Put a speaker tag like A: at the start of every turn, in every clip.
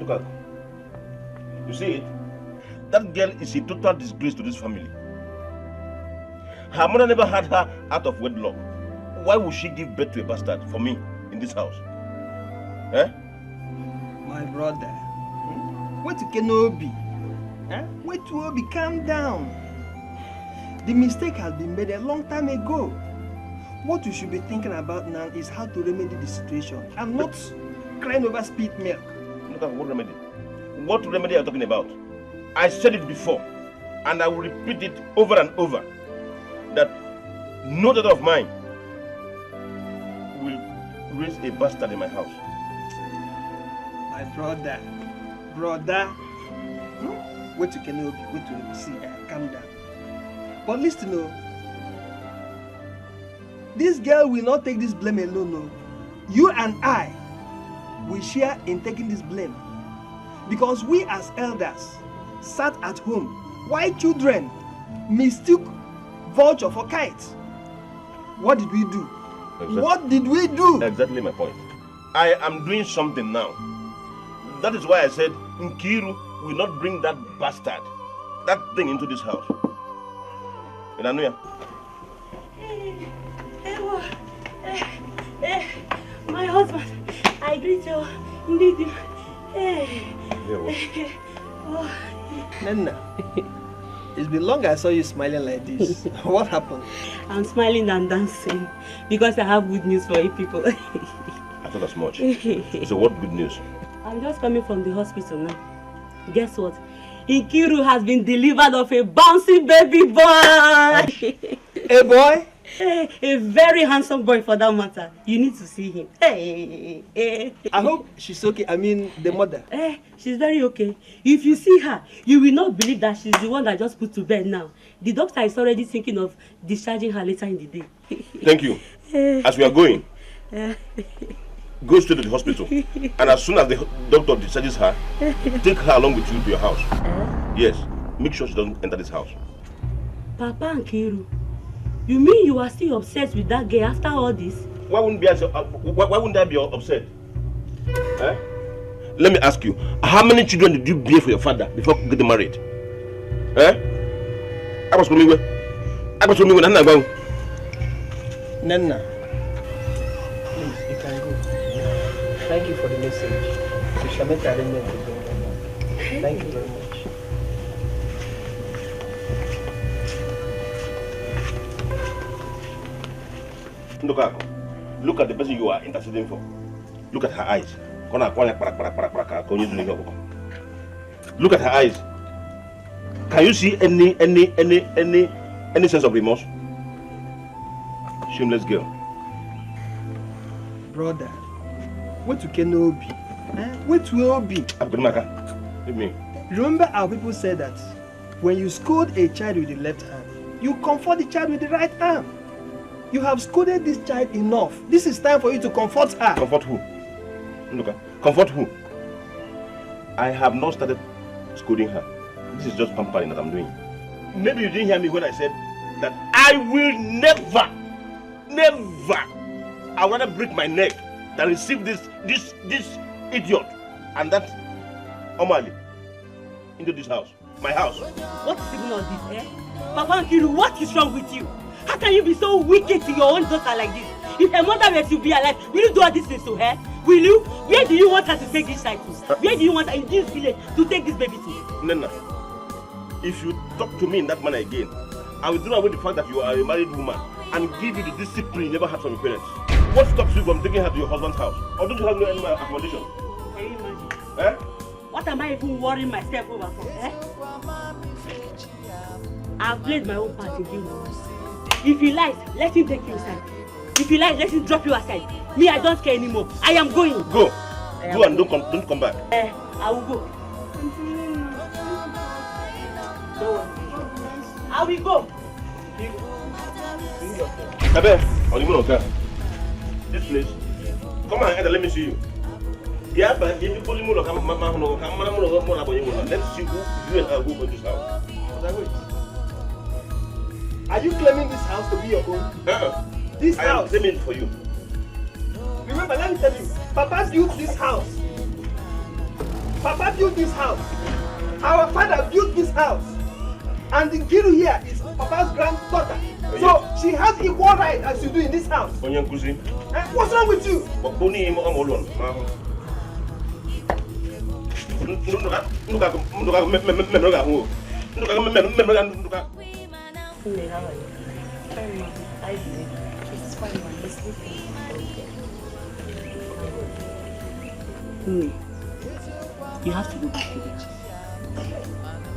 A: Look at you see it? That girl is a total disgrace to this family. Her mother never had her out of wedlock. Why would she give birth to a bastard for me in this house? Eh?
B: My brother, what you can Obi? Wait to Obi, calm down. The mistake has been made a long time ago. What you should be thinking about now is how to remedy the situation and not crying over spilled milk.
A: Look at what remedy? What remedy are you talking about? I said it before, and I will repeat it over and over, that no daughter of mine will raise a bastard in my house.
B: My brother, wait you can Obi, wait to see, calm down. But listen, no. This girl will not take this blame alone, no. You and I will share in taking this blame. Because we as elders sat at home while children mistook vulture for kites. What did we do? Exactly. What did we do?
A: Exactly my point. I am doing something now. That is why I said Nkiru will not bring that bastard, that thing into this house.
C: My husband, I greet you. Indeed.
B: Nana, it's been long I saw you smiling like this. What happened?
C: I'm smiling and dancing because I have good news for you people.
A: I thought as much. So what good news?
C: I'm just coming from the hospital now. Guess what? Nkiru has been delivered of a bouncy baby boy.
B: A boy?
C: A very handsome boy for that matter. You need to see him.
B: I hope she's okay. I mean, the mother.
C: She's very okay. If you see her, you will not believe that she's the one that just put to bed now. The doctor is already thinking of discharging her later in the day.
A: Thank you. As we are going, go straight to the hospital. And as soon as the doctor discharges her, take her along with you to your house. Yes. Make sure she doesn't enter this house.
C: Papa Nkiru, you mean you are still obsessed with that girl after all this?
A: Why wouldn't I be upset? Eh? Let me ask you, how many children did you bear for your father before getting married? Eh? I was from me when I'm not going.
B: Nana, please, you can go. Thank you for the message. We shall make arrangements to go. Thank you very much.
A: Look at the person you are interceding for. Look at her eyes. Look at her eyes. Can you see any sense of remorse? Shameless girl.
B: Brother, what you can be? What will be?
A: Leave me.
B: Remember how people say that when you scold a child with the left hand, you comfort the child with the right hand. You have scolded this child enough. This is time for you to comfort her.
A: Comfort who? Look, comfort who? I have not started scolding her. This is just pampering that I'm doing. Maybe you didn't hear me when I said that I will never, I would rather break my neck than receive this idiot and that Omali into this house, my house.
C: What is even all this, eh? Papa Nkiru, what is wrong with you? How can you be so wicked to your own daughter like this? If her mother were to be alive, will you do all these things to her? Will you? Where do you want her to take this child to? Where do you want her in this village to take this baby to?
A: Nana, if you talk to me in that manner again, I will do away with the fact that you are a married woman and give you the discipline you never had from your parents. What stops you from taking her to your husband's house? Or don't you have no animal accommodation?
C: Can you imagine?
A: Eh?
C: What am I even worrying myself over for? Eh? I've played my own part in you. If he likes, let him take you aside. If he likes, let him drop you aside. Me, I don't care anymore. I am going.
A: Go. Go and don't come back.
C: I will go. Don't worry. I will go.
A: This place. Come on, let me see you. Yeah, but if you pull him, let's see who you and I will go to this house.
B: Are you claiming this house to be your own? This house? I am claiming
A: it for you.
B: Remember, let me tell you, Papa built this house. Papa built this house. Our father built this house. And the Kiru here is Papa's granddaughter. So she has equal right as you do in this house. What's wrong with you?
C: You have to go back to the house.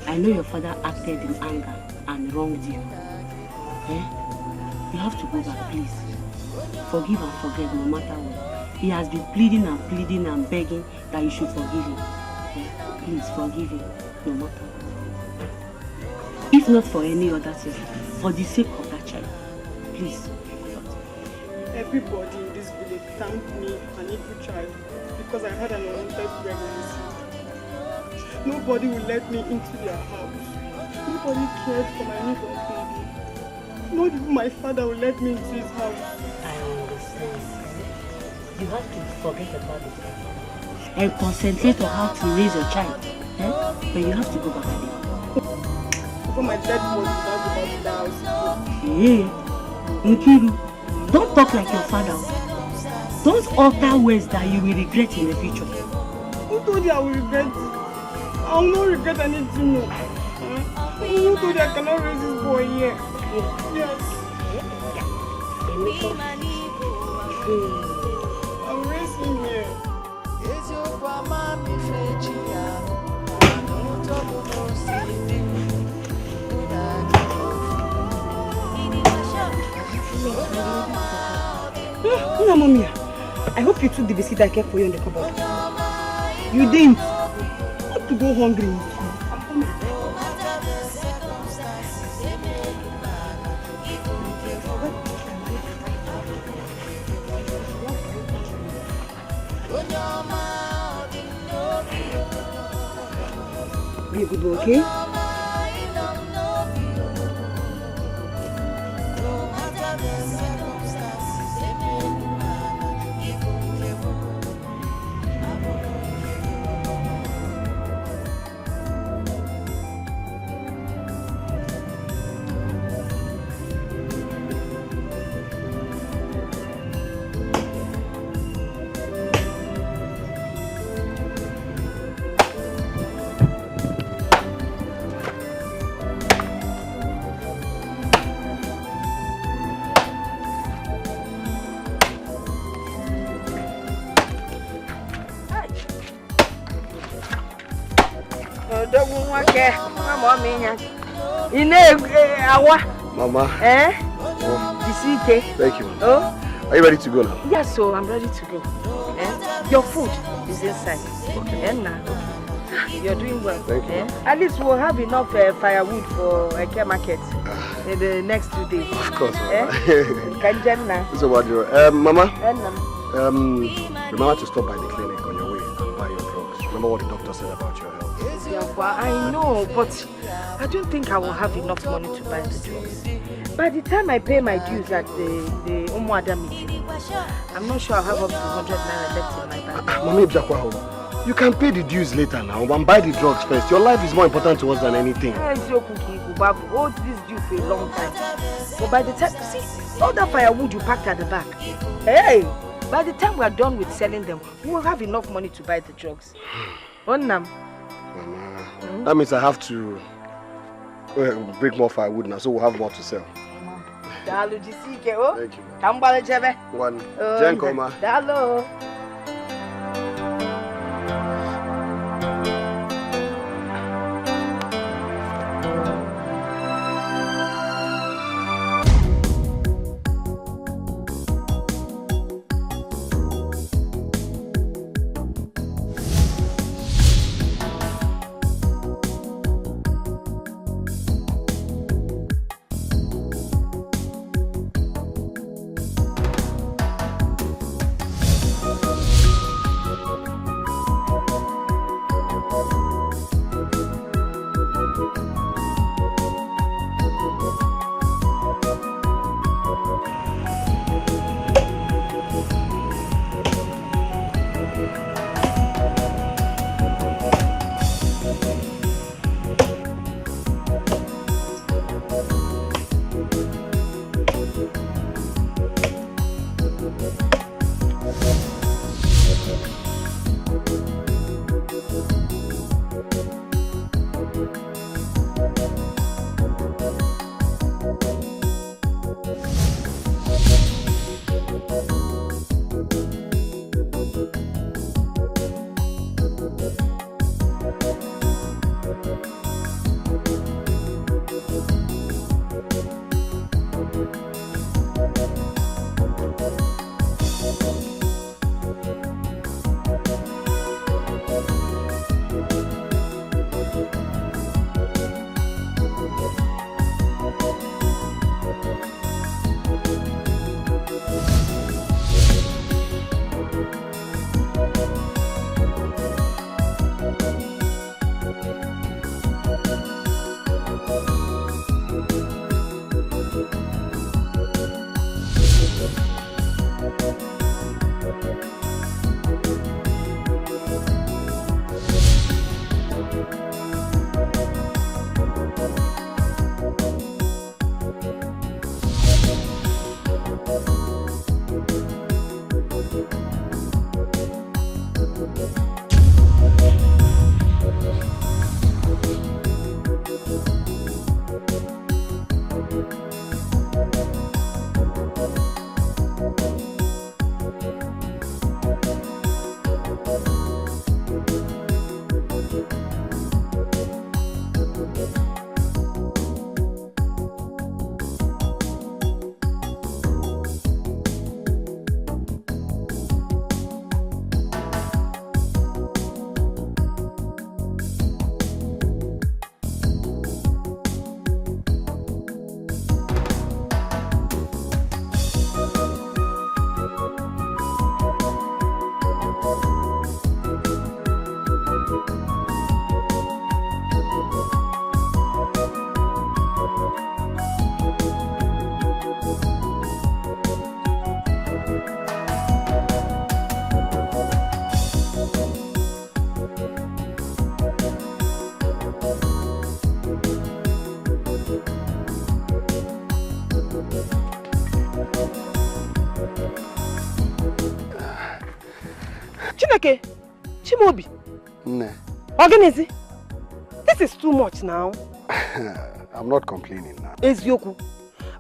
C: I know your father acted in anger and wronged you. You have to go back, please. Forgive and forget no matter what. He has been pleading and begging that you should forgive him. Please forgive him no matter what. If not for any other thing, for the sake of that child, please.
D: Everybody in this village thanked me an evil child because I had an unwanted pregnancy. Nobody will let me into their house. Nobody cared for my newborn baby. Not even my father will let me into his house.
C: I understand. You have to forget about it and concentrate on how to raise your child. But you have to go back to them.
D: Before my dead body without go back to the house.
C: Hey, Nkiru, don't talk like your father. Don't utter words that you will regret in the future.
D: Who told you I will regret? I will not regret anything more. Who told you I cannot raise this boy here? Yes. I'll raise him here. Mommy, I hope you took the biscuit I kept for you in the cupboard. You didn't. Not to go hungry. Be a good boy, okay?
E: Mama. Thank you.
D: Oh?
E: Are you ready to go now?
D: Yes, so I'm ready to go. Your food is inside. Okay. Now, you're doing well.
E: Thank you.
D: At least we'll have enough firewood for a care market in the next 2 days.
E: Of course,
D: Mama.
E: So what do you Mama? Remember to stop by the clinic on your way and buy your drugs. Remember what the doctor said about your health.
D: I know, but I don't think I will have enough money to buy the drugs. By the time I pay my dues at the Umuada meeting, I'm not sure I'll have up to 100 naira left in my bank.
E: Mommy, you can pay the dues later now and buy the drugs first. Your life is more important to us than anything.
D: It's your cookie, Kubabu. Hold this due for a long time. But by the time, see, all that firewood you packed at the back. Hey! By the time we are done with selling them, we will have enough money to buy the drugs. Mama,
E: that means I have to break more firewood now, so we'll have more to sell.
D: Thank you.
E: One. Jenkoma.
D: Dalo.
F: Chineke, Chimobi.
E: Nah.
F: Organize. This is too much now.
E: I'm not complaining now.
F: Ezioku.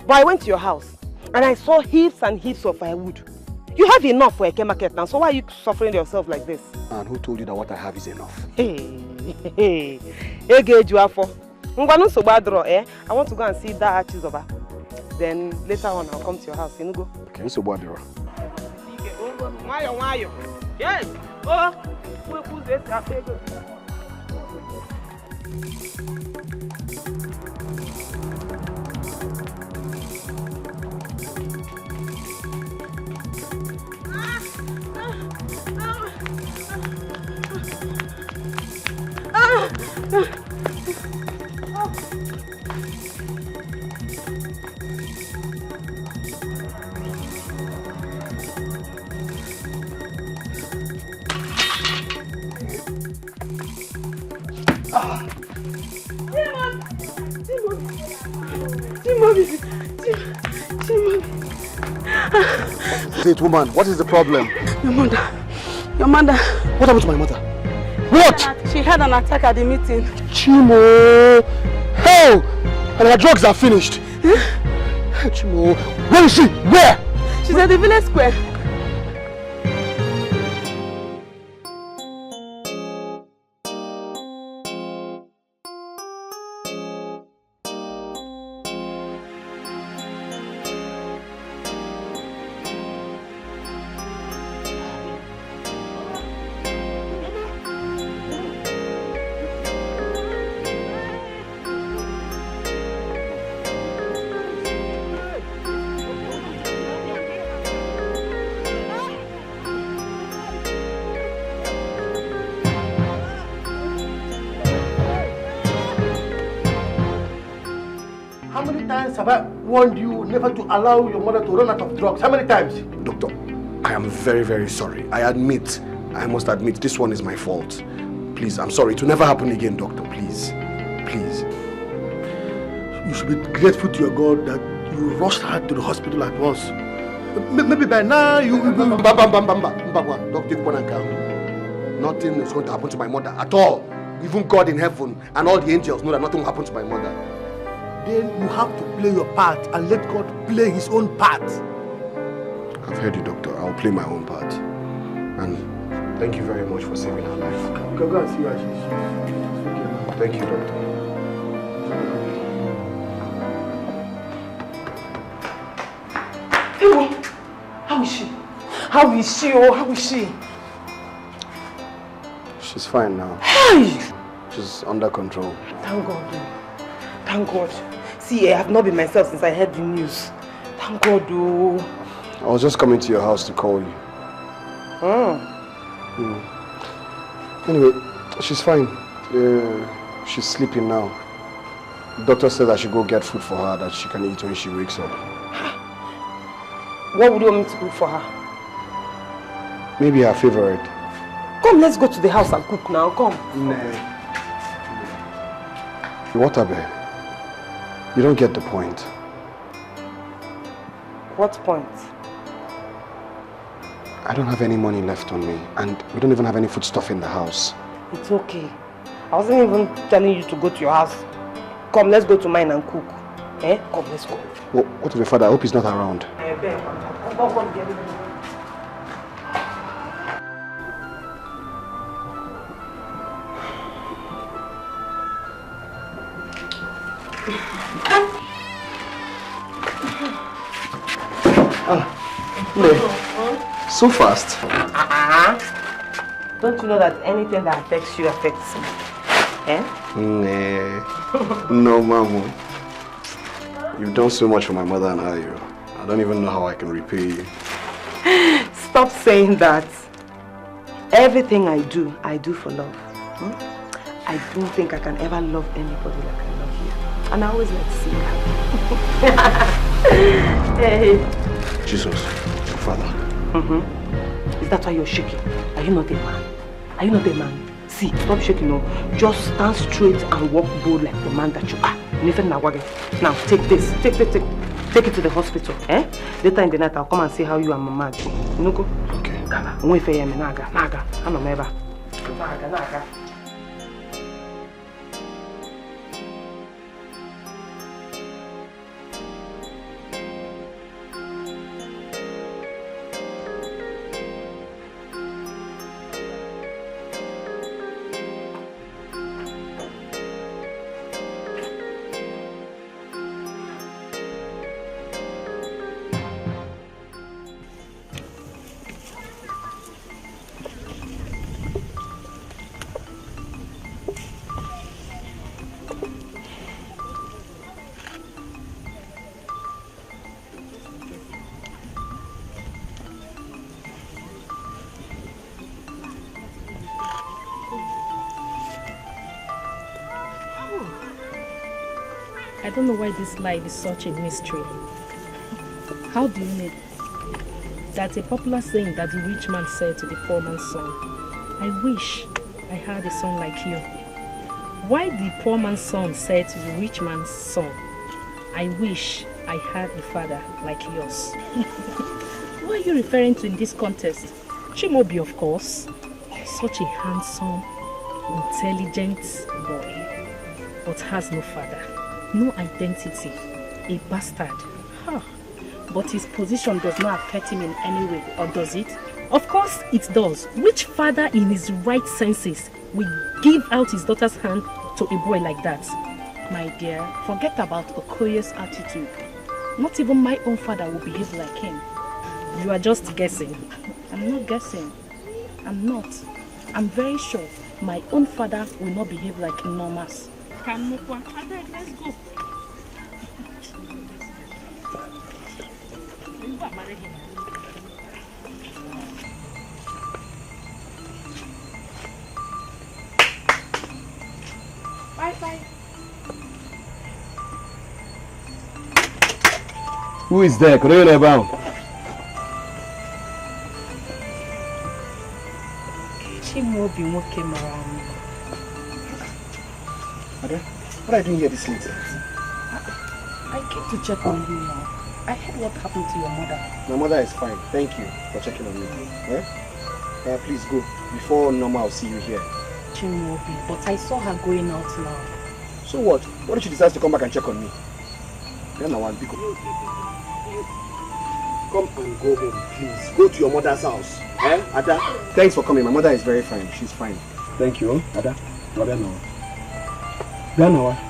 F: But I went to your house and I saw heaps and heaps of firewood. You have enough for a market now, so why are you suffering yourself like this?
E: And who told you that what I have is enough?
F: Hey. I want to go and see that Chizoba. Then later on I'll come to your house. Can you go?
E: Okay, so what?
F: Yes. Oh, who's this?
E: Say it, woman, what is the problem?
F: Your mother.
E: What happened to my mother? What?
F: She had an attack at the meeting.
E: Chimo! Hell! And her drugs are finished.
F: Huh?
E: Chimo, where is she? Where?
F: She's at the village square.
G: Have I warned you never to allow your mother to run out of drugs? How many times?
E: Doctor, I am very, very sorry. I must admit, this one is my fault. Please, I'm sorry. It will never happen again, doctor. Please. Please.
G: You should be grateful to your God that you rushed her to the hospital at once. Maybe by now you...
E: Nothing is going to happen to my mother at all. Even God in heaven and all the angels know that nothing will happen to my mother.
G: Then you have to play your part and let God play his own part.
E: I've heard you, doctor. I'll play my own part. And Thank you very much for saving her life.
G: Go and see her. She's okay now.
E: Thank you, doctor.
F: Hey, how is she? How is she? Oh, how is she?
E: She's fine now.
F: Hey!
E: She's under control.
F: Thank God. Thank God. See, I have not been myself since I heard the news. Thank God, oh.
E: I was just coming to your house to call you. Anyway, she's fine. She's sleeping now. The doctor said I should go get food for her that she can eat when she wakes up.
F: What would you want me to cook for her?
E: Maybe her favorite.
F: Come, let's go to the house and cook now. Come.
E: What, Abe? You don't get the point.
F: What point?
E: I don't have any money left on me, and we don't even have any foodstuff in the house.
F: It's okay. I wasn't even telling you to go to your house. Come, let's go to mine and cook. Eh? Come, let's go.
E: Well, what of your father? I hope he's not around. So fast.
F: Don't you know that anything that affects you affects me? Eh?
E: No, Mamu. You've done so much for my mother and I don't even know how I can repay you.
F: Stop saying that. Everything I do for love. I don't think I can ever love anybody like I love you. And I always like to see you happy. Hey.
E: Jesus, Father.
F: Is that why you're shaking? Are you not a man? Are you not a man? See, stop shaking, no. Just stand straight and walk bold like the man that you are. Now, take this. Take it to the hospital. Eh? Later in the night, I'll come and see how you and Mama do. You know, go?
E: Okay.
F: Naga.
H: I don't know why this life is such a mystery. How do you know? That's a popular saying that the rich man said to the poor man's son, I wish I had a son like you. Why the poor man's son said to the rich man's son, I wish I had a father like yours. Who are you referring to in this context? Obio, of course. Such a handsome, intelligent boy, but has no father. No identity, a bastard. Huh. But his position does not affect him in any way, or does it? Of course it does. Which father in his right senses will give out his daughter's hand to a boy like that? My dear, forget about Okoye's attitude. Not even my own father will behave like him. You are just guessing. I'm not guessing. I'm not. I'm very sure my own father will not behave like Normas. Let's go. Bye.
A: Who is there? Coronavirus.
H: Chimobi came around.
E: What are you doing here this late?
H: I came to check on you now. I heard what happened to your mother.
E: My mother is fine. Thank you for checking on me. Please go. Before Norma, I'll see you here.
H: Chimobi, but I saw her going out now.
E: So what? What if she decides to come back and check on me? Then I want to go. come and go home, please. Go to your mother's house. Eh, Ada? Thanks for coming. My mother is very fine. She's fine. Thank you, Ada.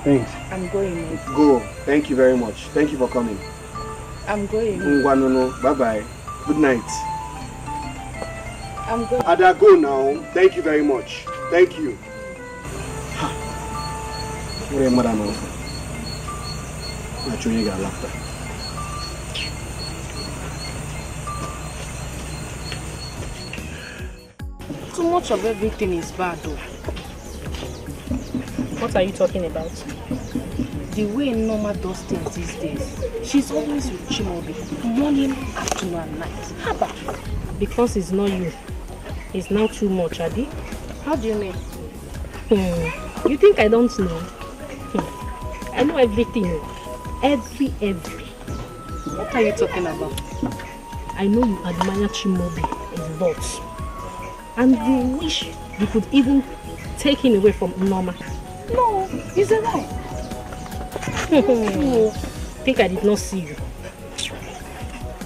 E: Thanks.
H: I'm going.
E: Go. Thank you very much. Thank you for coming.
H: I'm going.
E: Bye-bye. Good night.
H: I'm going.
E: Ada, go now. Thank you very much. Thank you. What are mother now? Naturally, you got laughter.
H: Too much of everything is bad though. What are you talking about? The way Norma does things these days. She's always with Chimobi. Morning, afternoon and night. How about? Because it's not you. It's now too much, Adi. How do you mean? You think I don't know? I know everything. Every. What are you talking about? I know you admire Chimobi a lot. And you wish you could even take him away from Norma. No, it's a lie. Think I did not see you.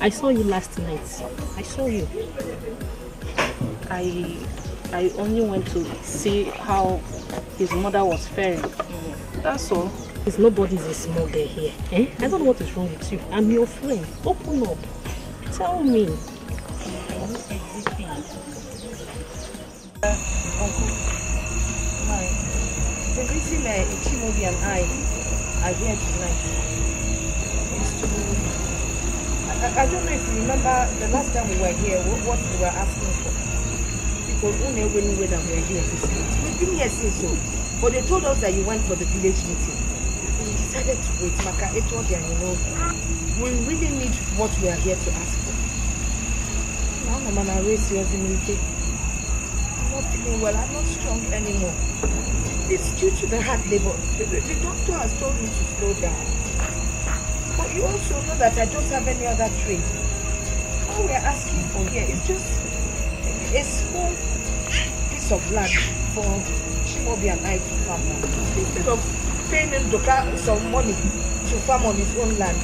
H: I saw you last night. I saw you. I only went to see how his mother was faring. That's all. There's nobody's a small girl here. Eh? I don't know what is wrong with you. I'm your friend. Open up. Tell me.
F: Uncle, the reason Chimobi and I are here tonight is to... I don't know if you remember the last time we were here, what we were asking for. People who never knew that we were here this week. We've been here since so, but they told us that you went for the village meeting. We decided to wait, Maka, it was there, you know. We really need what we are here to ask for. Now, Mama, I raise you as a military. I'm not feeling well, I'm not strong anymore. It's due to the hard labor. The doctor has told me to slow down. But you also know that I don't have any other trade. All we're asking for here is just a small piece of land for Chimobi and I to farm on. Instead of paying him some money to farm on his own land,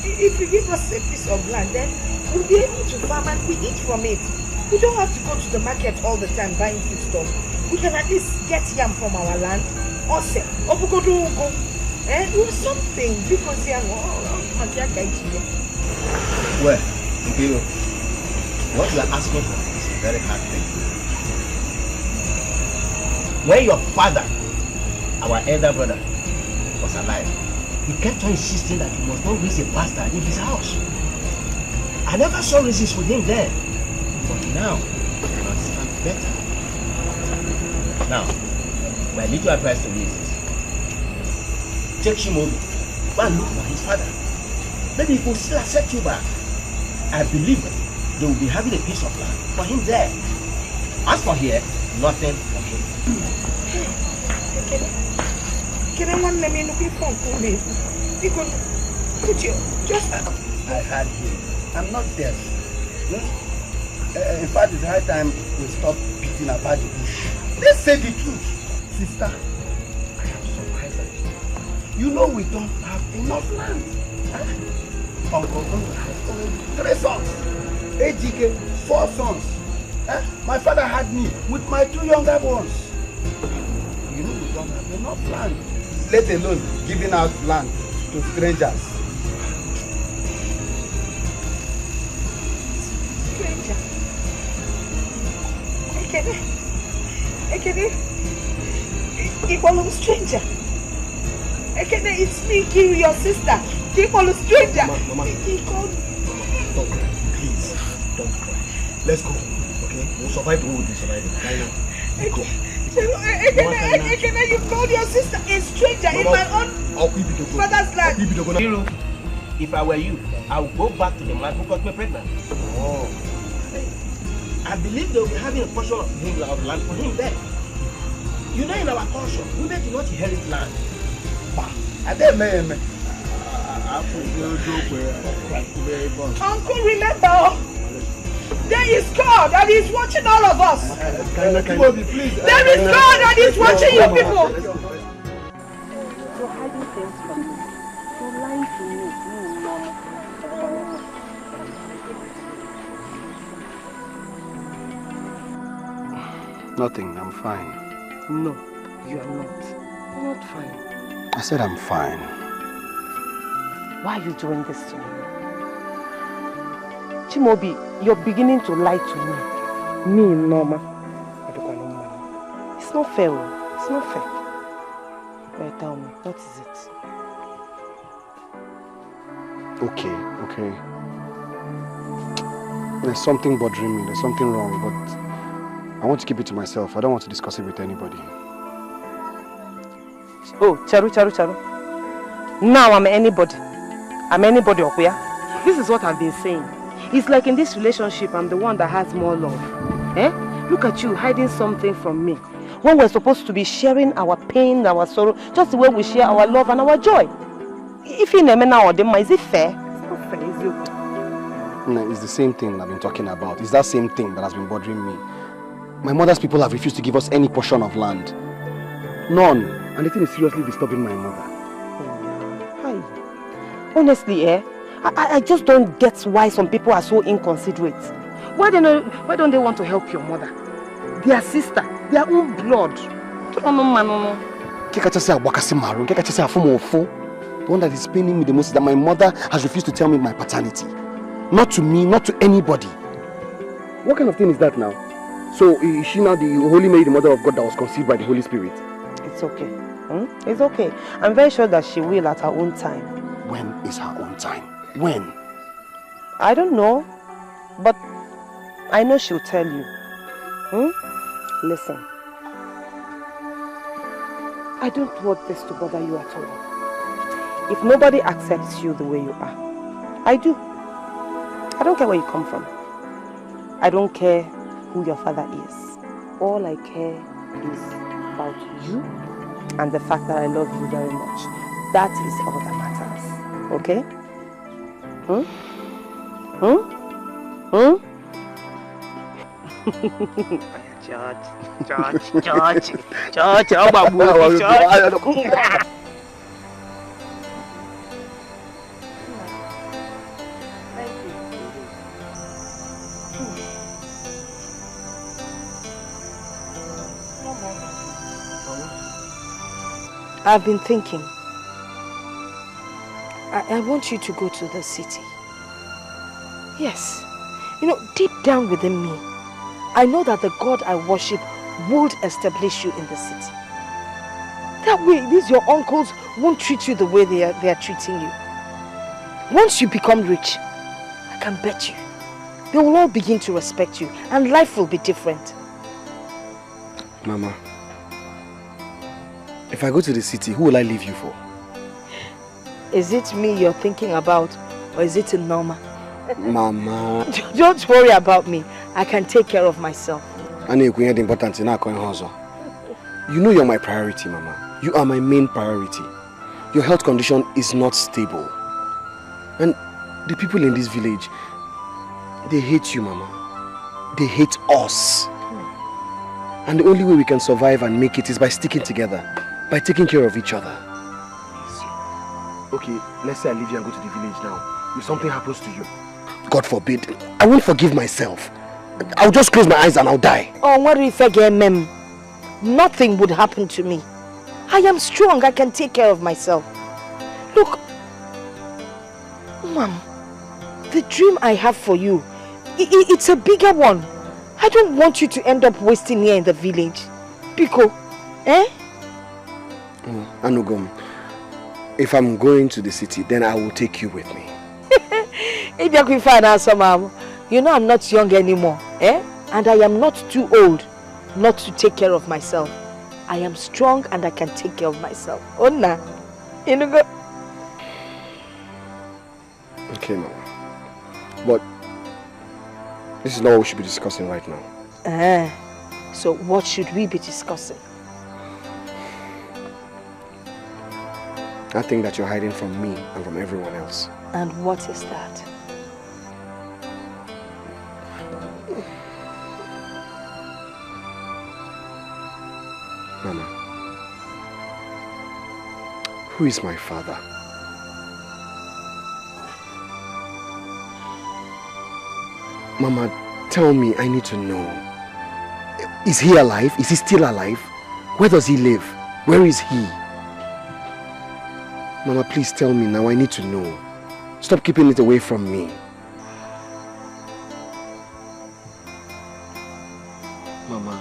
F: if you give us a piece of land, then we'll be able to farm and we eat from it. We don't have to go to the market all the time buying food stuff. We can at least get yam from our land. Or say, or do something because they are
A: well, Obio, what you are asking for is a very hard thing. When your father, our elder brother, was alive, he kept on insisting that he must not raise a bastard in his house. I never saw reasons with him then. But now, I understand better. Now, my little advice to you is this. Take Chimobi, go and look for his father. Maybe he will still accept you back. I believe they will be having a piece of land for him there. As for here, nothing for him.
F: Can I want me looking for me? Because put you just
I: I had him. I'm not deaf. In fact, it's high time we stop beating about the bush. Let's say the truth. Sister, I am surprised at you. You know we don't have enough land. Uncle has only 3 sons. Dikeh, 4 sons. My father had me with my 2 younger ones. You know we don't have enough land. Let alone giving out land to strangers.
F: Ekene, Ikolo stranger. Ekene, it's me, Kiru, your sister. Ikolo stranger.
E: Mama, don't cry. Please, don't cry. Let's go, okay? We'll survive the way we'll be surviving. I know. Go.
F: Ekene, you called your sister a stranger in my own father's land.
A: Kiru, if I were you, I would go back to the man who got me pregnant.
E: Oh.
A: I believe they will be having a portion of him of land for him there. You know, in our culture, women do not inherit land.
F: Uncle, remember, there is God and He's watching all of us. There is God and He's watching you people.
H: You're hiding things from me. You're lying to me.
E: Nothing, I'm fine.
F: No, you are not. You're not fine.
E: I said I'm fine.
F: Why are you doing this to me? Chimobi, you're beginning to lie to me. Me, Norma. It's not fair. It's not fair. Well, tell me, what is it?
E: Okay. There's something bothering me. There's something wrong, but I want to keep it to myself. I don't want to discuss it with anybody.
F: Oh, Charu. Now I'm anybody. I'm anybody up here. This is what I've been saying. It's like in this relationship, I'm the one that has more love. Look at you hiding something from me. When we're supposed to be sharing our pain, our sorrow, just the way we share our love and our joy. If you name now or them, is it fair? It's not fair, is it?
E: No, it's the same thing I've been talking about. It's that same thing that has been bothering me. My mother's people have refused to give us any portion of land. None. And the thing is seriously disturbing my mother.
F: Hi. Honestly, I just don't get why some people are so inconsiderate. Why don't they want to help your mother? Their sister, their own blood. The
E: one that is paining me the most is that my mother has refused to tell me my paternity. Not to me, not to anybody. What kind of thing is that now? So is she now the Holy Mary, the mother of God that was conceived by the Holy Spirit?
F: It's okay. It's okay. I'm very sure that she will at her own time.
E: When is her own time? When?
F: I don't know. But I know she'll tell you. Listen. I don't want this to bother you at all. If nobody accepts you the way you are, I do. I don't care where you come from. I don't care who your father is. All I care is about you and the fact that I love you very much. That is all that matters. Okay? George, I've been thinking. I want you to go to the city. Yes. You know, deep down within me, I know that the God I worship would establish you in the city. That way, these your uncles won't treat you the way they are treating you. Once you become rich, I can bet you, they will all begin to respect you and life will be different.
E: Mama, if I go to the city, who will I leave you for?
F: Is it me you're thinking about, or is it Norma?
E: Mama.
F: Don't worry about me. I can take care of myself.
E: I know you're important in our house. You know you're my priority, Mama. You are my main priority. Your health condition is not stable. And the people in this village, they hate you, Mama. They hate us. And the only way we can survive and make it is by sticking together, by taking care of each other. Okay, let's say I leave you and go to the village now. If something happens to you, God forbid, I won't forgive myself. I'll just close my eyes and I'll die.
F: Oh, what if I get mem? Nothing would happen to me. I am strong. I can take care of myself. Look, Mom, the dream I have for you, it's a bigger one. I don't want you to end up wasting here in the village. Pico,
E: Anugom, if I'm going to the city, then I will take you with me.
F: If you can find out somehow, you know I'm not young anymore, and I am not too old not to take care of myself. I am strong and I can take care of myself. Onna, you know.
E: Okay, Mama. But this is not what we should be discussing right now.
F: So what should we be discussing?
E: I think that you're hiding from me and from everyone else.
F: And what is that?
E: Mama, who is my father? Mama, tell me, I need to know. Is he alive? Is he still alive? Where does he live? Where is he? Mama, please tell me now. I need to know. Stop keeping it away from me. Mama.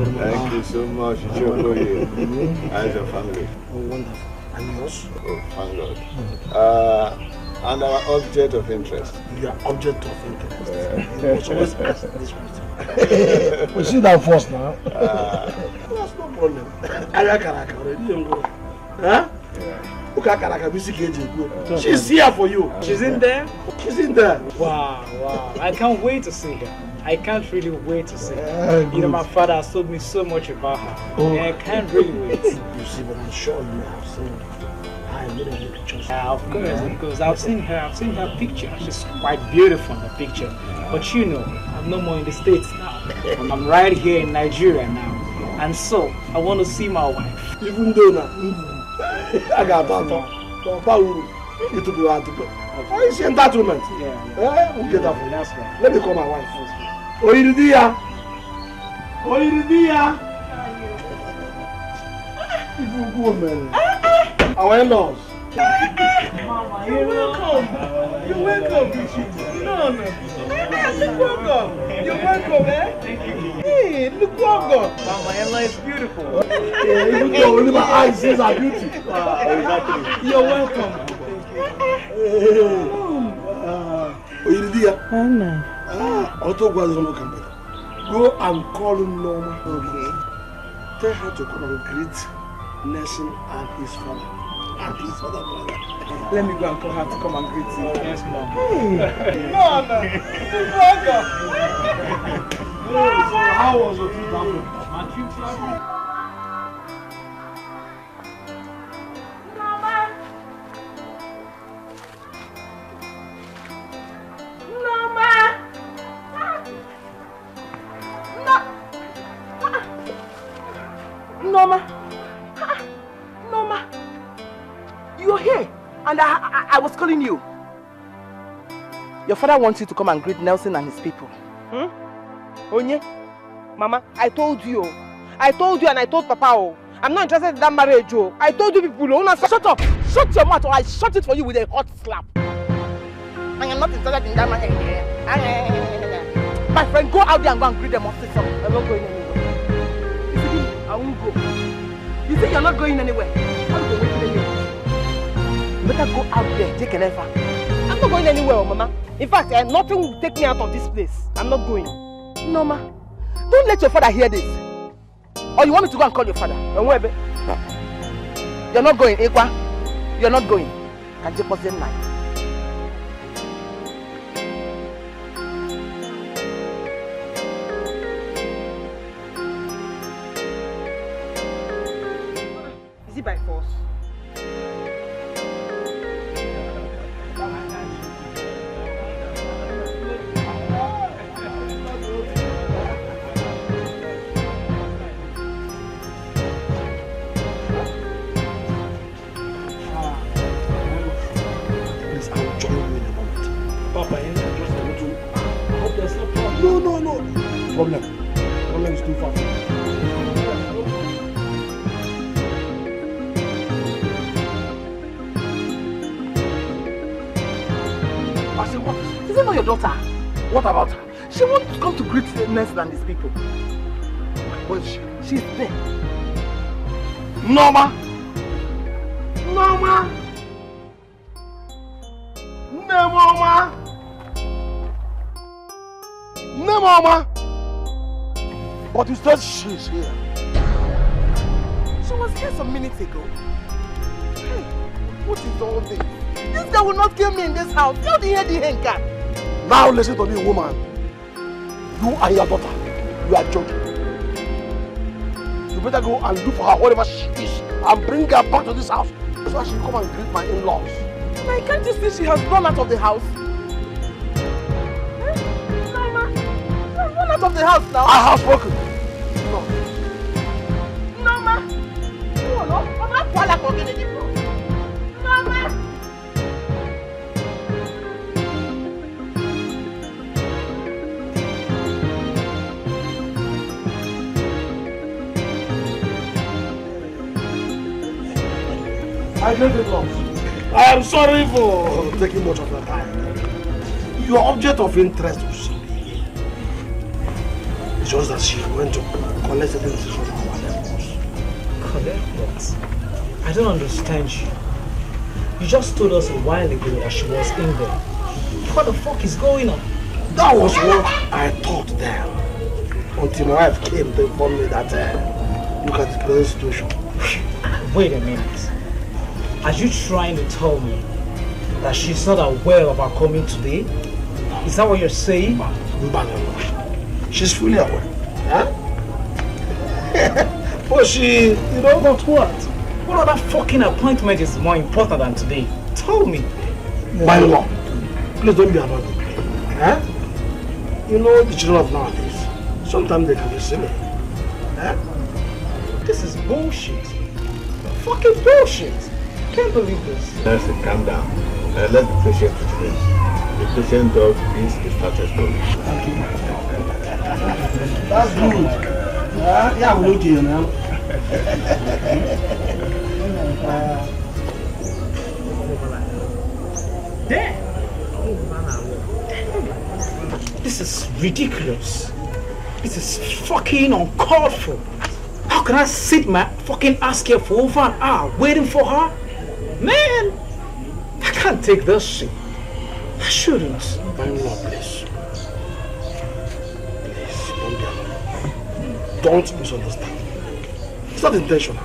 J: Thank you so much. How's your family?
E: Oh, wonderful. And yours?
J: Oh, thank God. And our object of interest?
G: Your object of interest. We sit down first now. That's no problem. Huh? She's here for you.
K: She's in there?
G: She's in there.
K: Wow, wow. I can't wait to see her. I can't really wait to see her. You know, my father has told me so much about her.
G: Oh.
K: And I can't really wait.
G: You see, but I'm sure you have seen her. I made a picture.
K: Of course. I've seen her picture. She's quite beautiful in the picture. But you know, I'm no more in the States now. I'm right here in Nigeria now. And so, I want to see my wife.
G: Even though I got that. It will be hard to go. Oh, it's entitlement. Yeah. We'll get that for you.
K: That's right.
G: Let me call my wife. Oiridia. Even woman. Our in-laws.
K: Mama, you're welcome. You're welcome. No. Look welcome. You're welcome, eh? Thank you. Hey, look welcome. Mama, your life is beautiful.
G: Yeah, even though only my eyes says are beauty.
K: Exactly. You're welcome.
G: Oiridia. Otto was on the company. Go and call him Norma. Okay. Tell her to come and greet Nelson and his father. And his other brother.
K: Let me go and call her to come and greet you. Yes, Mom.
G: Mama! So how was your trip traveling?
K: My trip traveling?
F: Norma, you're here, and I was calling you. Your father wants you to come and greet Nelson and his people. Onye? Mama, I told you and I told Papa, I'm not interested in that marriage. I told you people, shut up! Shut your mouth or I shut it for you with a hot slap. I am not interested in that marriage. My friend, go out there and go and greet them or say something. I'm not going anywhere. I won't go. You think you're not going anywhere? I'm going anywhere. You better go out there, take an effort. I'm not going anywhere, Mama. In fact, nothing will take me out of this place. I'm not going. No, Ma. Don't let your father hear this. Or you want me to go and call your father? You're not going, Ekwa. You're not going. Can you pause them now? Is it by force?
G: No. Problem is too far.
F: I said, what? Is it not your daughter? What about her? She wants to come to greet Nelson and his people.
G: But
I: She's there. Norma! Norma! Nemoma! Nemoma! But instead she's here.
L: She was here some minutes ago. Hey, what is all this? This guy will not kill me in this house. You're the head henka.
I: Now listen to me, woman. You and your daughter, you are joking. You better go and look for her wherever she is and bring her back to this house so that she can come and greet my in-laws.
L: Like, can't you see she has run out of the house? Mama, she has run out of the house now.
I: I have spoken. No.
L: No, ma. No, no. I'm not going to go. No, ma.
I: I get it, lost. I am sorry for taking much of your time. Your object of interest was here. It's just that she went to collect certain things from our levels.
K: Collect what? I don't understand you. You just told us a while ago that she was in there. What the fuck is going on?
I: That was what I thought then. Until my wife came to inform me that look at the present situation.
K: Wait a minute. Are you trying to tell me that she's not aware of our coming today? Is that what you're saying?
I: She's fully aware. Huh? But she, you know, not what?
K: What other fucking appointment is more important than today? Tell me.
I: My lord, please don't be about it. Huh? You know the children of nowadays, sometimes they can be silly. Huh?
K: This is bullshit. Fucking bullshit. Can't believe this.
J: Nancy, calm down. Let the patient explain. The patient dog is the fattest dog.
I: Thank you. That's good. Yeah, we'll look here now.
K: Damn. This is ridiculous. This is fucking uncalled for. How can I sit my fucking ass here for over an hour waiting for her? Man, I can't take this shit. I shouldn't.
I: My lord, please. Please, don't misunderstand. It's not intentional.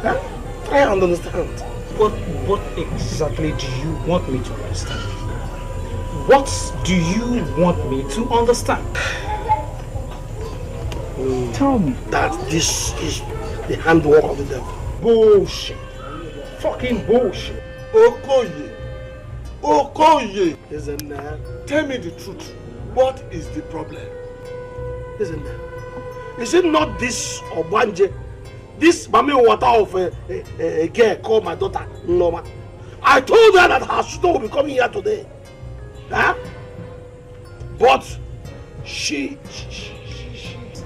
I: Huh? Try and understand.
K: What exactly do you want me to understand? What do you want me to understand? Tell me.
I: That this is the handwork of the devil.
K: Bullshit. Fucking bullshit.
G: Okoye. Okoye. Listen, tell me the truth. What is the problem?
I: Listen, is it not this Obanje, this mami water of a girl called my daughter Norma? I told her that her sister will be coming here today. Huh? But she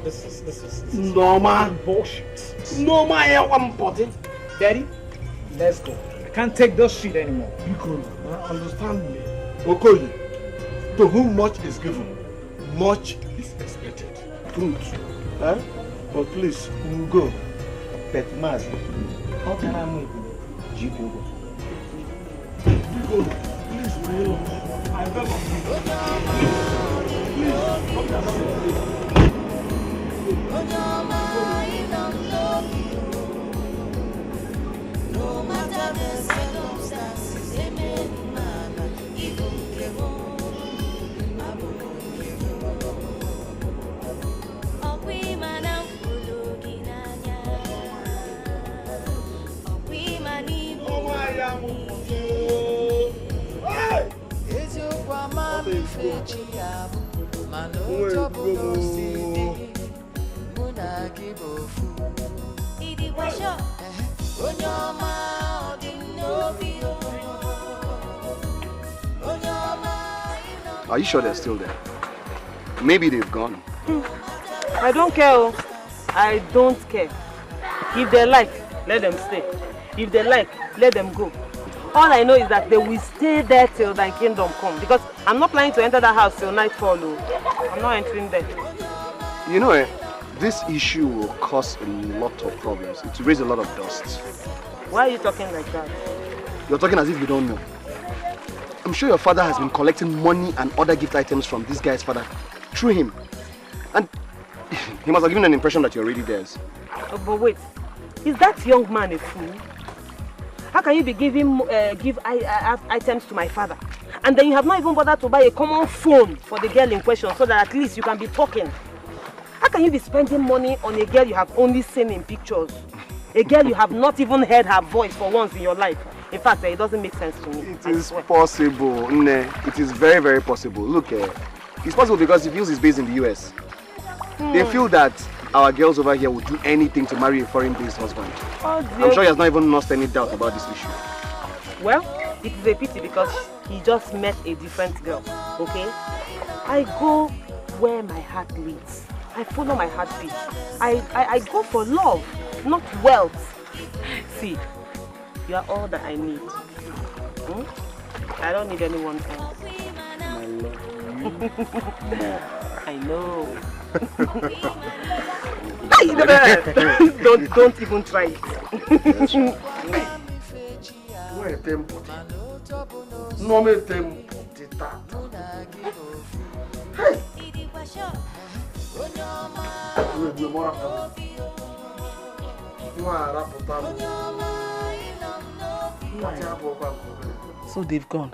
K: This is
I: Norma
K: bullshit.
I: Norma here one important.
K: Daddy, let's go. I can't take this shit anymore.
G: You can understand me. Okoye, to whom much is given, much is expected. Truth. Huh? But please, we'll go.
K: But Mazi, how can I move? You go.
G: Go. Please, my lord. I beg of you. Please, come down.
M: No matter the circumstances, they may mama, even give
E: Are you sure they're still there? Maybe they've gone.
F: I don't care. I don't care. If they like, let them stay. If they like, let them go. All I know is that they will stay there till thy kingdom come. Because I'm not planning to enter that house till nightfall. I'm not entering there.
E: You know, This issue will cause a lot of problems. It will raise a lot of dust.
F: Why are you talking like that?
E: You're talking as if you don't know. I'm sure your father has been collecting money and other gift items from this guy's father through him. And he must have given an impression that you're already theirs.
F: Oh, but wait, is that young man a fool? How can you be giving items to my father? And then you have not even bothered to buy a common phone for the girl in question so that at least you can be talking. How can you be spending money on a girl you have only seen in pictures? A girl you have not even heard her voice for once in your life. In fact, it doesn't make sense to me.
E: It is possible, Nne. It is very, very possible. Look, it's possible because he feels he's based in the US. They feel that our girls over here would do anything to marry a foreign-based husband.
F: Oh,
E: I'm sure he has not even lost any doubt about this issue.
F: Well, it is a pity because he just met a different girl, okay? I go where my heart leads. I follow my heartbeat. I go for love, not wealth. See, you are all that I need. I don't need anyone else.
E: I love you.
F: I know. don't even try it.
G: Hey!
L: So they've gone.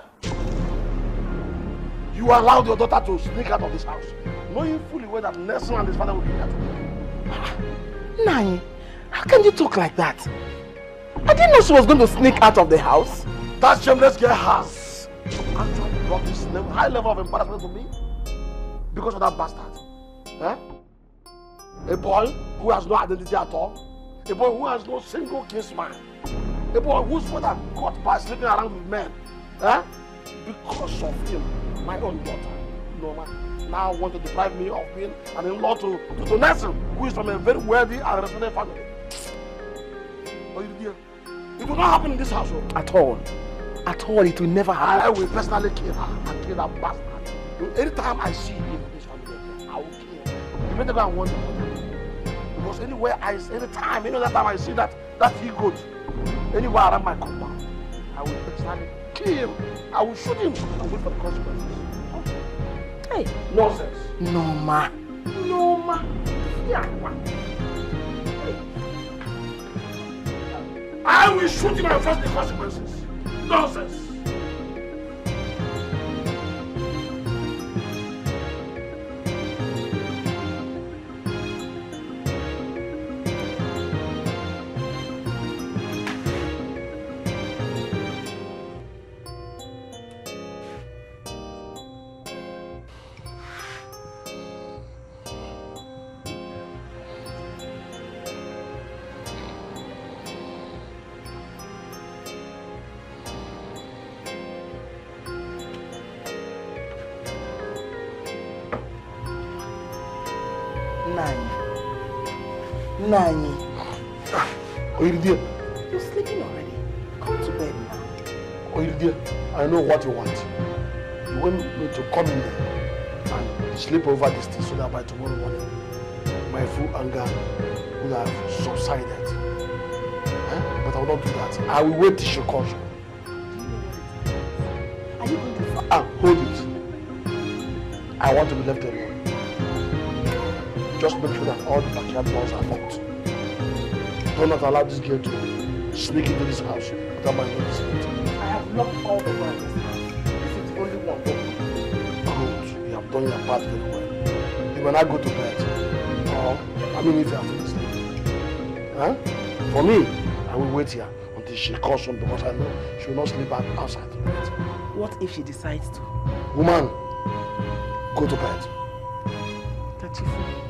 G: You allowed your daughter to sneak out of this house, knowing fully well that Nelson and his father will be there today.
L: Nai, how can you talk like that? I didn't know she was going to sneak out of the house.
G: That shameless girl has actually brought this high level of embarrassment to me because of that bastard. Eh? A boy who has no identity at all. A boy who has no single kinsman. A boy whose father got by sleeping around with men. Eh? Because of him, my own daughter, Norma, now want to deprive me of being an in-law to Nelson, who is from a very wealthy and respected family. But it will not happen in this household.
L: At all. At all, it will never happen.
G: I will personally kill her and kill that bastard. Anytime I see him in this family, I will kill him. You better go and warn him. Because anytime, any other time I see that he goes anywhere around my compound, I will personally kill him. I will shoot him and wait for the consequences.
L: Hey.
G: Nonsense.
L: Norma.
G: Norma. Yeah. I will shoot him and face the consequences. Nonsense.
L: Nani.
G: Oiridia.
L: You're sleeping already. Come to bed now.
G: Oiridia, I know what you want. You want me to come in there and sleep over this thing so that by tomorrow morning my full anger will have subsided. But I will not do that. I will wait till she calls you.
L: Are you going to...
G: Hold it. I want to be left alone. Just make sure that all the backyard walls are locked. Do not allow this girl to sneak into this house without my notice.
L: I have locked all the doors in this house. This is the only one door.
G: Good. You have done your part very well. You will not go to bed. Or, if you have finished sleeping. For me, I will wait here until she calls home because I know she will not sleep outside tonight.
L: What if she decides to?
G: Woman, go to bed.
L: Tachifu.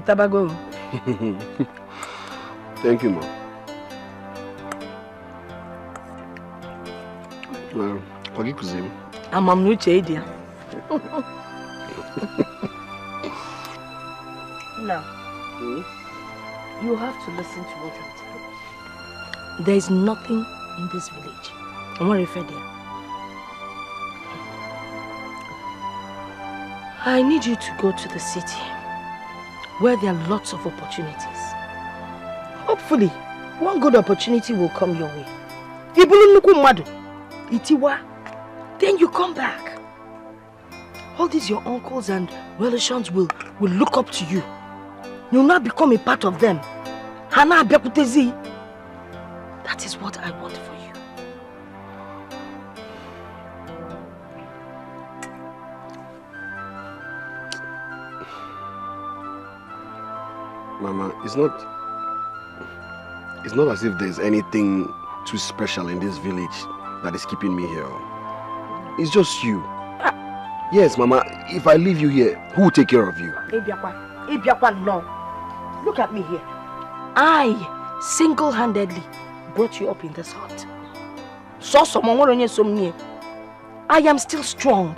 F: Tabago.
E: Thank you, Mom. Forgive me.
F: I'm not idea. Now, you have to listen to what I'm telling you. There is nothing in this village. I'm not referred there. I need you to go to the city, where there are lots of opportunities. Hopefully, one good opportunity will come your way. Then you come back. All these your uncles and relations will look up to you. You'll not become a part of them. That is what I want for you.
E: Mama, it's not as if there's anything too special in this village that is keeping me here. It's just you. Yes, Mama, if I leave you here, who will take care of you?
F: Ibiakwa, no. Look at me here. I single-handedly brought you up in this hut. I am still strong.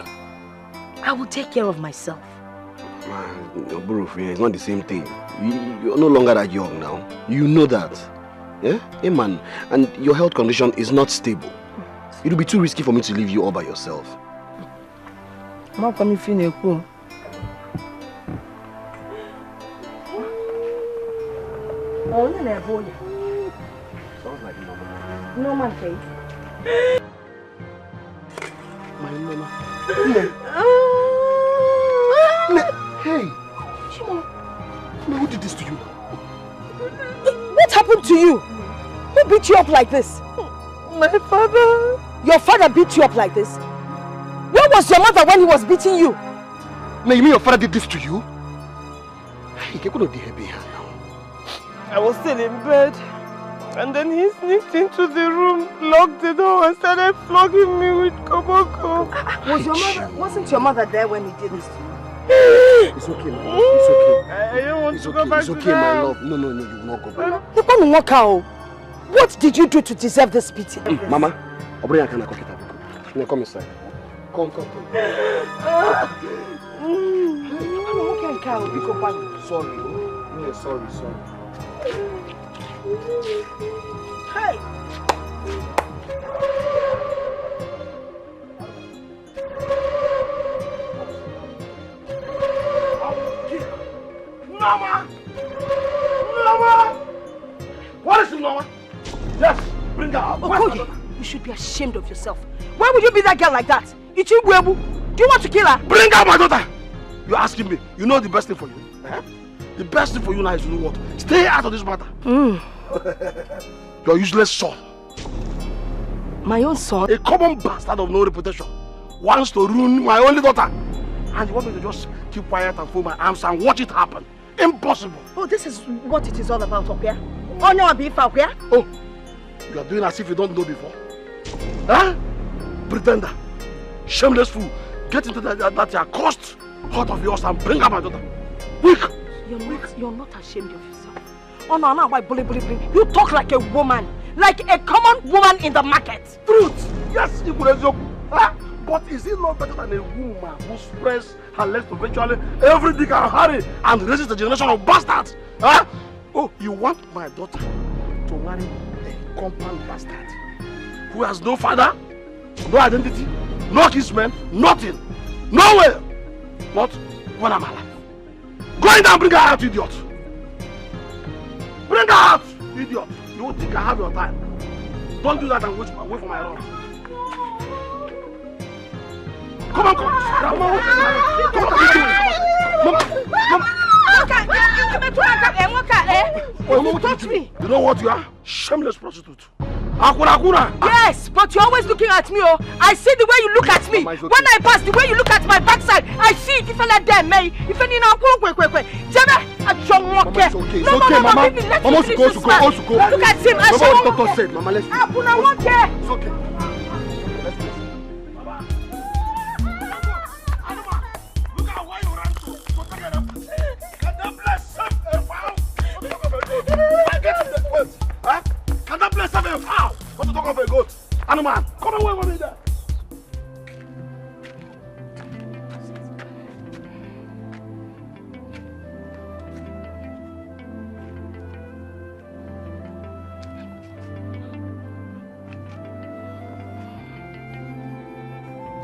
F: I will take care of myself.
E: It's not the same thing. You're no longer that young now. You know that. Yeah? Hey man, and your health condition is not stable. It will be too risky for me to leave you all by yourself.
F: Sounds like Mama. No man face.
E: My Mama. Hey! Who did this to you?
F: What happened to you? Who beat you up like this?
L: My father.
F: Your father beat you up like this? Where was your mother when he was beating you?
E: Now you mean your father did this to you? Hey, get out of here.
L: I was still in bed. And then he sneaked into the room, locked the door and started flogging me with koboko.
F: Wasn't your mother there when he did this to you?
E: It's okay, man. It's okay.
L: I don't want to go back to that.
E: It's okay, my love. No, you will not go back.
F: What did you do to deserve this pity?
E: Mama, come inside. Come. Sorry.
F: Hey!
G: Norma! What is it, Norma? Yes, bring her out.
F: Okoye, you should be ashamed of yourself. Why would you be that girl like that? Do you want to kill her?
G: Bring out my daughter! You're asking me. You know the best thing for you? The best thing for you now is to know what? Stay out of this matter. Your useless son.
F: My own son?
G: A common bastard of no reputation wants to ruin my only daughter. And you want me to just keep quiet and fold my arms and watch it happen? Impossible.
F: Oh, this is what it is all about, Obio. Oh, no, Obio.
G: Oh, you are doing as if you don't know before. Huh? Pretender. Shameless fool. Get into that accursed heart of yours and bring up my daughter. Weak!
F: You're not ashamed of yourself. Oh no, no, why bully. You talk like a woman. Like a common woman in the market.
G: Truth! Yes, but is it not better than a woman who spreads her legs to virtually every dick and Harry and raises a generation of bastards? Huh? Oh, you want my daughter to marry a compound bastard who has no father, no identity, no kissman, nothing, nowhere, not when I'm alive. Go in there and bring her out, idiot! Bring her out, idiot! You think I have your time? Don't do that and wait for my run. Come on. Come on, what are you doing? Mama, touch me. You know what you are? Shameless prostitute.
F: Yes, but you're always looking at me. Oh, I see the way you look at me. When I pass, the way you look at my backside, I see it. If I let them, if any now,
G: Mama, it's okay. It's okay, Mama. Mama, go.
F: Look at him.
G: Mama, what the doctor said, Mama, let's go.
F: It's
G: okay. Can that place have a foul? What to talk of a goat? Animal, come away from me there.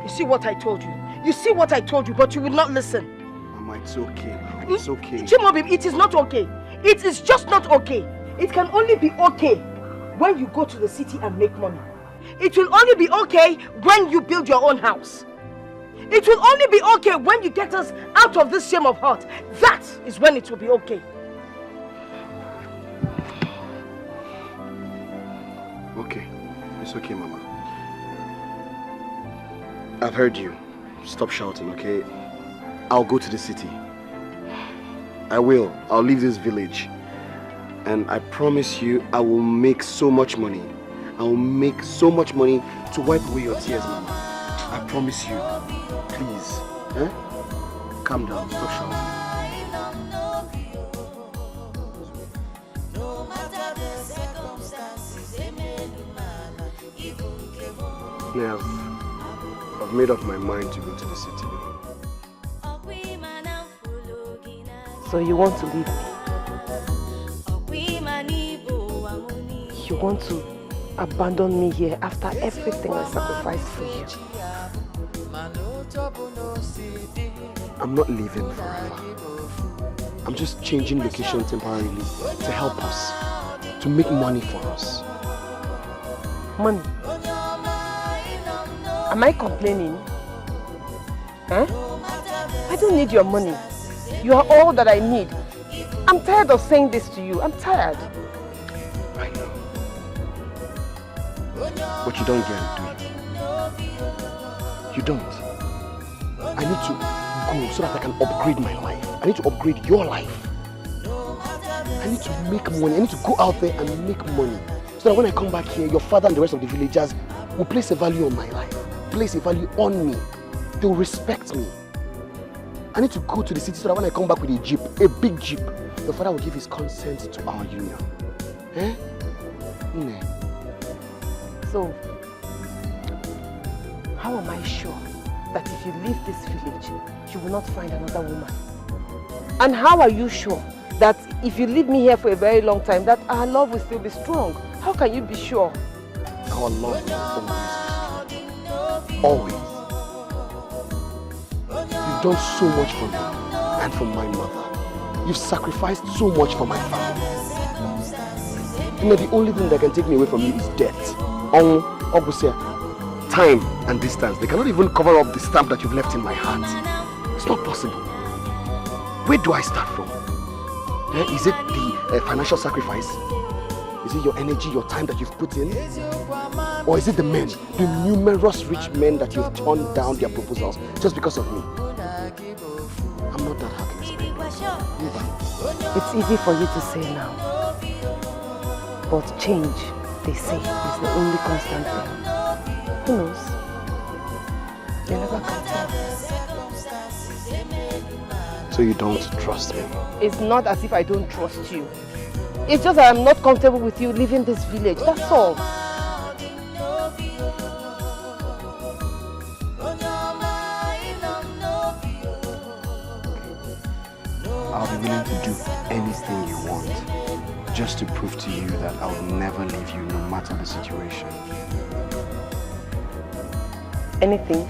F: You see what I told you? You see what I told you, but you will not listen.
E: Mama, it's okay. It's okay.
F: Chimobi, it is not okay. It is just not okay. It can only be okay when you go to the city and make money. It will only be okay when you build your own house. It will only be okay when you get us out of this shame of heart. That is when it will be okay.
E: Okay. It's okay, Mama. I've heard you. Stop shouting, okay? I'll go to the city. I will. I'll leave this village. And I promise you, I will make so much money. I will make so much money to wipe away your tears, Mama. I promise you. Please. Eh? Calm down. Stop shouting. Yeah, I've made up my mind to go to the city.
F: So you want to leave me? You want to abandon me here after everything I sacrificed for you?
E: I'm not leaving forever. I'm just changing location temporarily to help us, to make money for us.
F: Money? Am I complaining? Huh? I don't need your money. You are all that I need. I'm tired of saying this to you. I'm tired.
E: I know. But you don't get it, do you? You don't. I need to go so that I can upgrade my life. I need to upgrade your life. I need to make money. I need to go out there and make money. So that when I come back here, your father and the rest of the villagers will place a value on my life. Place a value on me. They will respect me. I need to go to the city so that when I come back with a jeep, a big jeep, your father will give his consent to our union. Eh?
F: So, how am I sure that if you leave this village, you will not find another woman? And how are you sure that if you leave me here for a very long time, that our love will still be strong? How can you be sure?
E: Our love will always be strong. Always. You've done so much for me and for my mother. You've sacrificed so much for my family. You know, the only thing that can take me away from you is death. Time and distance. They cannot even cover up the stamp that you've left in my heart. It's not possible. Where do I start from? Is it the financial sacrifice? Is it your energy, your time that you've put in? Or is it the men, the numerous rich men that you've turned down their proposals just because of me? I'm not that heartless, baby.
F: It's easy for you to say now. But change, they say, is the only constant thing. Who knows? You never can tell.
E: So you don't trust me?
N: It's not as if I don't trust you. It's just that I'm not comfortable with you leaving this village, that's all.
E: I'll be willing to do anything you want, just to prove to you that I will never leave you no matter the situation.
N: Anything?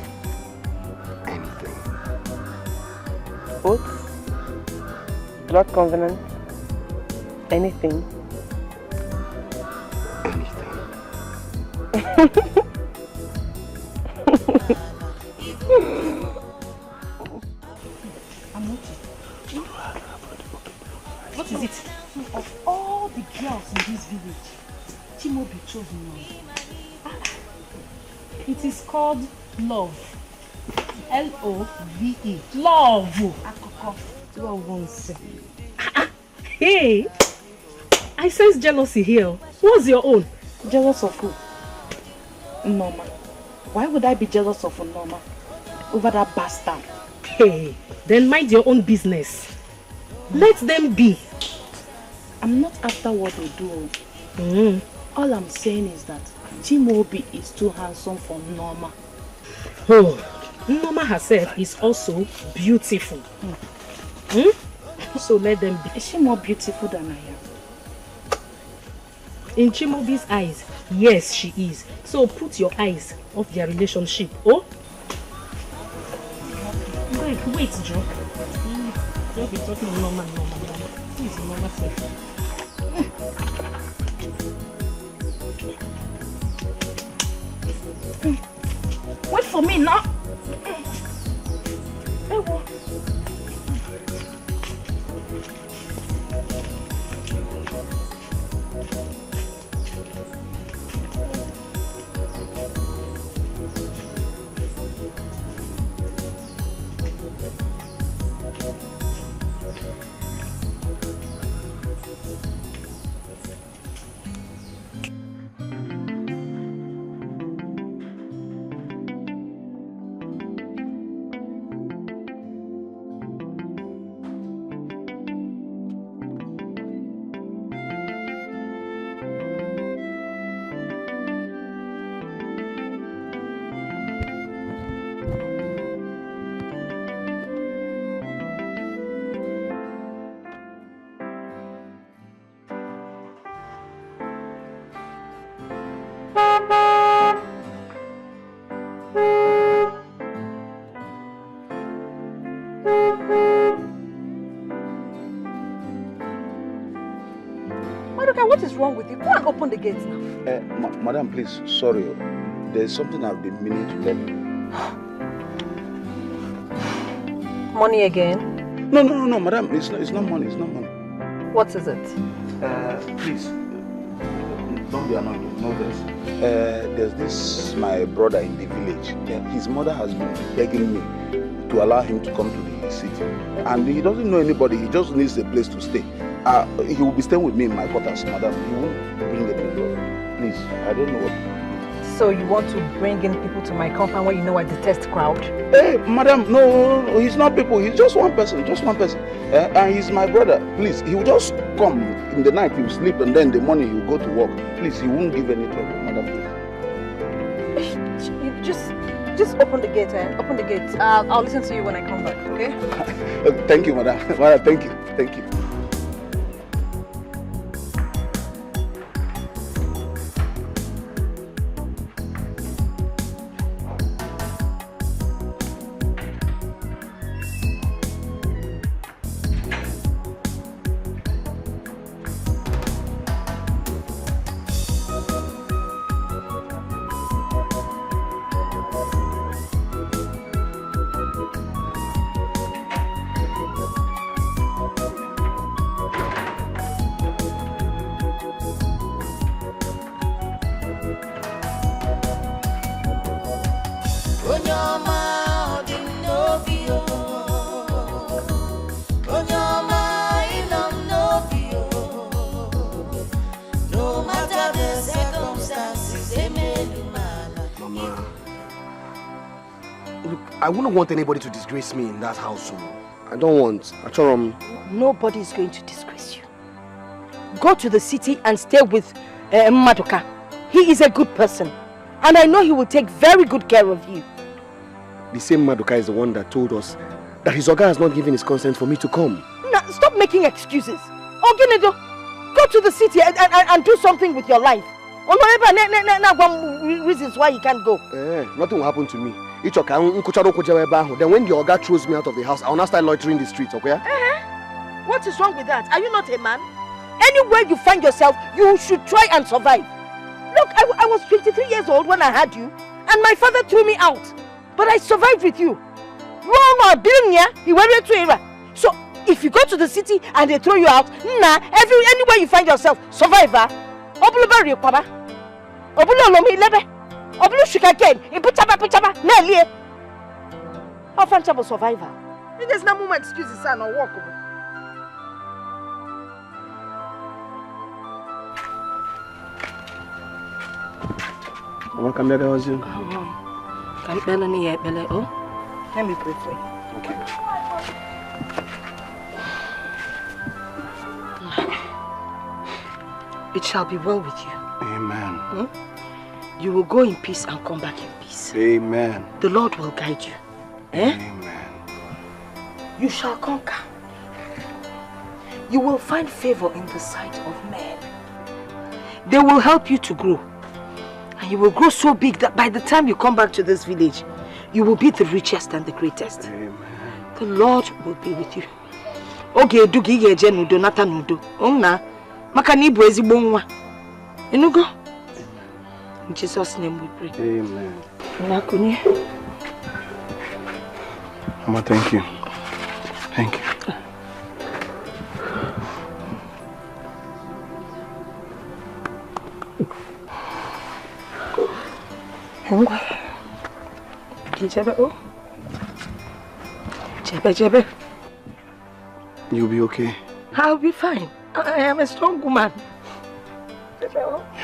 E: Anything.
N: Oath? Blood covenant? Anything?
E: Anything.
H: What is it? Of all the girls in this village, Chimobi chose me. It is called love. L-O-V-E. Love. Hey, I sense jealousy here. What's your own?
N: Jealous of who? Norma. Why would I be jealous of Norma? Over that bastard.
H: Hey, then mind your own business. Let them be.
N: I'm not after what they do. All I'm saying is that Chimobi is too handsome for Norma.
H: Oh, Norma herself is also beautiful. So let them be.
N: Is she more beautiful than I am?
H: In Chimobi's eyes, yes, she is. So put your eyes off their relationship. Oh? Wait, Joe. You'll be talking Norma. Who is Norma self?
N: Wait for me now. What is wrong with you? Go and open the gates now.
J: Madam, please, sorry. There's something I've been meaning to tell you.
N: Money again?
J: No, madam. It's not money. It's not money.
N: What is it?
J: Please, don't be annoyed. No, there's this, my brother in the village. His mother has been begging me to allow him to come to the city. And he doesn't know anybody. He just needs a place to stay. He will be staying with me in my quarters, madam. He won't bring anybody. Please, I don't know what.
N: So you want to bring in people to my compound when you know I detest crowd?
J: Hey, madam, no, he's not people. He's just one person, and he's my brother. Please, he will just come in the night. He will sleep, and then the morning he will go to work. Please, he won't give any trouble, madam. Please.
N: You just open the gate, Open the gate. I'll listen to you when I come back. Okay?
J: Thank you, madam. Madam, thank you.
E: I wouldn't want anybody to disgrace me in that household. I don't want.
O: Nobody is going to disgrace you. Go to the city and stay with Madoka. He is a good person. And I know he will take very good care of you.
E: The same Madoka is the one that told us that his Oga has not given his consent for me to come.
O: Now, stop making excuses. Oginedo, go to the city and do something with your life. Reasons why you can't go.
E: Nothing will happen to me. Then when the Oga throws me out of the house, I will not start loitering the streets, okay?
O: What is wrong with that? Are you not a man? Anywhere you find yourself, you should try and survive. Look, I was 23 years old when I had you, and my father threw me out. But I survived with you. So, if you go to the city and they throw you out, anywhere you find yourself, survivor. Survivor. There's no more excuses, son, or walk.
E: Let me
O: pray for you.
E: Okay.
O: It shall be well with you.
E: Amen.
O: You will go in peace and come back in peace.
E: Amen.
O: The Lord will guide you.
E: Amen.
O: You shall conquer. You will find favor in the sight of men. They will help you to grow. And you will grow so big that by the time you come back to this village, you will be the richest and the greatest.
E: Amen.
O: The Lord will be with you. Okay, do gige nudo nata nudo. Onna makani bwezi bongwa. Enugo. In Jesus' name we pray.
E: Amen.
O: Nakuni.
E: Mama, thank you. Thank you. You'll be okay.
O: I'll be fine. I am a strong woman.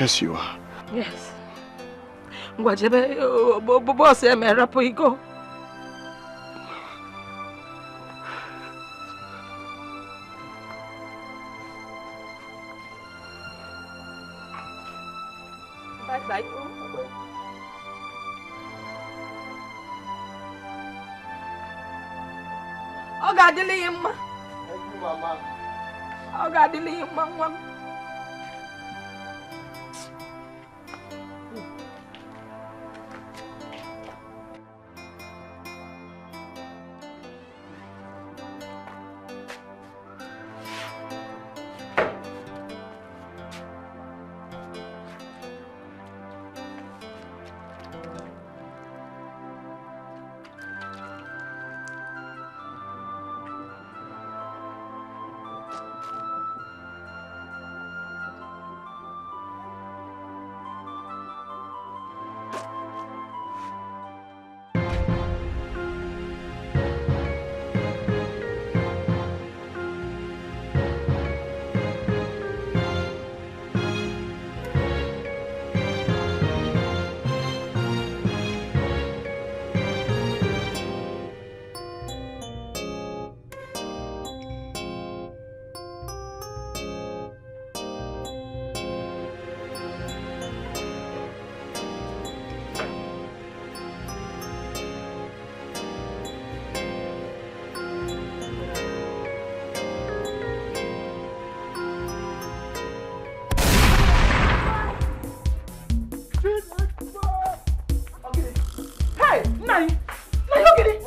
E: Yes, you are.
O: Yes. Boss, I'm a rapo. Bye-bye. Oh, God, delay him. Thank you, Mama. Oh, God, delay him, Mama.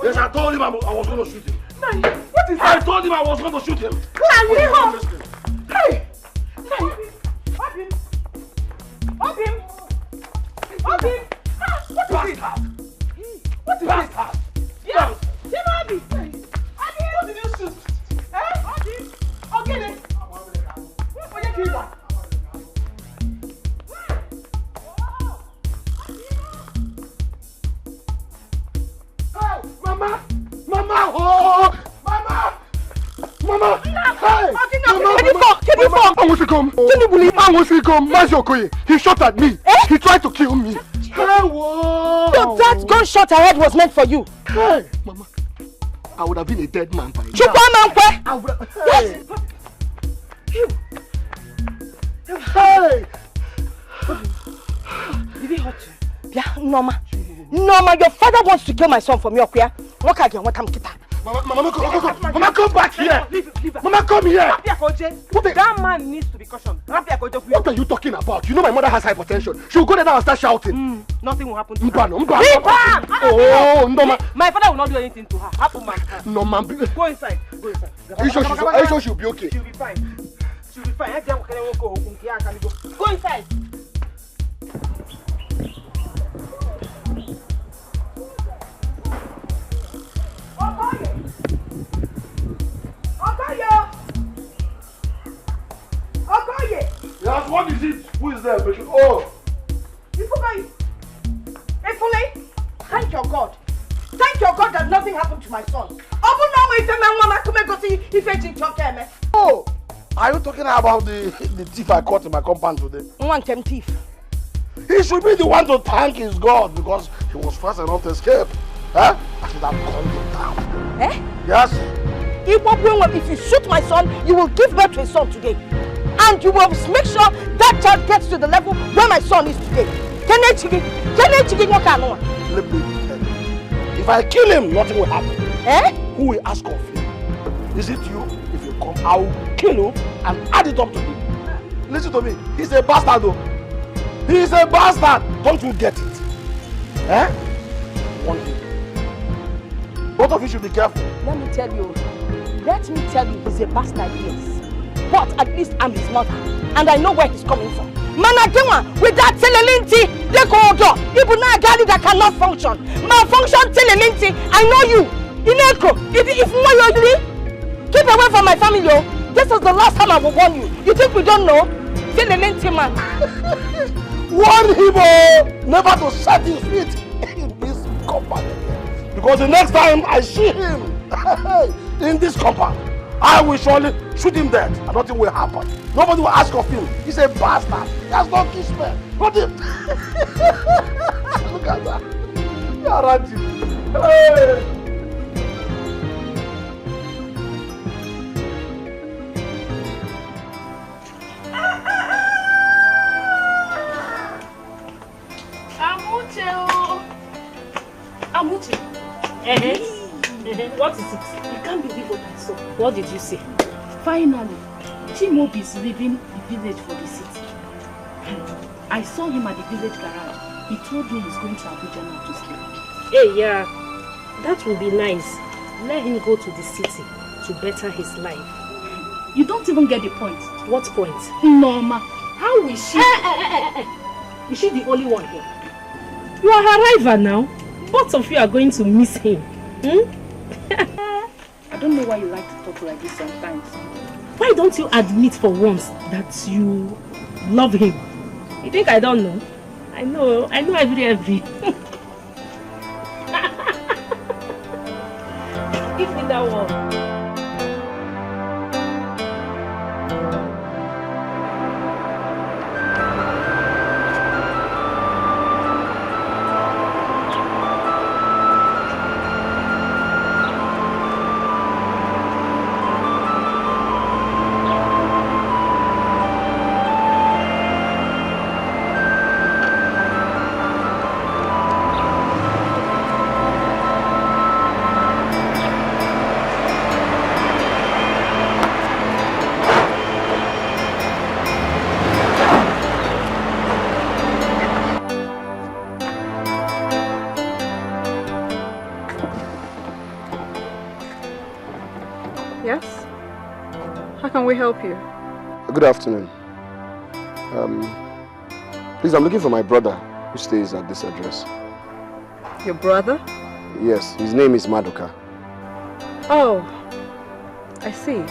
G: Yes, I told him I was going to shoot him.
L: Nai, what is
G: that? I told him I was going to shoot him.
L: Hey! Nai! Obim! Obim! Obim! What is it? What is it? Yeah! Timabi! Obim! What did you shoot? Eh? Obim! Ogene! What did you do?
G: Mama! Mama! Oh! Mama! Mama! Hey! I want to come. Can you believe I want to come? Mazokoye, he shot at me. He tried to kill me. Hey, whoa!
O: So that gunshot I heard was meant for you.
G: Hey! Mama! I would have been a dead man by now.
O: Chukwa
G: I would have... Hey! Hey!
O: Did he hurt you? Yeah, Norma. Norma, your father wants to kill my son from your queer. What again? What come kita?
G: Mama, come back here! Mama, come here!
F: That man needs to be cautioned.
G: What are you talking about? You know my mother has hypertension. She'll go there now and start shouting.
F: Nothing will happen to her.
G: Oh, Norma.
F: My father will not do anything to her. Happen, man.
G: Norma.
F: Go inside. Go inside.
G: Are you sure she'll be okay?
F: She'll be fine. She'll be fine. Go inside.
G: Yes, what is it? Who is there? Oh!
O: Thank your God. Thank your God that nothing happened to my son.
G: Oh! Are you talking about the thief I caught in my compound today?
O: One thief.
G: He should be the one to thank his God because he was fast enough to escape. Huh? I should have calmed him down.
O: Eh?
G: Yes.
O: If you shoot my son, you will give birth to a son today. And you will make sure that child gets to the level where my son is today. Let me tell you.
G: If I kill him, nothing will happen.
O: Eh?
G: Who will ask of you? Is it you? If you come, I will kill you and add it up to him. Listen to me. He's a bastard though. He's a bastard. Don't you get it? Eh? One thing. Both of you should be careful.
O: Let me tell you, he's a bastard, yes. But at least I'm his mother, and I know where he's coming from. Managema, with that telelinti, they go door. Even now, Gali that cannot function. Malfunction telelinti, I know you. Ineko, if you keep away from my family, yo. This is the last time I will warn you. You think we don't know? Telelinti, man.
G: Warn him, never to set his feet in this compound again. Because the next time I see him in this compound, I will surely shoot him dead and nothing will happen. Nobody will ask of him. He's a bastard. He has no kismet. Look at that. You are right. Hey.
H: Amuche. What is it? You can't believe what I saw. What did you say?
N: Finally, Chimobi is leaving the village for the city. I saw him at the village garage. He told me he's going to Abuja now to stay.
H: Hey, yeah, that would be nice. Let him go to the city to better his life.
N: You don't even get the point.
H: What point?
N: Norma, how will she?
H: Is she the only one here? You are her rival now. Both of you are going to miss him.
N: I don't know why you like to talk like this sometimes.
H: Why don't you admit for once that you love him? You think I don't know? I know every. Give me that one.
D: Can we help you?
E: Good afternoon. Please, I'm looking for my brother who stays at this address.
D: Your brother?
E: Yes, his name is Madoka.
D: Oh, I see.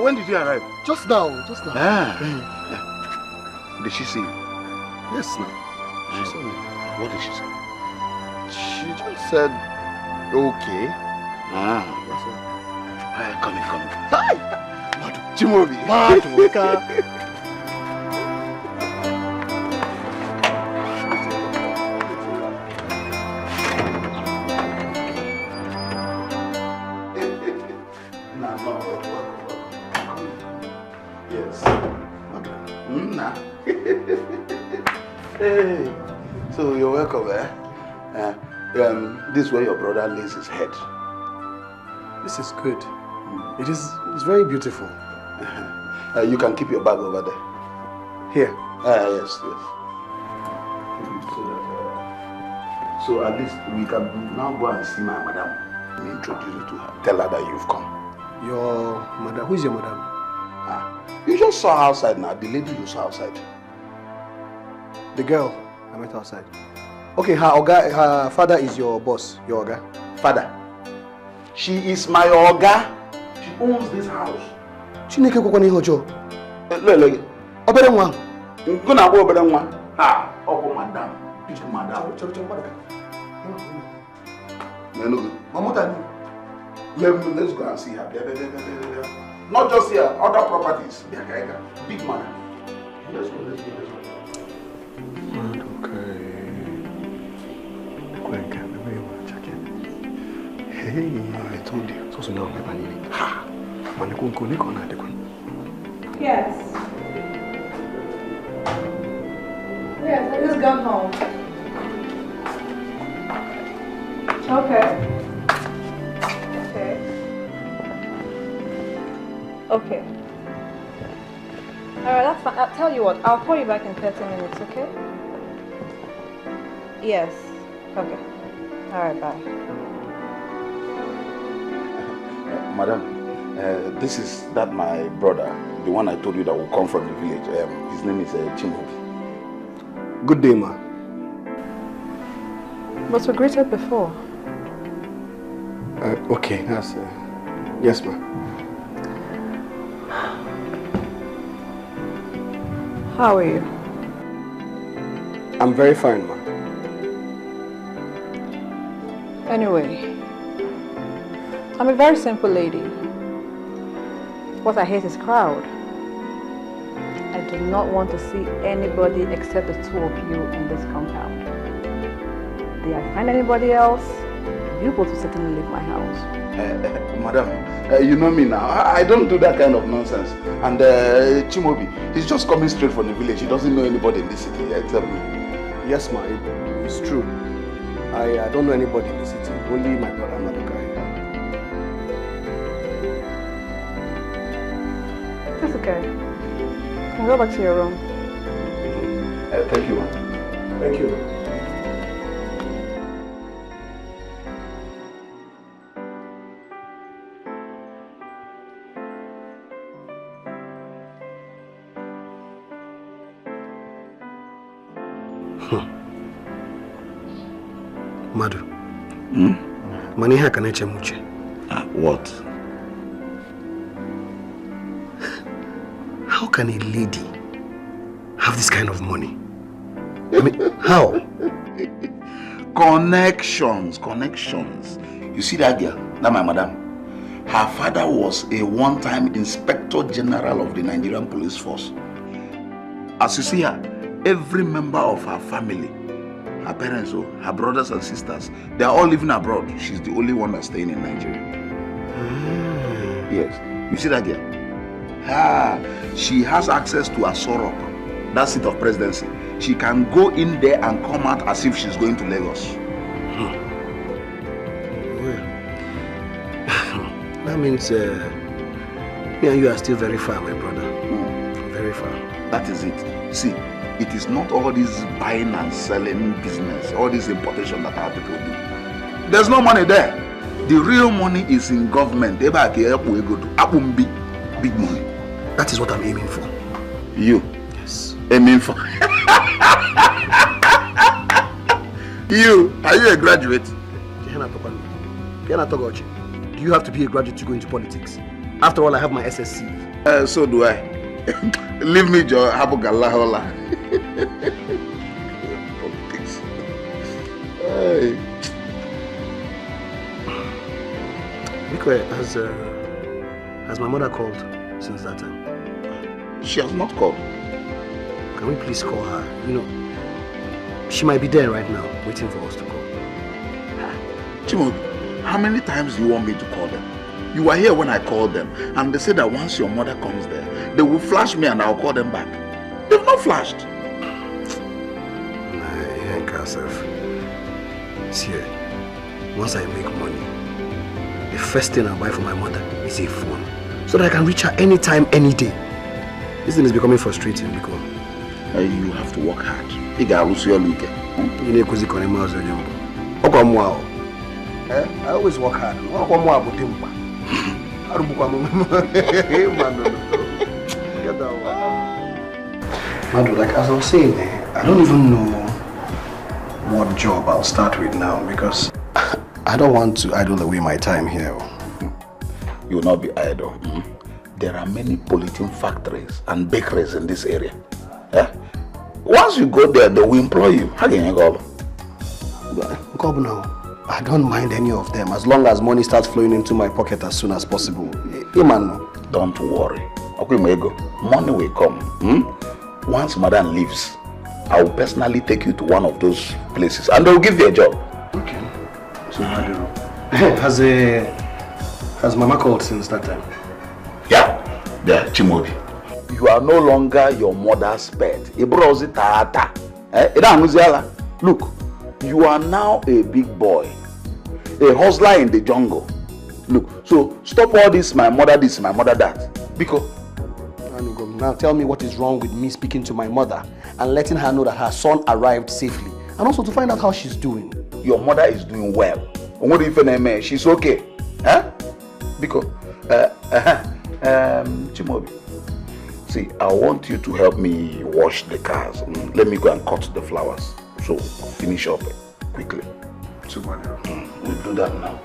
J: When did you arrive?
E: Just now.
J: Did she see you?
E: Yes, now. She saw me.
J: What did she say?
E: She just said, okay.
J: That's all. Come in.
E: Hi!
J: Chimobi. Yes. Hey. So you're welcome, eh? This is where your brother lays his head.
E: This is good. It's very beautiful.
J: You can keep your bag over there.
E: Here?
J: Yes. So at least we can now go and see my madam. We introduce you to her. Tell her that you've come.
E: Your madam? Who is your madam?
J: You just saw her outside now. The lady you saw outside.
E: The girl I met outside. Okay, her father is your boss, your oga.
J: Father? She is my oga. She owns this house.
E: Chineke kwakwana ihe ọjọọ.
J: Look.
E: Obere nwa.
J: Go na go obere nwa. Oh madam. Madam. Let's go and see her. Not just here, other properties. Big man. Let's go.
E: Hey, I told you. So now I'm Ha!
P: Yes. Yes, I just got home. Okay. Alright, that's fine. I'll tell you what, I'll call you back in 30 minutes, okay? Yes. Okay. Alright, bye.
J: Madam, this is my brother, the one I told you that will come from the village. His name is Chimobi.
E: Good day, ma.
P: But we greeted before.
E: Okay, that's... yes, ma.
P: How are you?
E: I'm very fine, ma.
P: Anyway, I'm a very simple lady. What I hate is crowd. I do not want to see anybody except the two of you in this compound. Did I find anybody else? You both will certainly leave my house.
J: Madam, you know me now. I don't do that kind of nonsense. And Chimobi, he's just coming straight from the village. He doesn't know anybody in this city except me.
E: Yes, ma. It's true. I don't know anybody in the city. Only my brother Maduka.
P: That's okay. You can go back to your room.
J: Thank you, ma'am.
E: Thank you. Madu. Money how can I change?
J: What?
E: How can a lady have this kind of money? I mean, how?
J: Connections. You see that girl? That my madam. Her father was a one-time Inspector General of the Nigerian Police Force. As you see her, every member of her family, her parents, her brothers and sisters, they are all living abroad. She's the only one that's staying in Nigeria. Yes. You see that girl? She has access to a Sorok, that seat of presidency. She can go in there and come out as if she's going to Lagos.
E: Well, that means me and you are still very far, my brother. Very far.
J: That is it. See, it is not all this buying and selling business, all this importation that our people do. There's no money there. The real money is in government. Big money.
E: That is what I'm aiming for.
J: You?
E: Yes.
J: Aiming for? You? Are you a graduate?
E: do you have to be a graduate to go into politics? After all, I have my SSC.
J: So do I. Leave me, Joe. Habugallahola. Politics. Hey.
E: Dikeh, has my mother called since that time?
J: She has not called.
E: Can we please call her? You know, she might be there right now, waiting for us to call.
J: Chimobi, how many times do you want me to call them? You were here when I called them, and they said that once your mother comes there, they will flash me and I'll call them back. They've not flashed.
E: Nah, see, once I make money, the first thing I buy for my mother is a phone, so that I can reach her anytime, any day. This thing is becoming frustrating because
J: you have to work hard. You got to lose your look.
E: I always work hard. Madu, like as I was saying, I don't even know what job I'll start with now because I don't want to idle away my time here.
J: You will not be idle. There are many polythene factories and bakeries in this area. Once you go there, they will employ you. How can you go?
E: Go now. I don't mind any of them as long as money starts flowing into my pocket as soon as possible.
J: Don't worry. Money will come. Once madam leaves, I will personally take you to one of those places and they will give you a job.
E: Okay. So has Mama called since that time?
J: Yeah, Chimobi. You are no longer your mother's pet. Look, you are now a big boy. A hustler in the jungle. Look, so stop all this, my mother that. Because
E: now tell me what is wrong with me speaking to my mother and letting her know that her son arrived safely. And also to find out how she's doing.
J: Your mother is doing well. She's okay. Because Chimobi, see, I want you to help me wash the cars. Let me go and cut the flowers. So finish up quickly. We'll do that now.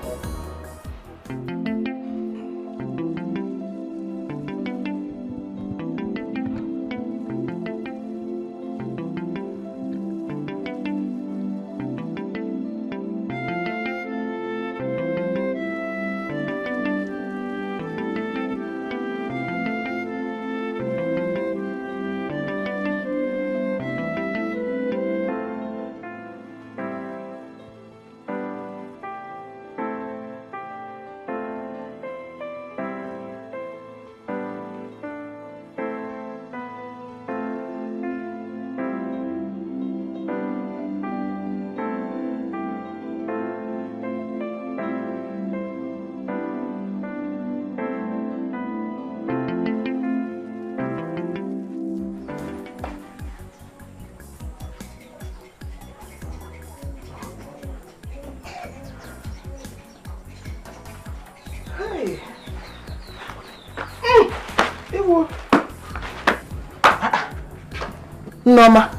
I: Mama,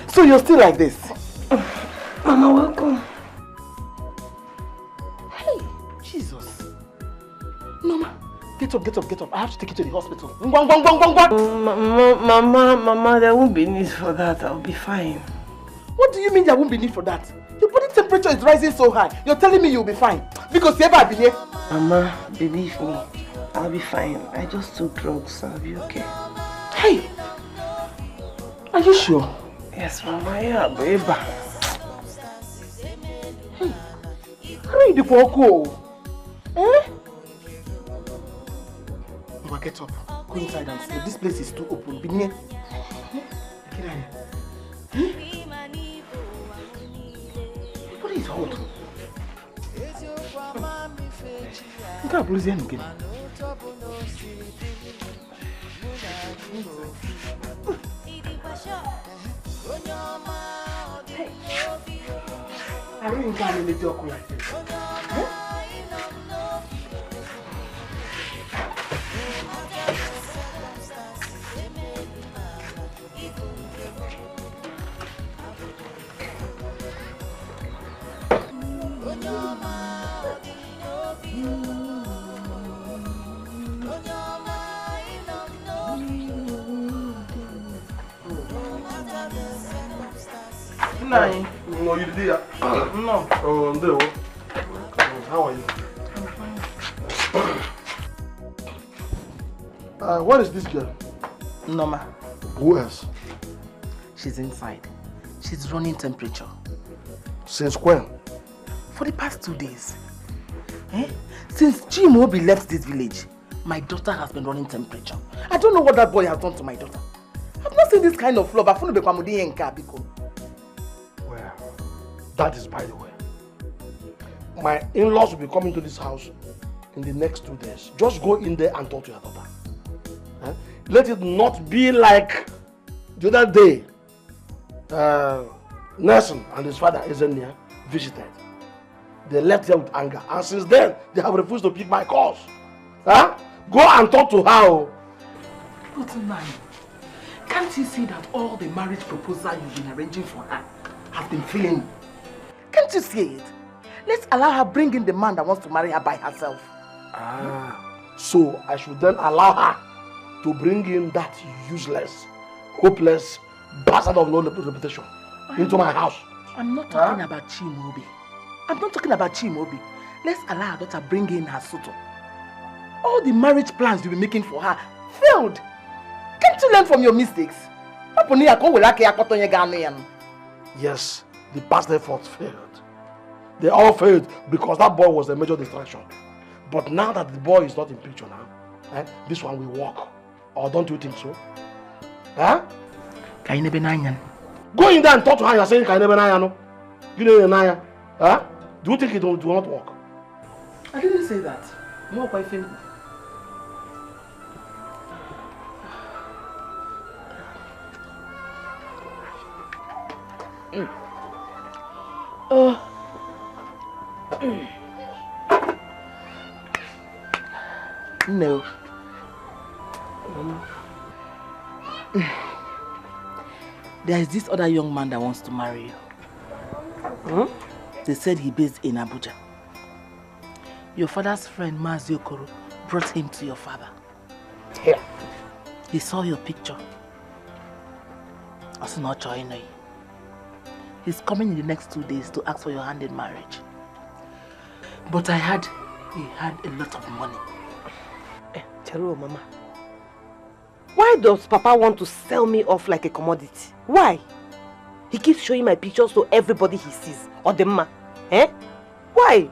I: so you're still like this?
C: Mama, welcome.
I: Hey, Jesus. Mama, get up. I have to take you to the hospital.
C: Mama, there won't be need for that. I'll be fine.
I: What do you mean there won't be need for that? Your body temperature is rising so high. You're telling me you'll be fine. Because you ever been here?
C: Mama, believe me. I'll be fine. I just took drugs. I'll be okay.
I: Hey! Are you sure?
C: Yes, Mama. Yeah, baby.
I: Hey! Hurry the Poko! Eh? Mama, get up. Go inside and sleep. This place is too open. Be near. Get out here. What is hot? You can't lose him again. Hey, I really can't let you like this.
C: No.
G: No, you did.
C: No.
G: Oh, no. How are you? What is this girl?
C: Norma.
G: Who else?
C: She's inside. She's running temperature.
G: Since when?
C: For the past 2 days. Since Chimobi left this village, my daughter has been running temperature. I don't know what that boy has done to my daughter. I've not seen this kind of love.
G: Well, that is by the way. My in-laws will be coming to this house in the next 2 days. Just go in there and talk to your daughter. Let it not be like the other day. Nelson and his father Ezenia visited. They left here with anger, and since then they have refused to pick my calls. Go and talk to her.
C: But man, can't you see that all the marriage proposal you've been arranging for her have been failing? Can't you see it? Let's allow her bring in the man that wants to marry her by herself.
G: So I should then allow her to bring in that useless, hopeless bastard of no reputation into my house.
C: I'm not talking about Chimobi. I'm not talking about Chimobi. Let's allow her daughter bring in her suitor. All the marriage plans you've been making for her failed. Can't you learn from your mistakes?
G: Yes, the past efforts failed. They all failed because that boy was a major distraction. But now that the boy is not in picture now, this one will work. Or don't you think so?
C: Go in
G: there and talk to her. You're saying you know, do you think it will not work?
C: I didn't say that. More by Philmond. No. There is this other young man that wants to marry you. They said he based in Abuja. Your father's friend Mazi Okoro brought him to your father.
G: Here.
C: He saw your picture. Also not joining you. He's coming in the next 2 days to ask for your hand in marriage. But I heard he had a lot of money.
O: Charo, Mama. Why does Papa want to sell me off like a commodity? Why? He keeps showing my pictures to everybody he sees. Or the man. Why?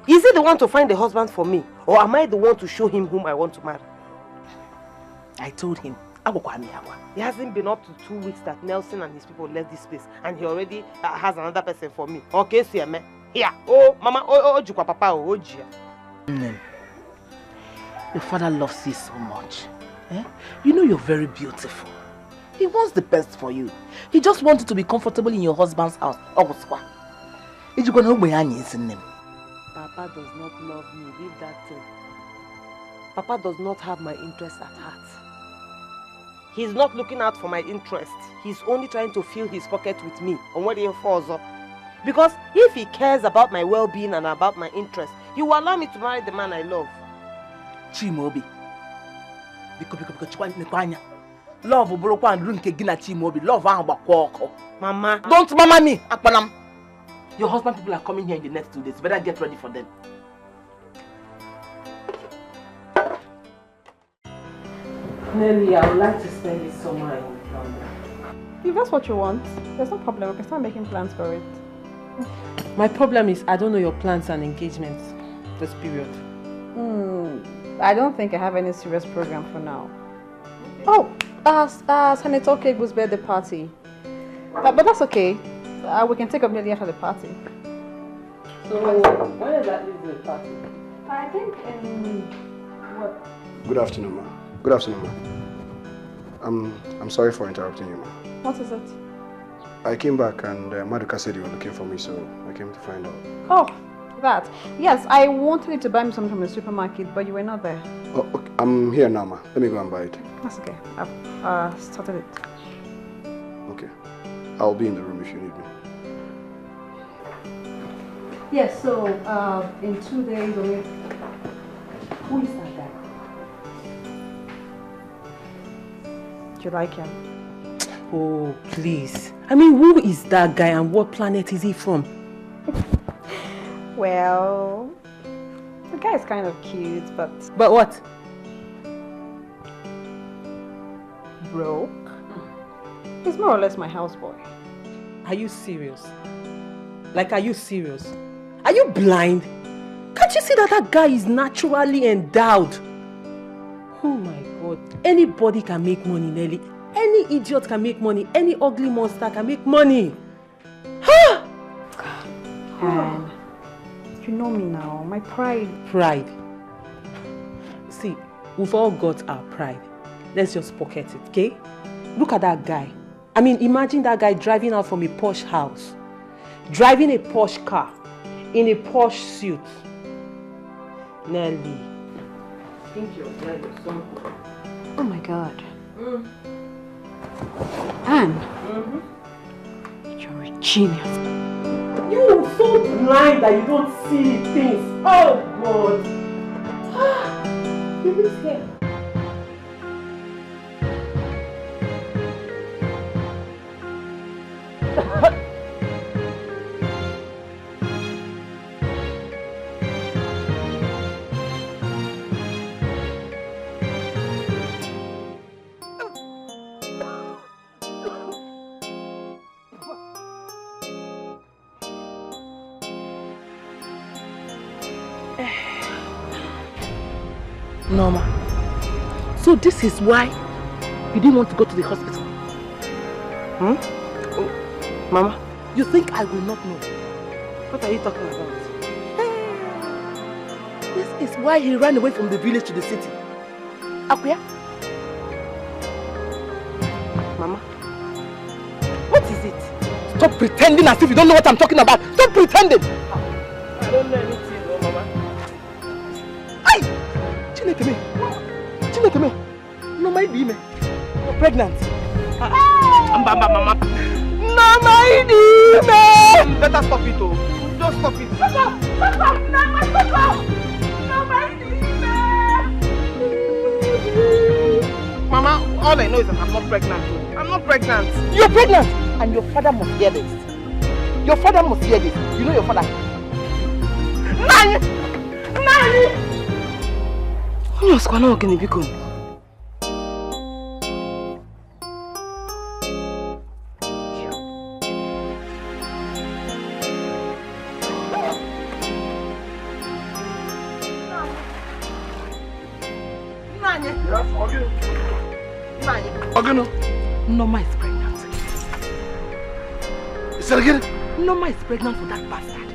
O: Is he the one to find a husband for me? Or am I the one to show him whom I want to marry?
C: I told him.
O: It hasn't been up to 2 weeks that Nelson and his people left this place. And he already has another person for me. Okay, see me. Here. Oh, Mama. Oh, Jukwa Papa. Oh, Jia.
C: Your father loves you so much. You know you're very beautiful. He wants the best for you. He just wants you to be comfortable in your husband's house. Papa does
O: not love me. Leave that thing. Papa does not have my interest at heart. He's not looking out for my interest. He's only trying to fill his pocket with me. Because if he cares about my well-being and about my interest, he will allow me to marry the man I love.
C: Chimobi. Love Chimobi. Love
O: Mama.
C: Don't mama me. Your husband people are coming here in the next 2 days. Better get ready for them. Nelly, I would like to spend this summer in London.
P: If that's what you want, there's no problem. We can start making plans for it.
F: My problem is I don't know your plans and engagements this period.
P: I don't think I have any serious program for now. Oh, Senator Okegbu's birthday party. But that's okay. We can take up nearly after the party.
F: So, when is that the party?
P: I think in what?
E: Good afternoon, ma. Good afternoon, ma. I'm sorry for interrupting you, ma.
P: What is it?
E: I came back and Maduka said you were looking for me, so I came to find out.
P: Oh, that. Yes, I wanted you to buy me something from the supermarket, but you were not there.
E: Oh, okay. I'm here now, ma. Let me go and buy it.
P: That's okay. I've started it.
E: Okay. I'll be in the room if you need me.
P: Yes, so in 2 days, who is that guy? Do you like him?
C: Oh, please.
F: I mean, who is that guy and what planet is he from?
P: Well, the guy is kind of cute, but...
F: But what?
P: Broke. He's more or less my houseboy.
F: Are you serious? Like, are you serious? Are you blind? Can't you see that that guy is naturally endowed? Oh my God. Anybody can make money, Nelly. Any idiot can make money. Any ugly monster can make money. Huh?
P: And you know me now, my pride.
F: Pride. See, we've all got our pride. Let's just pocket it, okay? Look at that guy. I mean, imagine that guy driving out from a posh house, driving a posh car, in a posh suit. Nelly, think you're dead or something.
P: Oh my God. Anne, you're a genius.
F: You're so blind that you don't see things. Oh God. Give it here. Norma, so this is why you didn't want to go to the hospital? Oh, Mama, you think I will not know? What are you talking about? This is why he ran away from the village to the city. Akuya? Mama, what is it? Stop pretending as if you don't know what I'm talking about. Stop pretending! I don't know anything, no, Mama. Chineke me. No, my baby. You're pregnant. Mama. No, my baby. Better stop it, oh. Just stop it. Stop. No, my baby. Mama, all I know is that I'm not pregnant. I'm not pregnant. You're pregnant, and your father must hear this. Your father must hear this. You know your father. Nani. What's going on, Biko? Norma is pregnant.
G: Is that again?
F: Norma is pregnant for that bastard.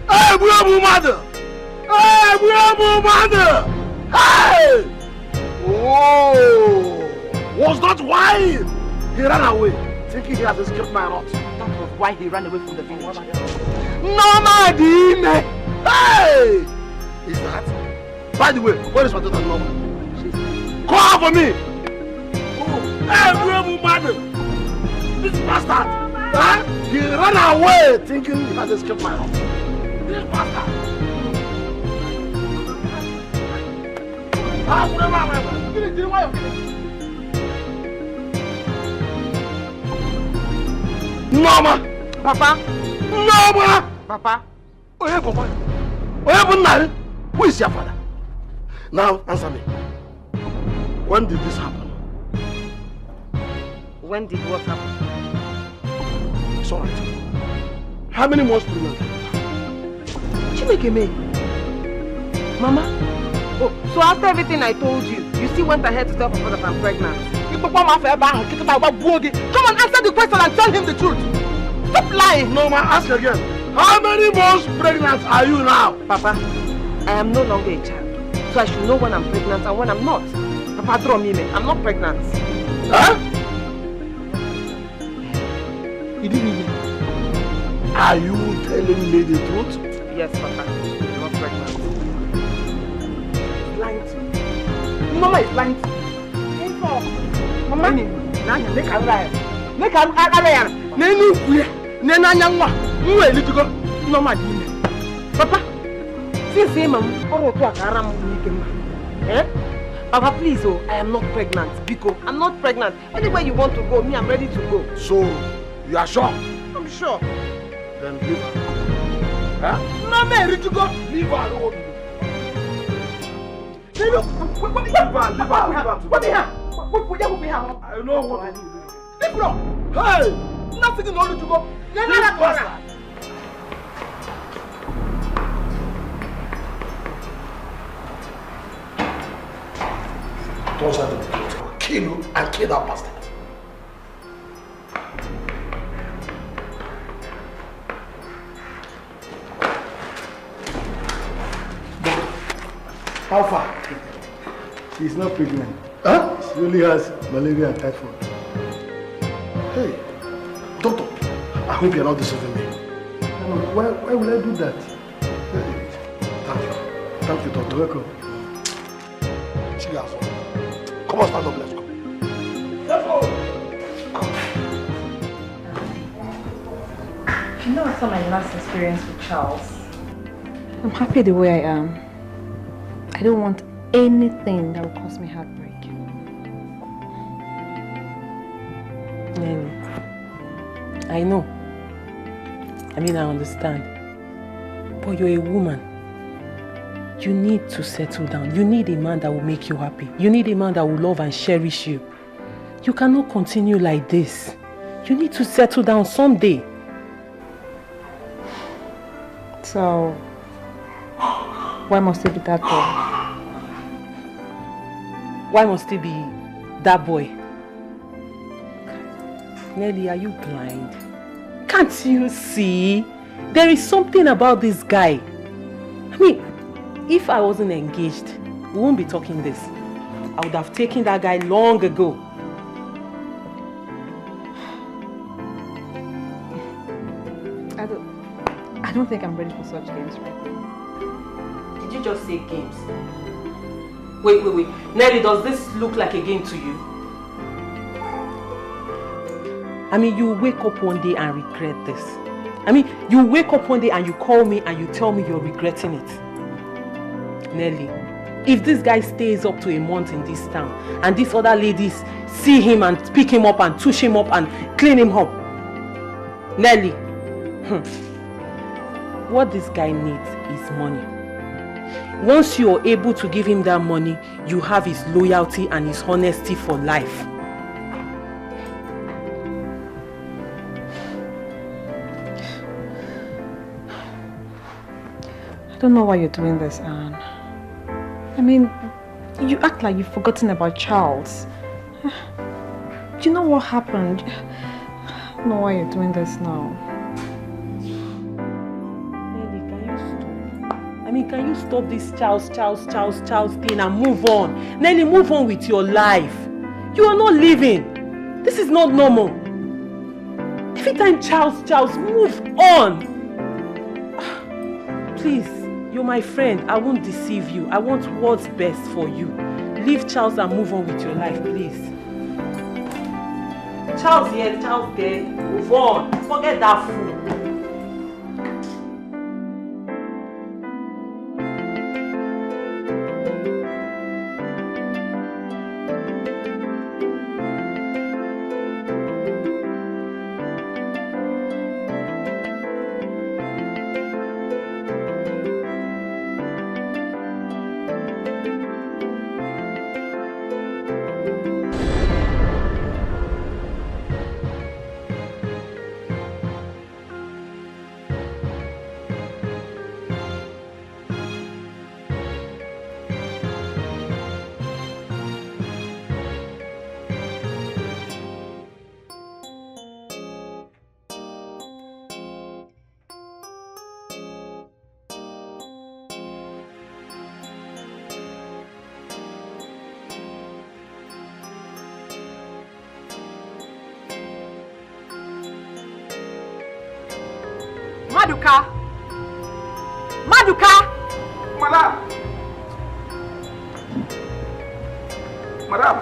G: Hey, bravo, mother! Hey, bravo, mother! Hey! Oh! Was that why he ran away, thinking he had escaped my wrath?
F: That was why he ran away from the village.
G: Norma, Dime! Hey! Is that? By the way, where is my daughter Norma? Call her for me! Hey, bravo, mother! This bastard! Huh? He ran away, thinking he had escaped my wrath. This bastard! Norma!
F: Papa!
G: Norma!
F: Papa!
G: Oh, yeah, Papa. Oh, yeah, who is your father? Now, answer me. When did this happen?
F: When did what happen?
G: It's alright. How many months pregnant?
F: Chineke me. Mama? Oh, so after everything I told you, you still went ahead to tell Papa that I'm pregnant? Come on, answer the question and tell him the truth. Stop lying.
G: No, ma, ask again. How many months pregnant are you now?
F: Papa, I am no longer a child. So I should know when I'm pregnant and when I'm not. Papa, throw me, I'm not pregnant.
G: Huh? You didn't mean it. Are you telling me the truth?
F: Yes, Papa. I'm not pregnant. Lying to me. Mama is lying to me. Mama, make a lie. Make a lie. Mama, Papa, since him, Papa, Papa, please, oh, I am not pregnant. Biko, I'm not pregnant. Anywhere you want to go, me, I'm ready to go.
G: So, you are sure?
F: I'm sure.
G: Then leave her. Huh? No, man, ready to go. Leave her alone. Leave her. What the hell? I know what to do. Leave her. Hey! Nothing in order to go. Leave her. Don't shut the door. Kill you and kill that bastard. How far?
Q: She's not pregnant. Huh? She only has malaria and typhoid.
G: Hey, doctor, I hope you're not deceiving me.
Q: No, why will I do that?
G: Hey, thank you. Thank you, doctor.
Q: Welcome.
G: Cheers. Come on, stand up, let's go. Let's go!
P: You know, after my last experience with Charles, I'm happy the way I am. I don't want anything that will cause me heartbreak.
F: Nelly, I know. I mean, I understand. But you're a woman. You need to settle down. You need a man that will make you happy. You need a man that will love and cherish you. You cannot continue like this. You need to settle down someday.
P: So, why must it be that boy?
F: Why must it be that boy? Nelly, are you blind? Can't you see? There is something about this guy. I mean, if I wasn't engaged, we won't be talking this. I would have taken that guy long ago.
P: I don't think I'm ready for such games right now.
F: Did you just say games? Wait. Nelly, does this look like a game to you? I mean, you wake up one day and regret this. I mean, you wake up one day and you call me and you tell me you're regretting it. Nelly, if this guy stays up to a month in this town and these other ladies see him and pick him up and touch him up and clean him up, Nelly, what this guy needs is money. Once you are able to give him that money, you have his loyalty and his honesty for life.
P: I don't know why you're doing this, Anne. I mean, you act like you've forgotten about Charles. Do you know what happened? I don't know why you're doing this now.
F: Nelly, can you stop? I mean, can you stop this Charles thing and move on? Nelly, move on with your life. You are not living. This is not normal. Every time Charles, move on. Please. You're my friend. I won't deceive you. I want what's best for you. Leave Charles and move on with your life, please. Charles here, Charles there. Move on. Forget that fool.
O: Maduka!
J: Madam.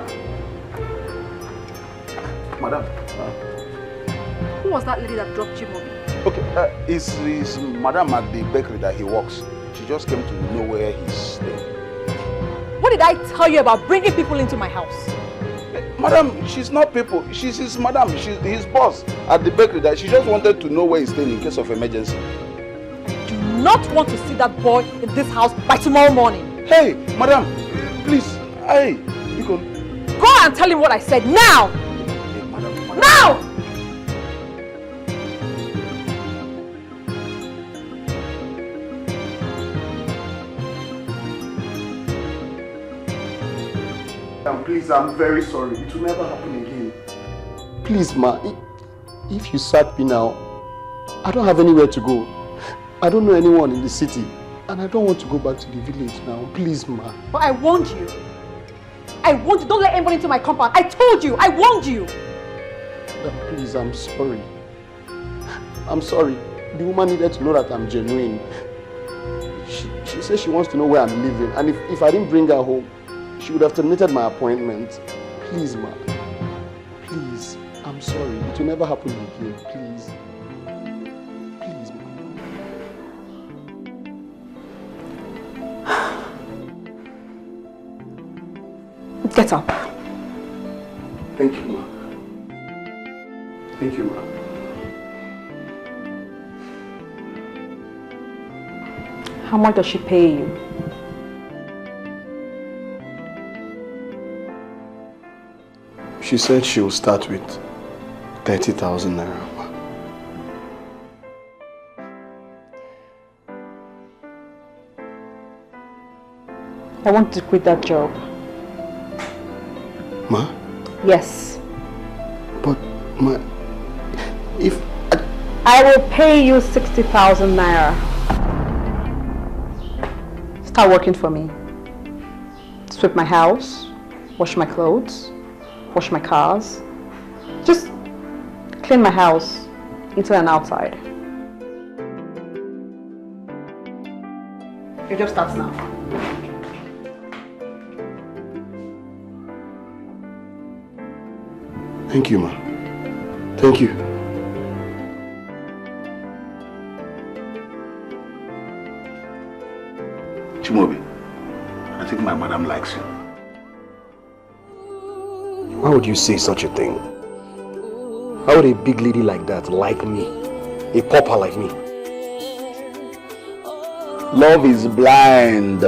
O: Who was that lady that dropped Chimobi?
J: Okay, it's Madam at the bakery that he works. She just came to know where he's staying.
P: What did I tell you about bringing people into my house?
J: Madam, she's not people. She's his madam. She's his boss at the bakery. That she just wanted to know where he's staying in case of emergency.
P: I do not want to see that boy in this house by tomorrow morning.
J: Hey, madam, please. Hey, you go.
P: Go and tell him what I said now.
J: Hey, madam.
P: Now!
Q: Please, I'm very sorry. It will never happen again.
E: Please, ma, if you sack me now, I don't have anywhere to go. I don't know anyone in the city, and I don't want to go back to the village now. Please, ma.
P: But I warned you. I warned you. Don't let anybody into my compound. I told you. I warned you.
E: Please, I'm sorry. I'm sorry. The woman needed to know that I'm genuine. She said she wants to know where I'm living, and if I didn't bring her home, she would have terminated my appointment. Please, ma. Please. I'm sorry. It will never happen again. Please. Please, ma.
P: Get up.
E: Thank you, ma. Thank you, ma.
P: How much does she pay you?
E: She said she will start with 30,000 naira.
P: I want to quit that job.
E: Ma?
P: Yes.
E: But, ma, if...
P: I will pay you 60,000 naira. Start working for me. Sweep my house, wash my clothes, wash my cars. Just clean my house, inside and outside. Your job starts now.
E: Thank you, ma. Thank you.
J: Chimobi, I think my madam likes you.
E: Why would you say such a thing? How would a big lady like that like me? A pauper like me?
J: Love is blind.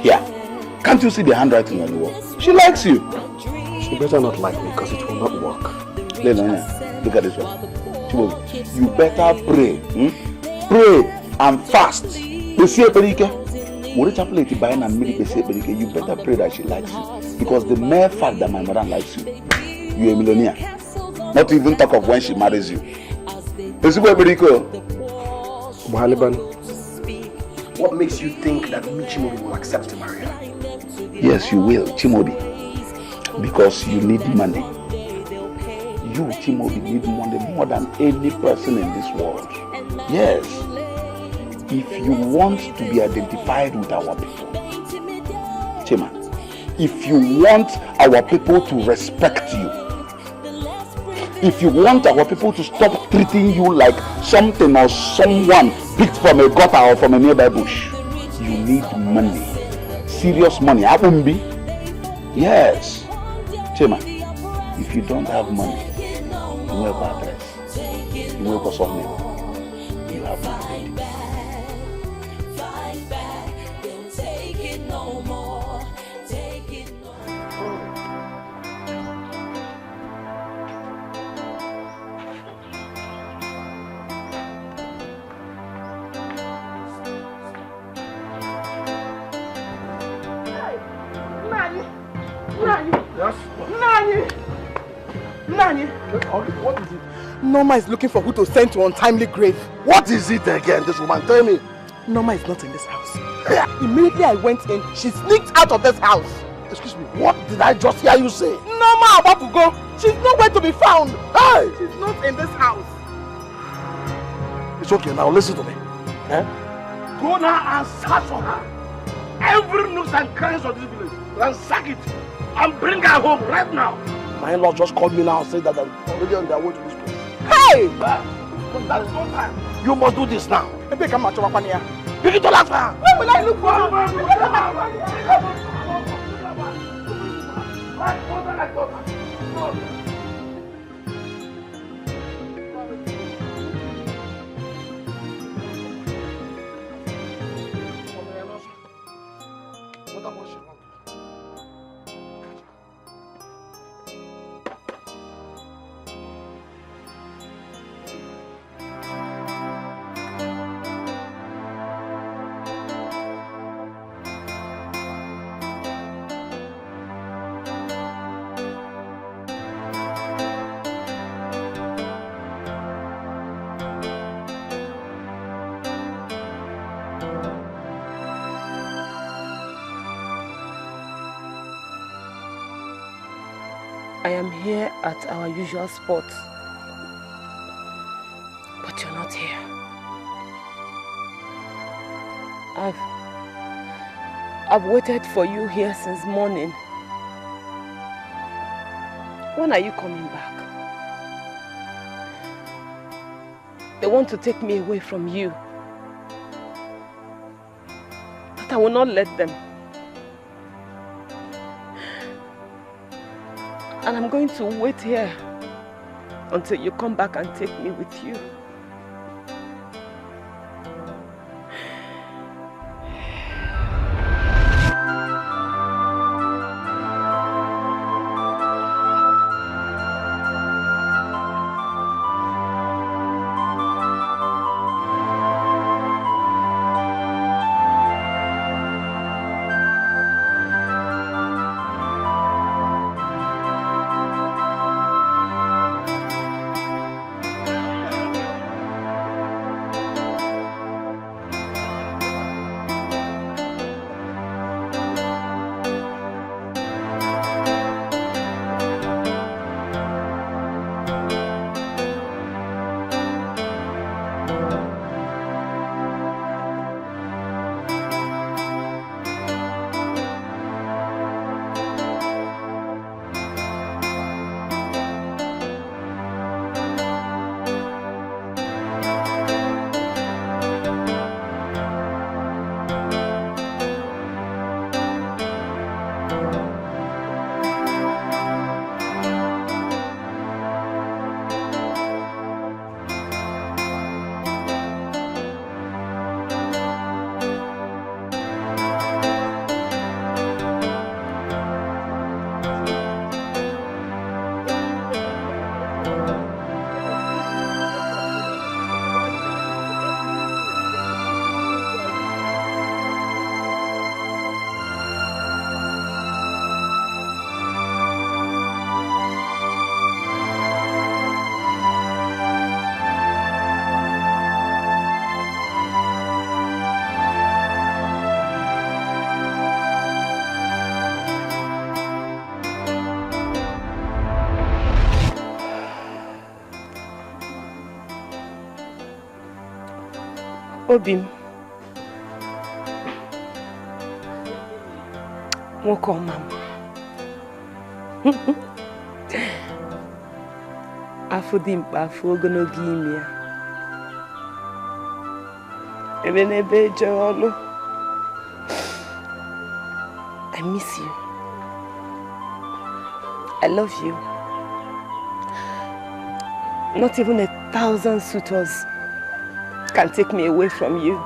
J: Here, can't you see the handwriting on the wall? She likes you.
E: She better not like me because it will not work.
J: Lena, look at this one. Chimobi, you better pray. Pray and fast. You better pray that she likes you. Because the mere fact that my mother likes you, you're a millionaire. Not to even talk of when she marries you.
E: What makes you think that me, Chimobi, will accept to marry her?
J: Yes, you will, Chimobi. Because you need money. You, Chimobi, need money more than any person in this world. Yes. If you want to be identified with our people, Chima, if you want our people to respect you, if you want our people to stop treating you like something or someone picked from a gutter or from a nearby bush, you need money. Serious money. Abumbi. Yes. Chima, if you don't have money, you will have address. You will have something. You have money.
I: What is it? Norma is looking for who to send to untimely grave.
G: What is it again, this woman? Tell me.
I: Norma is not in this house. Immediately I went in, she sneaked out of this house.
G: Excuse me, what did I just hear you say?
I: Norma Abapugo, she's nowhere to be found. Hey! She's not in this house.
G: It's okay, now listen to me. Go now and search for her. Every nooks and crannies of this village. Ransack it and bring her home right now. My in-law just called me now and said that they're already on their way to this place.
I: Hey!
G: But there is no time. You must do this now.
I: Begin to laugh.
G: Where will I look for her? daughter. Run.
F: I am here at our usual spot, but you're not here. I've waited for you here since morning. When are you coming back? They want to take me away from you, but I will not let them. And I'm going to wait here until you come back and take me with you. Obim. Nwoke ọma m. Afọ dị mkpa afọ ogologo ime ya. Ebe n'ebe eje ọlụ. I miss you. I love you. Not even 1,000 suitors can take me away from you.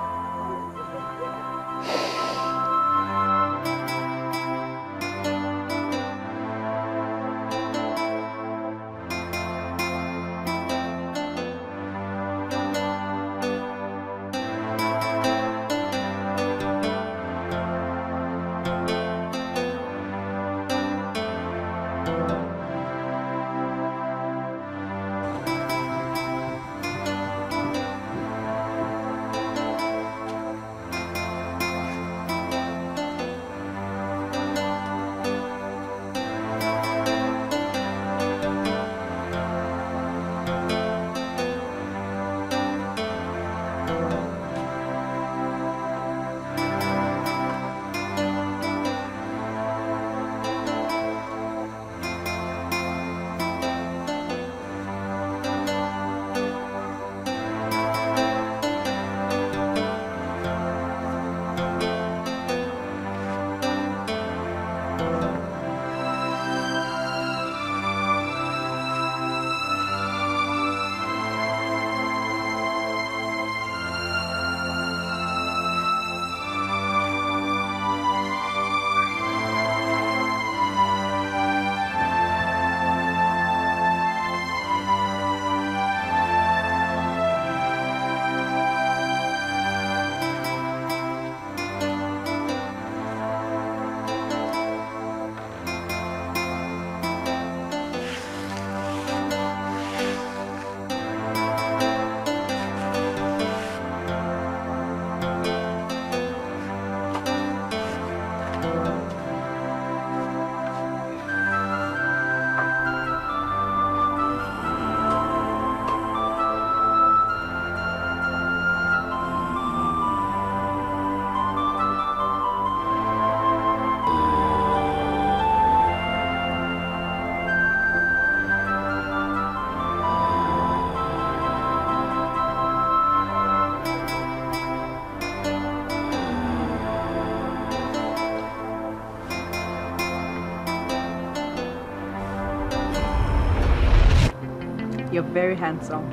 P: You're very handsome.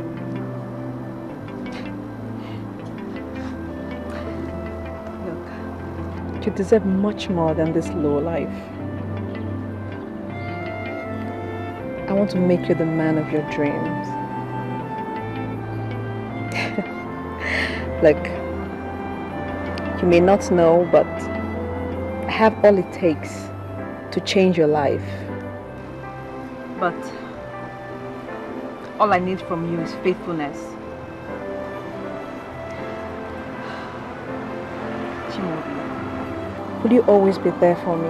P: Look, you deserve much more than this low life. I want to make you the man of your dreams. Look, you may not know, but I have all it takes to change your life. But all I need from you is faithfulness. Chimobi, will you always be there for me?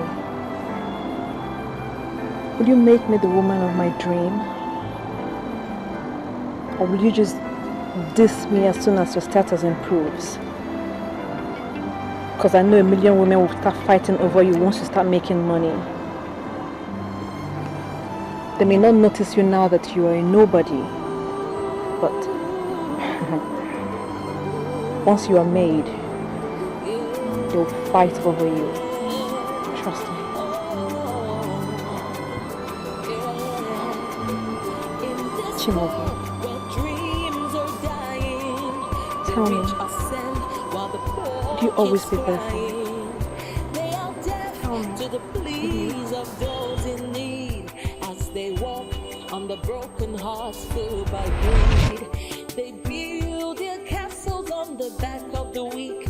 P: Will you make me the woman of my dream? Or will you just diss me as soon as your status improves? Because I know a million women will start fighting over you once you start making money. They may not notice you now that you are a nobody, but once you are made, they will fight over you. Trust me. Chimobi, tell me, do you always be there for me?
M: The broken hearts filled by greed. They build their castles on the back of the weak.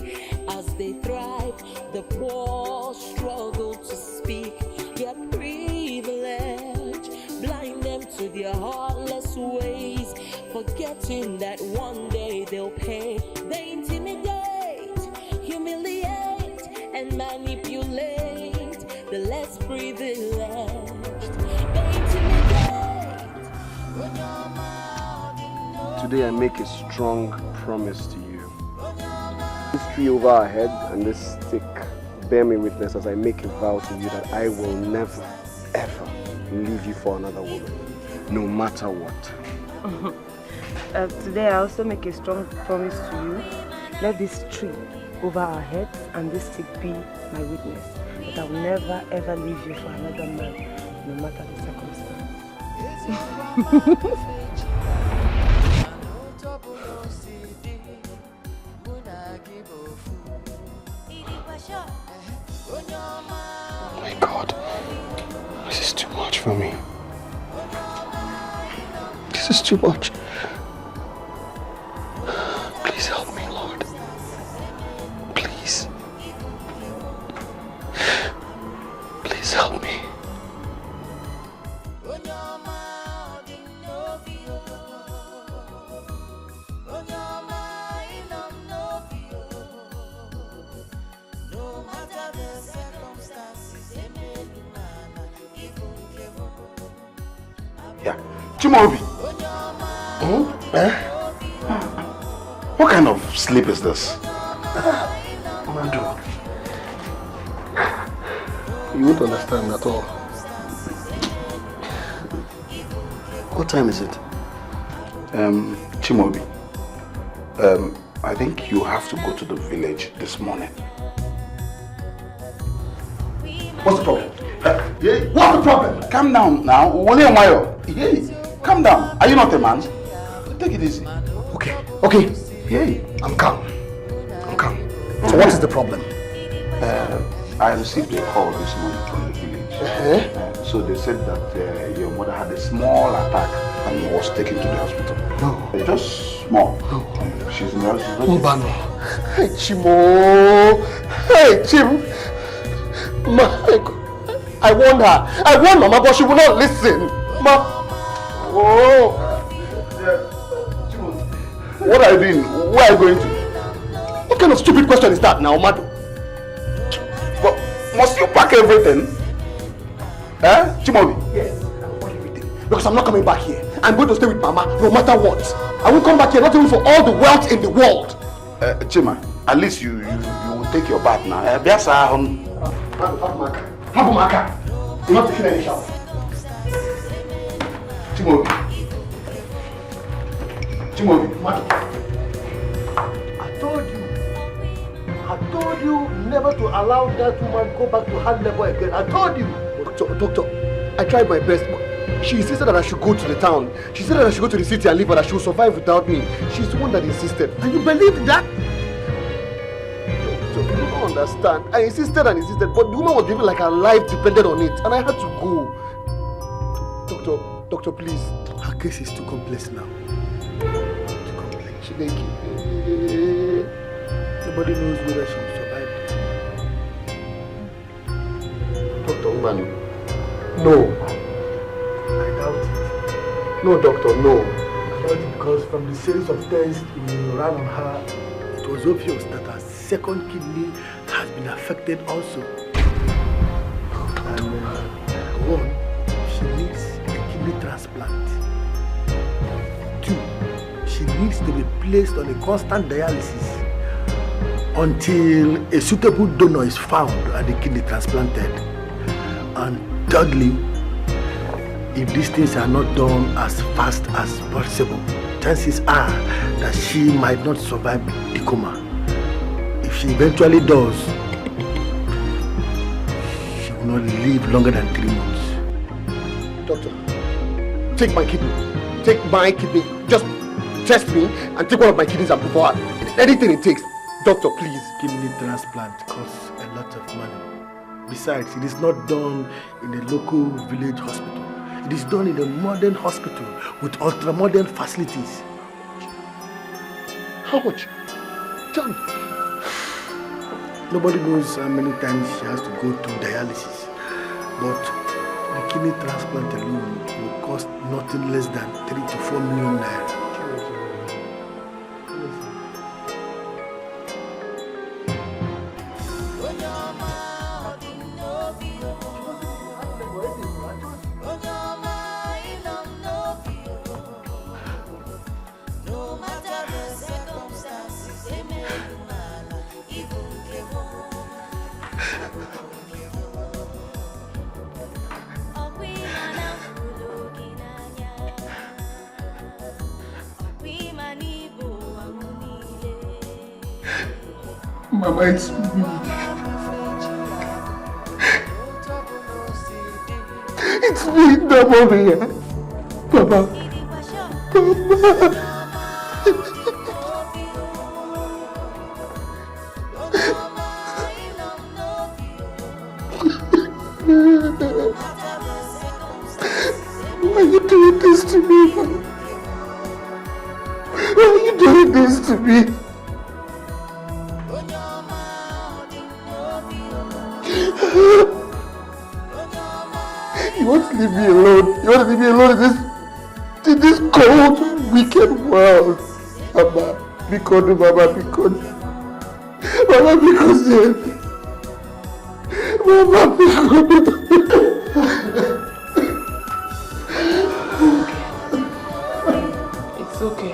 M: As they thrive, the poor struggle to speak. Their privilege blind them to their heartless ways, forgetting that one day they'll pay. They intimidate, humiliate, and manipulate the less privileged.
E: Today I make a strong promise to you. This tree over our head and this stick bear me witness as I make a vow to you that I will never, ever leave you for another woman, no matter what.
F: Today I also make a strong promise to you. Let this tree over our heads and this stick be my witness that I will never, ever leave you for another man, no matter the circumstance.
E: Oh my God, this is too much for me. This is too much. Please help me, Lord. Please. Please help me.
J: Yeah. Chimobi. What kind of sleep is this?
E: Mando, you won't understand at all. What time is it?
J: Chimobi, I think you have to go to the village this morning.
E: What's the problem?
J: What's the problem? Calm down now. Calm down. Are you not a man? Take it easy.
E: Okay. I'm calm. So what is the problem?
J: I received a call this morning from the village. So they said that your mother had a small attack and was taken to the hospital.
E: No.
J: Just small. No. She's in the hospital.
E: Mbano. Hey, Chimo. Hey, Chim. I warned her. I warned Mama, but she will not listen.
J: Oh. What are you doing? Where are you going to?
E: What kind of stupid question is that now, Madu?
J: But must you pack everything? Chimobi?
E: Yes, I'll pack everything. Because I'm not coming back here. I'm going to stay with Mama no matter what. I won't come back here not even for all the wealth in the world.
J: Chima, at least you will take your bath now.
E: Habumaka. You're not taking any shower.
J: Chimobi,
E: Madu. I told you never to allow that woman go back to hard labor again. I told you. Doctor, I tried my best, She insisted that I should go to the town. She said that I should go to the city and live, but that she will survive without me. She's the one that insisted.
I: And you believed that?
E: So you don't understand. I insisted and insisted, but the woman was giving like her life depended on it, and I had to go. Doctor, please.
I: Her case is too complex now. Too complex. Nobody knows whether she will survive.
E: Dr. Umanu, no.
I: I doubt it.
E: No, doctor, no.
I: I doubt it because from the series of tests you ran on her, it was obvious that her second kidney has been affected also. And one, she needs a kidney transplant. Two, she needs to be placed on a constant dialysis until a suitable donor is found and the kidney transplanted. And thirdly, if these things are not done as fast as possible, chances are that she might not survive the coma. If she eventually does, she will not live longer than 3 months.
E: Doctor, take my kidney. Take my kidney. Just test me and take one of my kidneys and provide anything it takes. Doctor, please.
I: Kidney transplant costs a lot of money. Besides, it is not done in a local village hospital. It is done in a modern hospital with ultra-modern facilities.
E: How much? Tell me.
I: Nobody knows how many times she has to go through dialysis. But the kidney transplant alone will cost nothing less than 3 to 4 million naira.
E: Mama, it's me. It's me, Damoria. Papa. Why are you doing this to me? Why are you doing this to me? You want to leave me alone? You want to leave me alone in this cold, wicked world? Mama, because Mama, because
F: It's okay.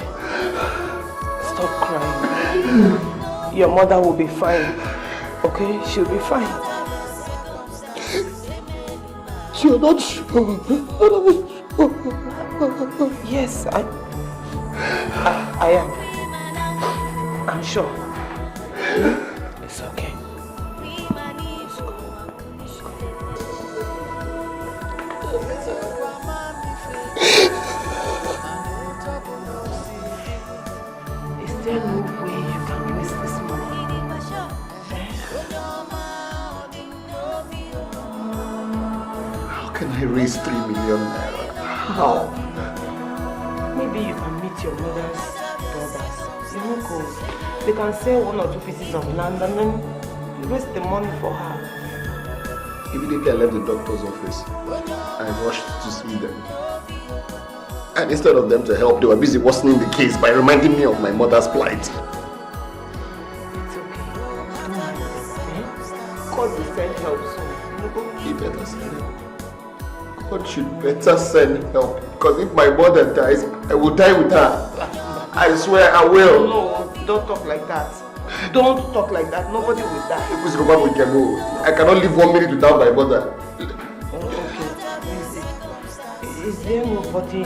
F: Stop crying. Your mother will be fine. Okay? She'll be fine.
E: You're not sure?
F: Yes, I am. I'm sure. It's okay. Is there no way you can raise this money?
E: How can I raise 3 million naira? How?
F: Maybe you can meet your mother's brothers, your uncles. They can sell 1 or 2 pieces of land and then raise the money for her.
E: Immediately I left the doctor's office. I rushed to see them. And instead of them to help, they were busy worsening the case by reminding me of my mother's plight.
F: It's okay. God will send help soon.
E: He better send help. God should better send help. Because if my mother dies, I will die with her. I swear I will.
F: No, don't talk like that. Don't talk like that. Nobody will die.
E: I cannot live 1 minute without my mother.
F: Okay. Is there nobody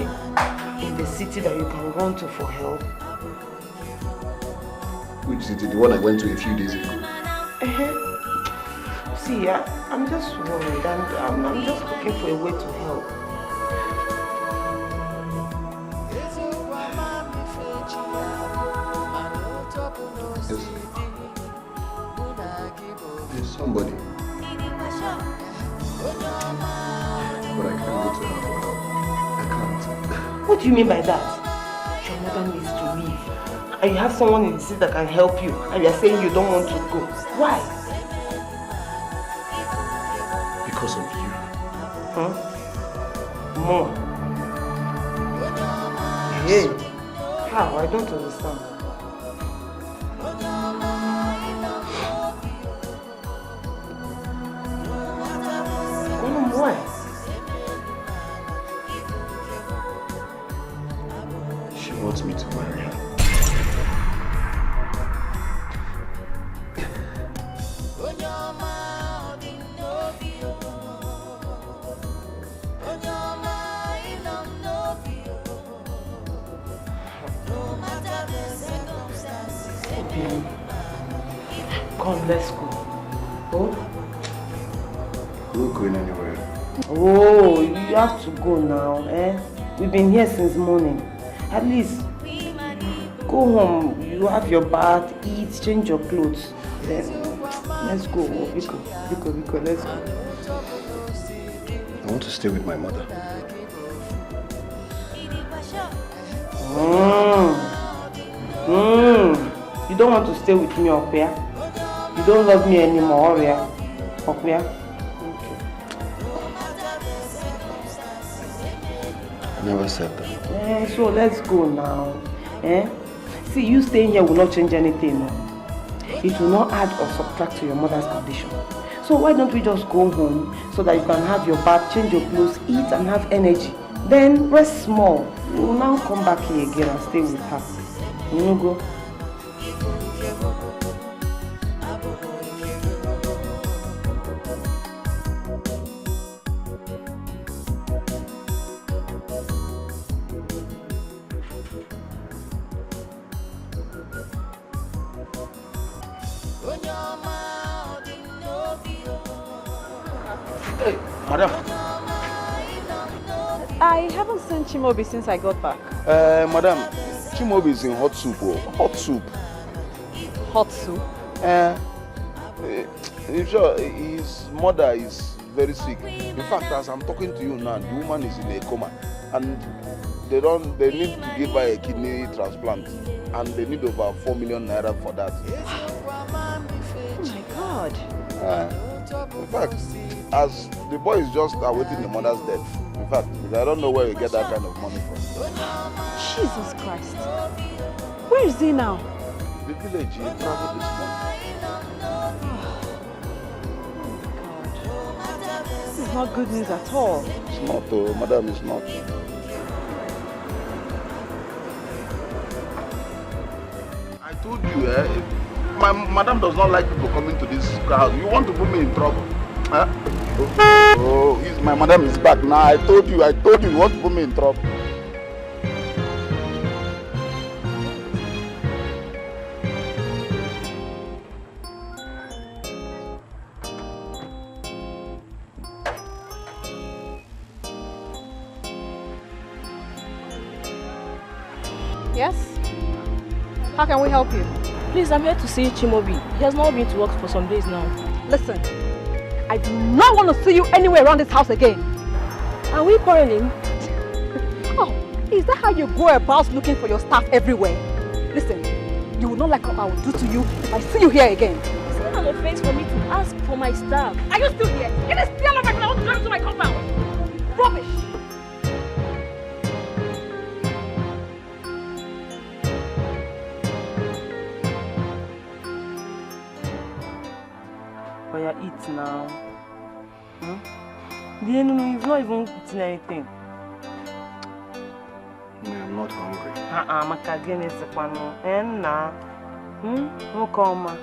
F: in the city that you can run to for help?
E: Which city? The one I went to a few days ago.
F: See, I'm just worried and I'm just looking for a way to help.
E: Yes. There's somebody. But I can't go to her for help. I can't.
F: What do you mean by that? Your mother needs to leave. And you have someone in the city that can help you. And you're saying you don't want to go. Why?
E: Because of you.
F: Huh? More. Hey. How? I don't understand. Why?
E: She wants me to marry her.
F: Come, let's go. Oh?
E: We're not going anywhere.
F: Oh, you have to go now, eh? We've been here since morning. At least, go home, you have your bath, eat, change your clothes. Then, let's go. Biko, let's go.
E: I want to stay with my mother.
F: You don't want to stay with me, Obio? You don't love me anymore, Obio?
E: I never said that.
F: So let's go now. See, you staying here will not change anything. No? It will not add or subtract to your mother's condition. So why don't we just go home so that you can have your bath, change your clothes, eat and have energy. Then rest small. We will now come back here again and stay with her. You go.
J: Hey, madam.
P: I haven't seen Chimobi since I got back.
J: Madam, Chimobi is in hot soup. Hot soup.
P: Hot soup?
J: Sure, his mother is very sick. In fact, as I'm talking to you now, the woman is in a coma, and they need to give her a kidney transplant, and they need over 4 million naira for that.
P: Oh my God.
J: In fact, as the boy is just awaiting the mother's death. In fact, I don't know where you get that kind of money from.
P: Jesus Christ. Where is he now?
J: The village, he traveled this morning.
P: This is not good news at all.
J: It's not, oh, madam, it's not. I told you, my madam does not like people coming to this house. You want to put me in trouble? Huh? Oh, my madam is back now. I told you, you want to put me in trouble.
P: Yes? How can we help you?
H: Please, I'm here to see Chimobi. He has not been to work for some days now.
P: Listen, I do not want to see you anywhere around this house again.
H: Are we quarreling?
P: Oh, is that how you go about looking for your staff everywhere? Listen, you will not like what I will do to you if I see you here again.
H: It's not an offense for me to ask for my staff.
P: Are you still here? Get a steal of my I want to drive to my compound. Rubbish!
F: Eat now. You've not even eaten anything.
E: I'm not hungry.
F: Makagene sepano. Enna. Okoma.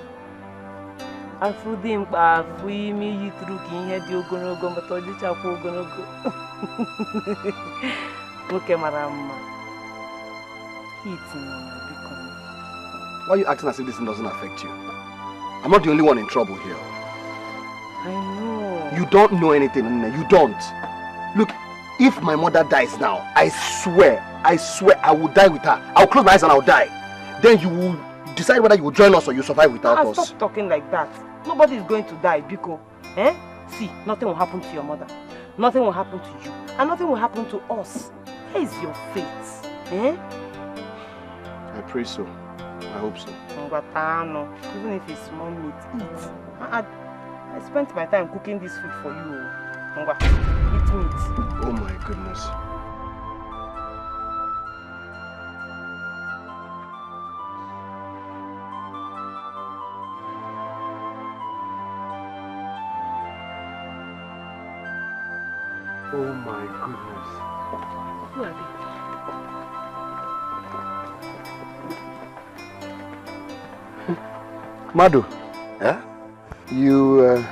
F: Afudi mpa afu mi yitru ki ihe di ogonogo mto di chapu ogonogo. Oke marama. Eat now.
E: Why are you acting as if this thing doesn't affect you? I'm not the only one in trouble here.
F: I know.
E: You don't know anything, Nina. You don't. Look, if my mother dies now, I swear, I will die with her. I'll close my eyes and I'll die. Then you will decide whether you will join us or you survive without us.
F: Stop talking like that. Nobody is going to die, Biko. Eh? See, nothing will happen to your mother. Nothing will happen to you. And nothing will happen to us. Where is your faith? Eh?
E: I pray so. I hope so.
F: Even if it's small meat, eat. I spent my time cooking this food for you. Eat meat.
E: Oh my goodness. Oh my goodness.
F: Who are they?
E: Madu.
J: Yeah?
E: You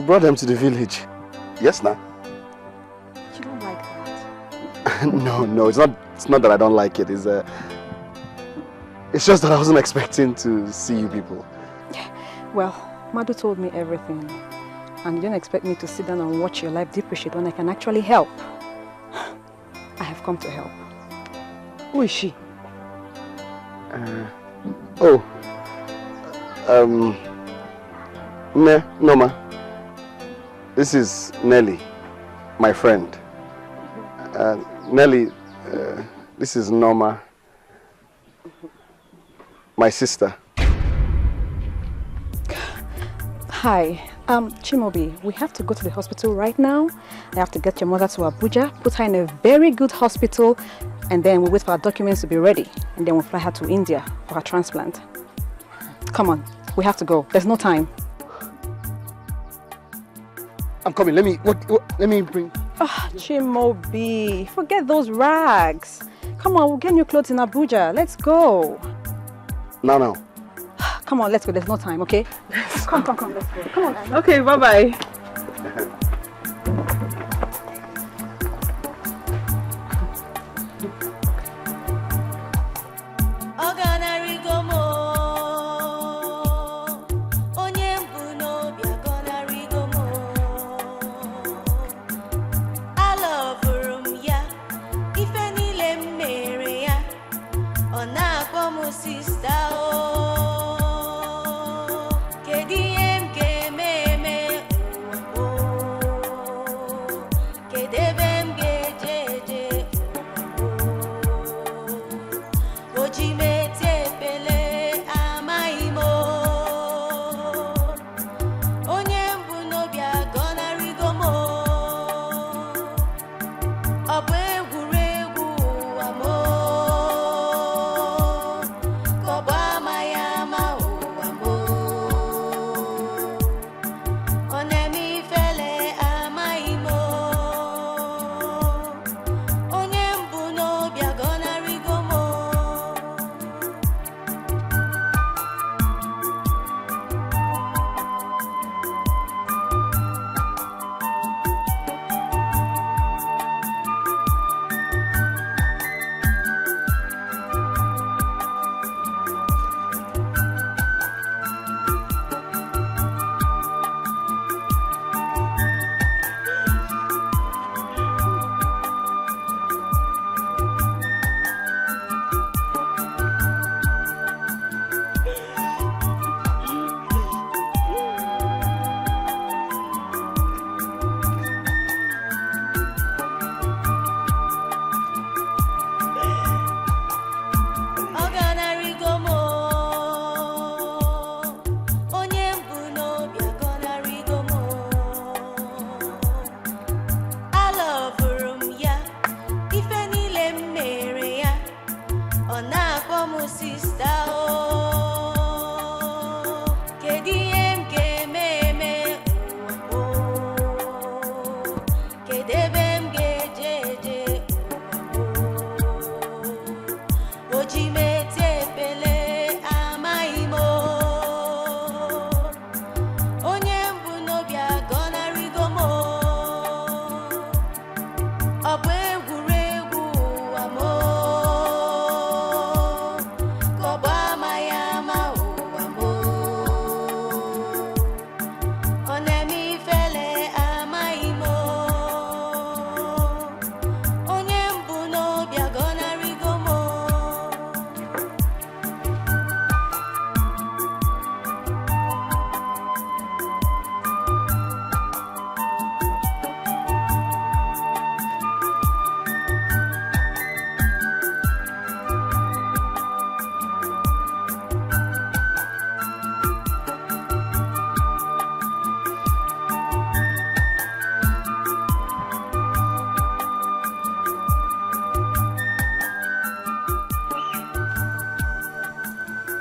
E: brought them to the village.
J: Yes, now.
P: You don't like that?
E: No, it's not that I don't like it. It's just that I wasn't expecting to see you people.
P: Well, Madu told me everything. And you don't expect me to sit down and watch your life depreciate when I can actually help. I have come to help.
F: Who is she?
E: Noma. This is Nelly, my friend. Nelly, this is Norma, my sister.
P: Hi, Chimaobi, we have to go to the hospital right now. I have to get your mother to Abuja, put her in a very good hospital, and then we'll wait for our documents to be ready. And then we'll fly her to India for her transplant. Come on, we have to go. There's no time.
E: I'm coming. Let me bring...
P: Oh, Chimaobi, forget those rags. Come on, we'll get new clothes in Abuja. Let's go.
E: No.
P: Come on, let's go. There's no time, okay? Come, let's go. Come on.
F: Okay, bye-bye.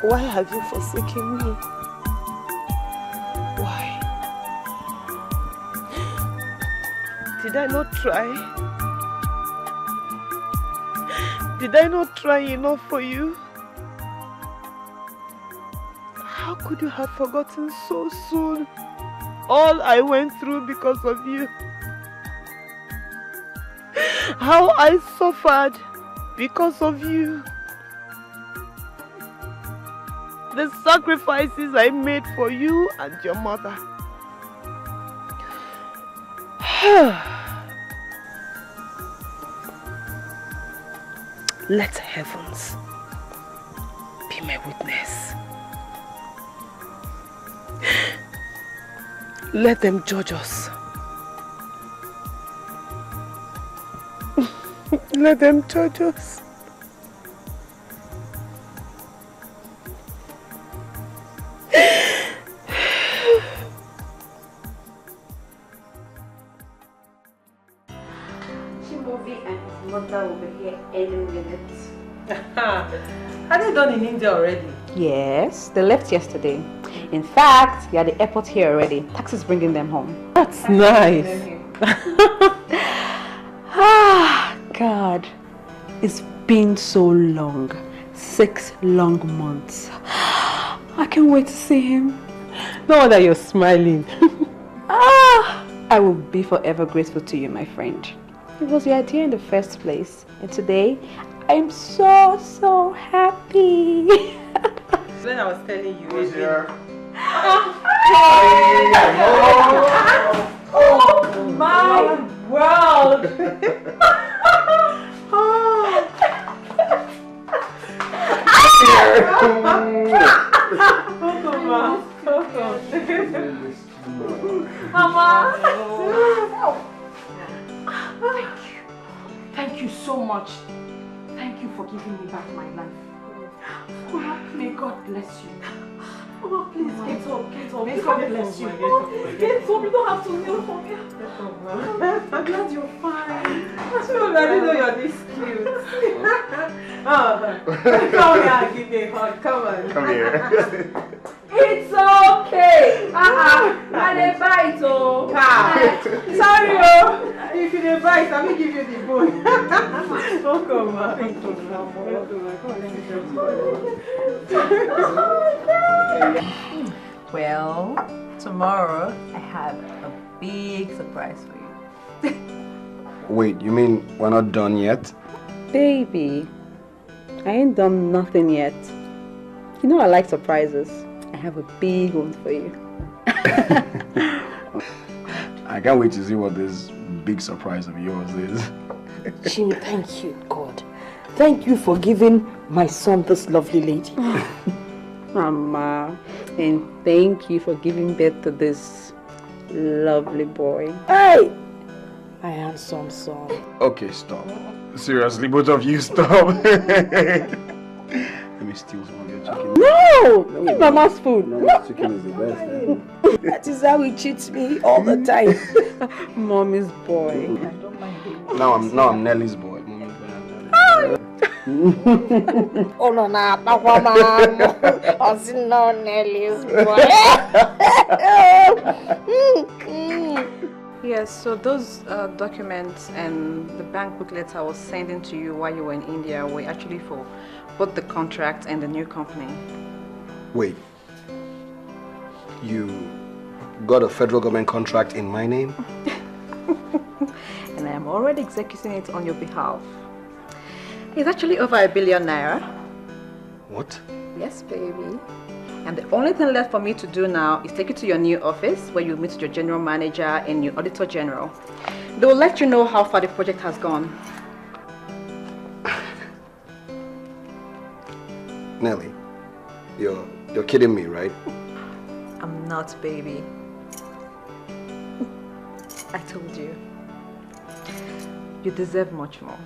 R: Why have you forsaken me? Why? Did I not try? Did I not try enough for you? How could you have forgotten so soon all I went through because of you? How I suffered because of you. The sacrifices I made for you and your mother. Let heavens be my witness. Let them judge us. Let them judge us.
F: Movie and his mother will be here any minute. Are they done in India already? Yes, they left yesterday. In fact, they're at the airport here already. Taxi's bringing them home.
R: That's nice.
F: God, it's been so long. 6 long months. I can't wait to see him.
R: No wonder you're smiling.
F: I will be forever grateful to you, my friend. It was your idea in the first place, and today I'm so happy.
R: Then I was telling you.
E: Who's here?
F: Oh my world! Mama! Thank you so much. Thank you for giving me back my life. May God bless you. Oh, please get up. May God bless you. Get up. You don't have to kneel for me. I'm glad you're fine. I didn't know you're this cute. Come here, give me a hug. Come on.
E: Come here.
F: It's okay. I didn't bite, oh. Sorry, oh. If you didn't bite, I will give you the bone. Oh, come on. Well, tomorrow I have a big surprise for you.
E: Wait, you mean we're not done yet?
F: Baby, I ain't done nothing yet. You know I like surprises. I have a big one for you.
E: I can't wait to see what this big surprise of yours is.
R: Jimmy, thank you, God. Thank you for giving my son this lovely lady.
F: Mama, and thank you for giving birth to this lovely boy.
R: Hey! My handsome son.
E: Okay, stop. Seriously, both of you stop. Let me steal some of your chicken.
R: No! Eat Mama's food.
E: Mama's chicken is the best.
R: That is how he cheats me all the time.
F: Mommy's boy.
E: Now I'm Nelly's boy. Mommy's boy.
R: Oh no, Papa Mama. I see no Nelly's boy.
F: Yes, so those documents and the bank booklet I was sending to you while you were in India were actually for both the contract and the new company.
E: Wait. You got a federal government contract in my name?
F: And I am already executing it on your behalf. It's actually over ₦1 billion.
E: What?
F: Yes, baby. And the only thing left for me to do now is take you to your new office where you meet your general manager and your auditor general. They will let you know how far the project has gone.
E: Nelly, you're kidding me, right?
F: I'm not, baby. I told you. You deserve much more.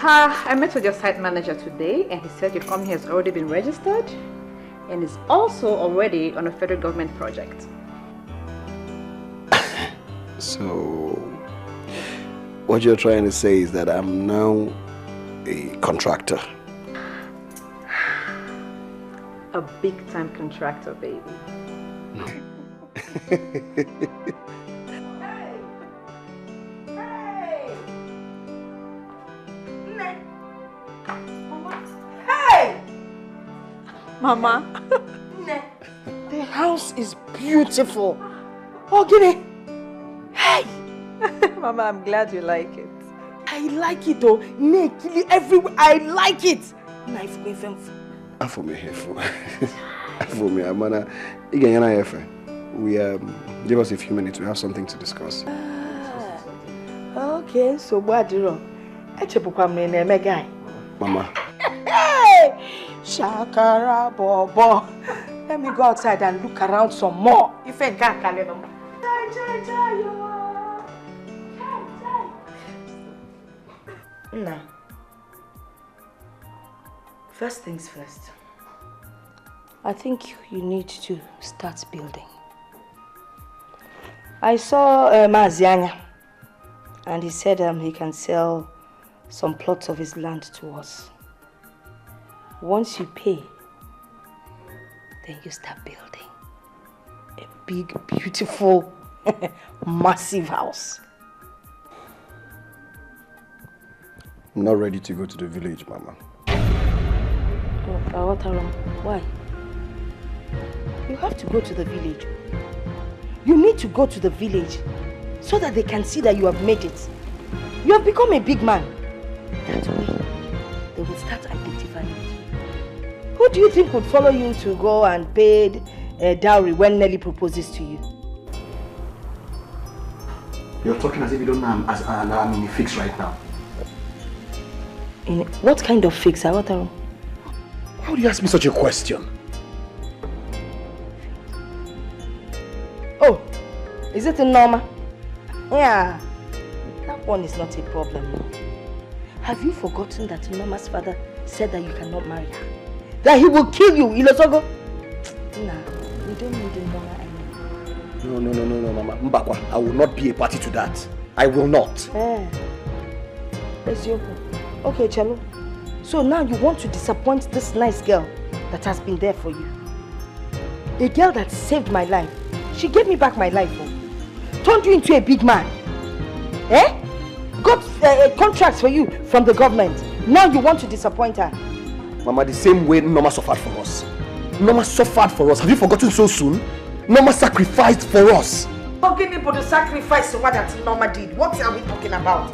F: I met with your site manager today and he said your company has already been registered and is also already on a federal government project.
E: So, what you're trying to say is that I'm now a contractor.
P: a big-time contractor, baby.
O: Mama, the house is beautiful. Oh, Gini. Hey!
P: Mama, I'm glad you like it.
O: I like it, though. Everywhere. I like it. Knife me,
E: For me, for me, Amana. We give us a few minutes. We have something to discuss.
O: Okay, so what do you guy?
E: Mama.
O: Hey! Shakara Bobo. Let me go outside and look around some more. If I can't call them. Nah. First things first. I think you need to start building. I saw Mazianya, and he said he can sell some plots of his land to us. Once you pay, then you start building a big, beautiful, massive house.
E: I'm not ready to go to the village, Mama.
O: Why? You have to go to the village. You need to go to the village so that they can see that you have made it. You have become a big man. That way, they will start identifying you. Who do you think would follow you to go and pay dowry when Nelly proposes to you?
E: You're talking as if you don't know I'm in a fix right now.
O: In what kind of fix?
E: How do you ask me such a question?
O: Oh, is it a Norma? Yeah, that one is not a problem. Have you forgotten that Norma's father said that you cannot marry her? That he will kill you, Ilosogo? Nah, we don't need a Norma anymore.
E: No, Mama. Mbakwa, I will not be a party to that. I will not.
O: Okay, Chalo. So now you want to disappoint this nice girl that has been there for you. A girl that saved my life. She gave me back my life. Turned you into a big man. Got contracts for you from the government. Now you want to disappoint her.
E: Mama, the same way Norma suffered for us. Norma suffered for us. Have you forgotten so soon? Norma sacrificed for us.
O: Talking about the sacrifice what that Norma did. What are we talking about?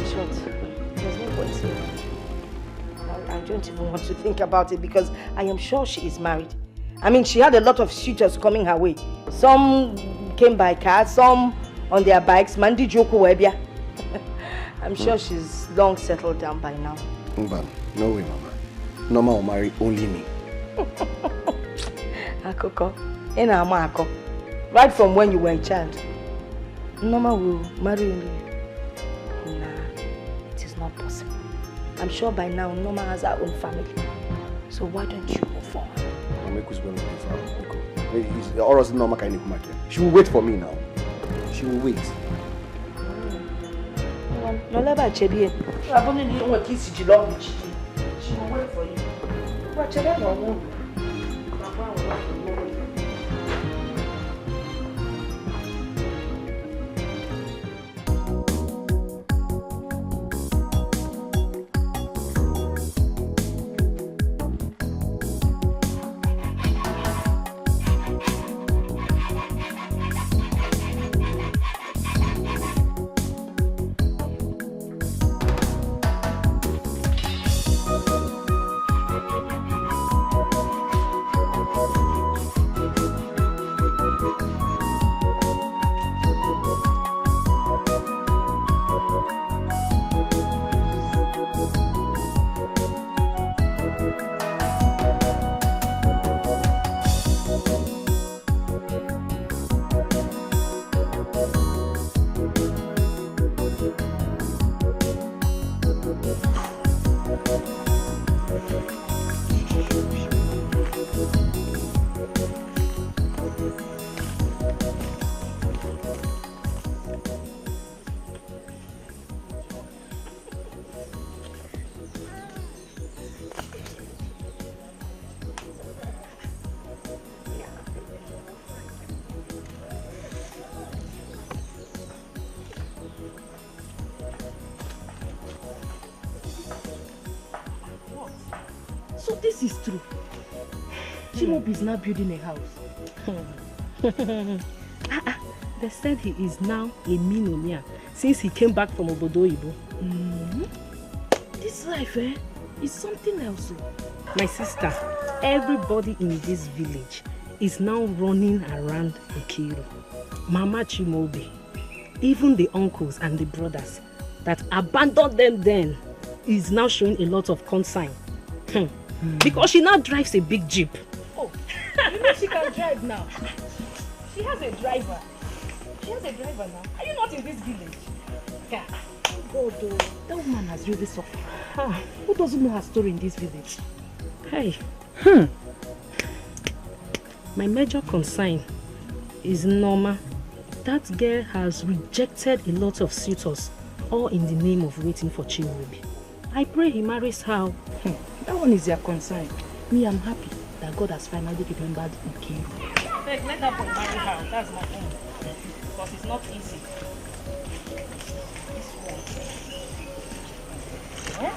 O: Short. There's no point saying it. I don't even want to think about it because I am sure she is married. I mean, she had a lot of suitors coming her way. Some came by car, some on their bikes. Mandi Joko Webia. I'm sure she's long settled down by now.
E: No way, Mama. Norma will marry only me.
O: Akoko. Ako. Right from when you were a child. Norma will marry only you. Nah, it is not possible. I'm sure by now Norma has her own family. So why don't you move on?
E: She will wait for me now. She will wait.
O: No, never Chebi. I've only known what kiss you love. She will wait for you. What Chebi no.
H: So this is true. Chimaobi is now building a house. They said he is now a millionaire since he came back from Obodo Ibo. This life, is something else. My sister, everybody in this village is now running around Okiru. Mama Chimaobi, even the uncles and the brothers that abandoned them then is now showing a lot of concern. Because she now drives a big jeep. Oh, you know she can drive now. She has a driver. She has a driver now. Are you not in this village? Yeah. God, oh, that woman has really suffered. Who doesn't know her story in this village? Hey. My major concern is Norma. That girl has rejected a lot of suitors, all in the name of waiting for Chimaobi. I pray he marries her. That one is your concern. Me, I'm happy that God has finally remembered Nkiru. Let that boy marry her. That's my own. Because it's not easy. This one. Yeah?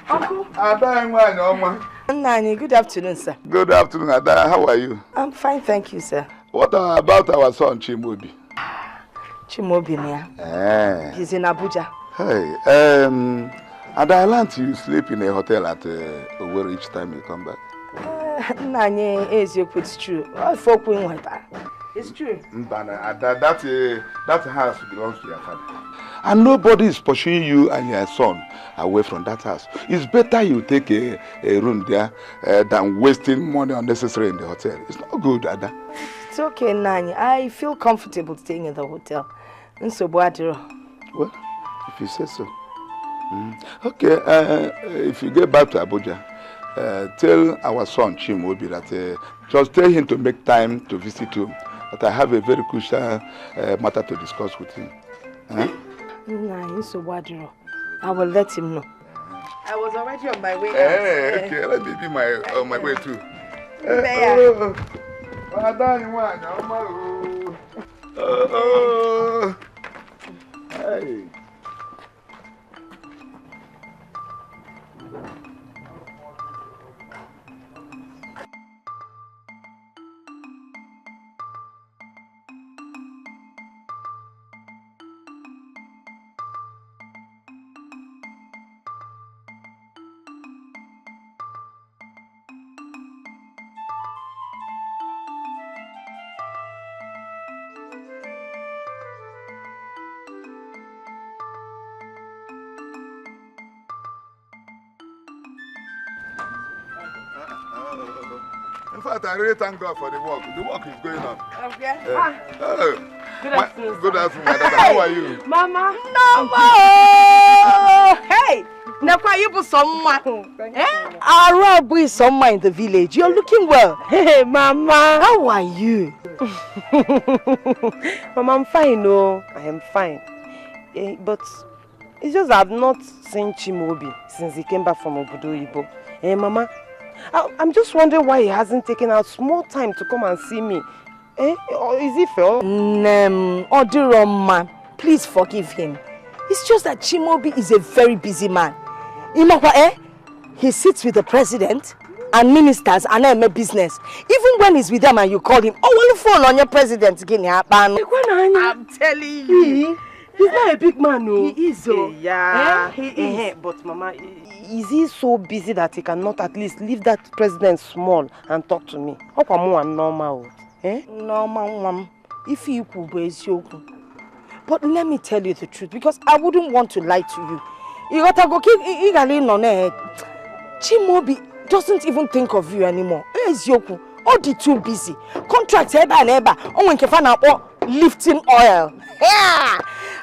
J: Uncle.
O: Nani, good afternoon, sir.
J: Good afternoon, Ada. How are you?
O: I'm fine, thank you, sir.
J: What about our son, Chimaobi?
O: Chimaobi, yeah. He's in Abuja.
J: Hey, and I learned you sleep in a hotel at Owerri each time you come back.
O: Nani, it's true. It's true.
J: That house belongs to your father. And nobody is pursuing you and your son away from that house. It's better you take a room there than wasting money unnecessary in the hotel. It's not good, Ada.
O: It's okay, Nani. I feel comfortable staying in the hotel.
J: Well, if you say so. Okay, if you get back to Abuja, tell our son Chimaobi that just tell him to make time to visit you. That I have a very crucial matter to discuss with him.
O: I will let him know. I was already on my way.
J: Okay, let me be on my way too. Hey. In fact, I really thank God for the work. The work is going on.
O: Okay.
J: Good afternoon. Good afternoon, Madam. How are you?
O: Mama. No. Hey. Nakwa, you put someone. Arabu is someone in the village. You're looking well. Hey, Mama. How are you?
F: Mama, I'm fine. No, I am fine. But it's just I've not seen Chimaobi since he came back from Obodo Ibo. Hey, Mama. I'm just wondering why he hasn't taken out small time to come and see me. Or is he fair?
O: Odiroma, please forgive him. It's just that Chimaobi is a very busy man. He sits with the president and ministers and business. Even when he's with them and you call him, will you phone on your president again? I'm telling you.
F: He's not a big man, no.
O: He is, oh.
F: Yeah, he is. But Mama, is he so busy that he cannot at least leave that president small and talk to me? How come more normal?
O: Normal, if you could be joking. But let me tell you the truth, because I wouldn't want to lie to you. You gotta go keep Chimaobi doesn't even think of you anymore. All the too busy. Contracts eba and eba. When kefana lifting oil. Yeah.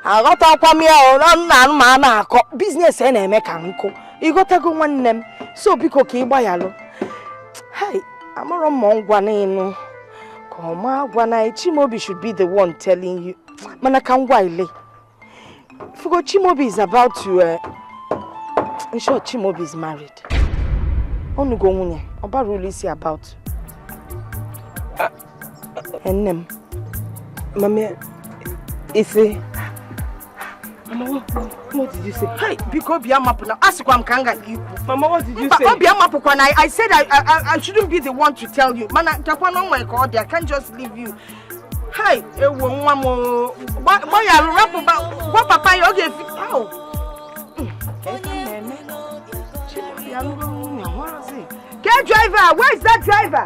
O: I got up on me business and mechanical. You got to go one name. So because Kibayalo. Hey, I'm a Mongwane. Come Chimaobi should be the one telling you. Manakam Wiley. For Chimaobi is about to I'm sure Chimaobi is married. Onu go munye. Oba really say about. And Mama, Isi. Mama, what did you say? Hey, because Biamapu now. Ask Kwam Kanga.
F: Mama, what did you say?
O: Biamapu, I said I shouldn't be the one to tell you. Man, I can't just leave you. Hey, one more. Boy, I'll rap about what Papa you gave. Oh. Get driver, where's that driver?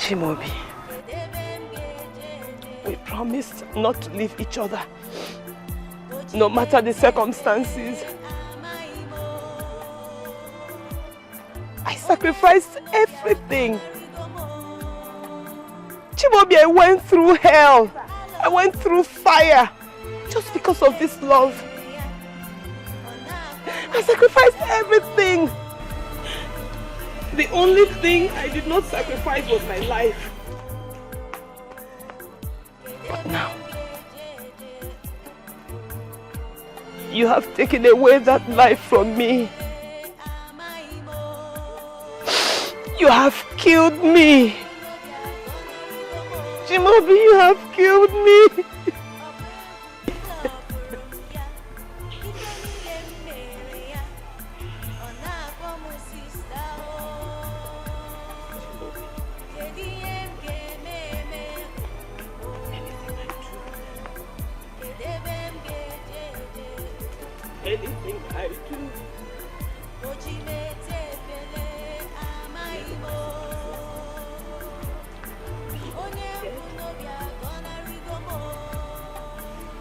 F: Chimobi, we promised not to leave each other, no matter the circumstances. I sacrificed everything. Chimobi, I went through hell. I went through fire just because of this love. I sacrificed everything. The only thing I did not sacrifice was my life. But now, you have taken away that life from me. You have killed me. Chimobi, you have killed me. Anything I do,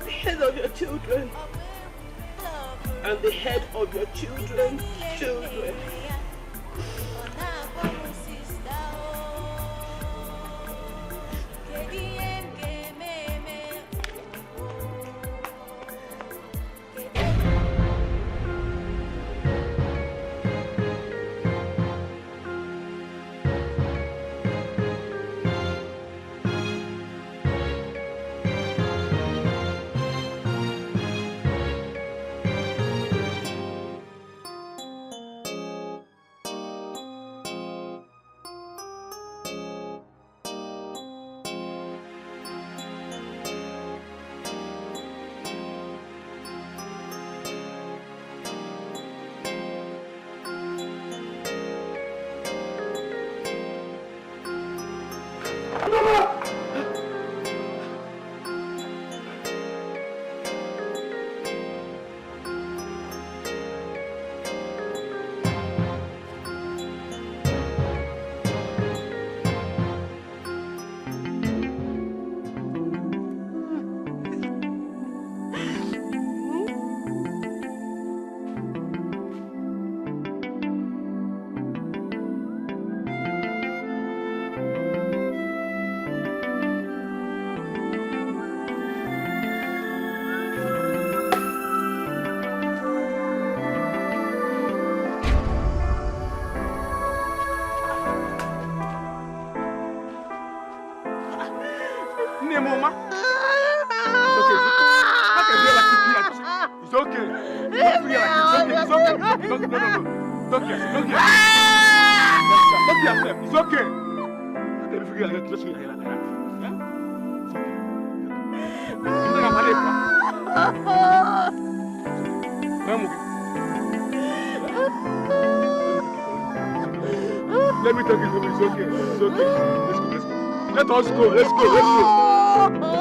F: the head of your children and the head of your children's children.
Q: Let me take it home. It's okay. It's okay. Let's go. Let's go. Let us go.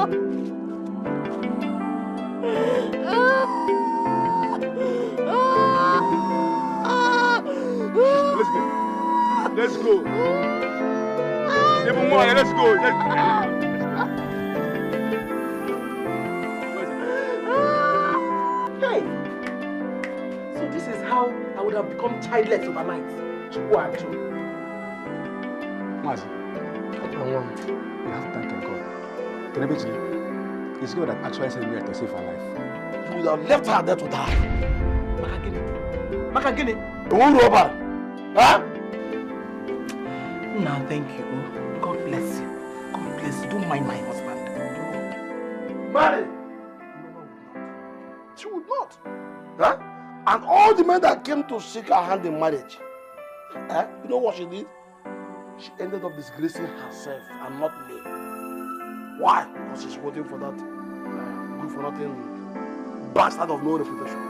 Q: Let's go. Even more. Let's go.
F: how I would have become childless overnight.
E: Mazi, you have to thank God. It's God that actually sent me to save her life.
G: You would have left her there to die.
F: Makagini.
G: You won't rob her. Huh?
F: No, thank you. God bless you. God bless you. Don't mind my husband.
G: Marry? She would not. Huh? And all the men that came to seek her hand in marriage, you know what she did? She ended up disgracing herself and not me. Why? Because she's waiting for that good for nothing bastard of no reputation.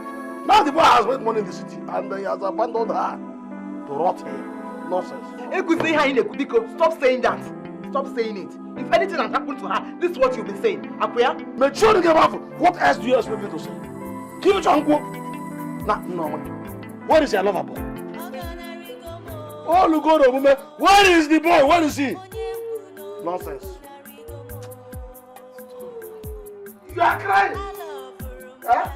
G: Now the boy has made money in the city and he has abandoned her to rot here. Nonsense.
F: Stop saying that. Stop saying it. If anything has happened to her, this is what you've been saying. Akuya?
G: Mature to get off. What else do you expect me to say? Give it to Uncle. No. Where is your lover boy? Oh, look at the woman. Where is the boy? Where is he? Nonsense. You are crying. Huh?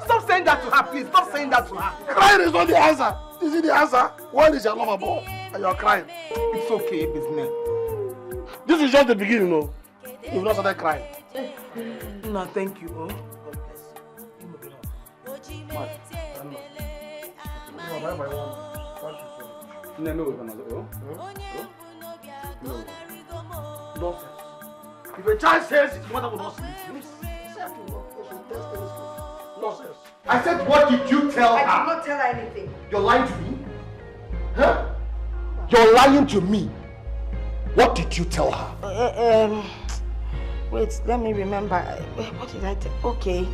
F: Stop saying that to her, please. Stop saying that to her.
G: Crying is not the answer. Is it the answer? Where is your lover boy? And you are crying.
F: It's okay, business.
G: This is just the beginning, no? You've not started crying.
F: No, thank you. Oh.
G: If a child says his mother will not sleep, nonsense.
I: I said, what did you tell her?
O: I did not tell her anything.
I: You're lying to me? Huh? You're lying to me. What did you tell her?
O: Wait, let me remember. What did I tell? Okay.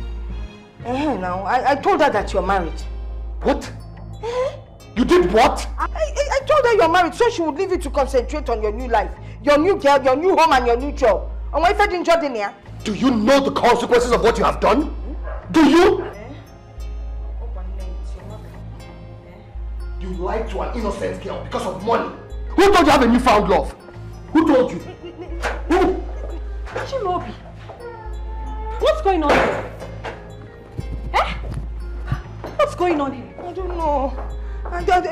O: Now, I told her that you're married.
I: What? You did what?
O: I told her you're married so she would leave you to concentrate on your new life, your new girl, your new home and your new job. And why if I didn't join in here?
I: Do you know the consequences of what you have done? Do you? You lied to an innocent girl because of money. Who told you you have a newfound love? Who told you? Who?
P: Chimobi, what's going on here? Eh? What's going on here?
O: I don't know.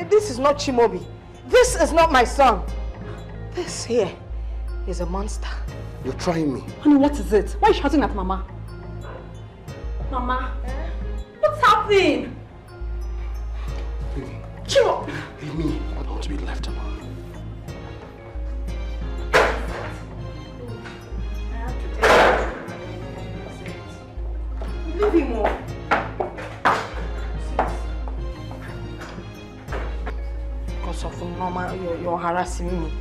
O: This is not Chimobi. This is not my son. This here is a monster.
I: You're trying me.
P: Honey, what is it? Why are you shouting at Mama? Mama? What's happening?
I: Leave me.
P: Chimo!
I: Leave me. I don't want to be left alone.
O: Leave him more. Because of Mama, you're harassing me.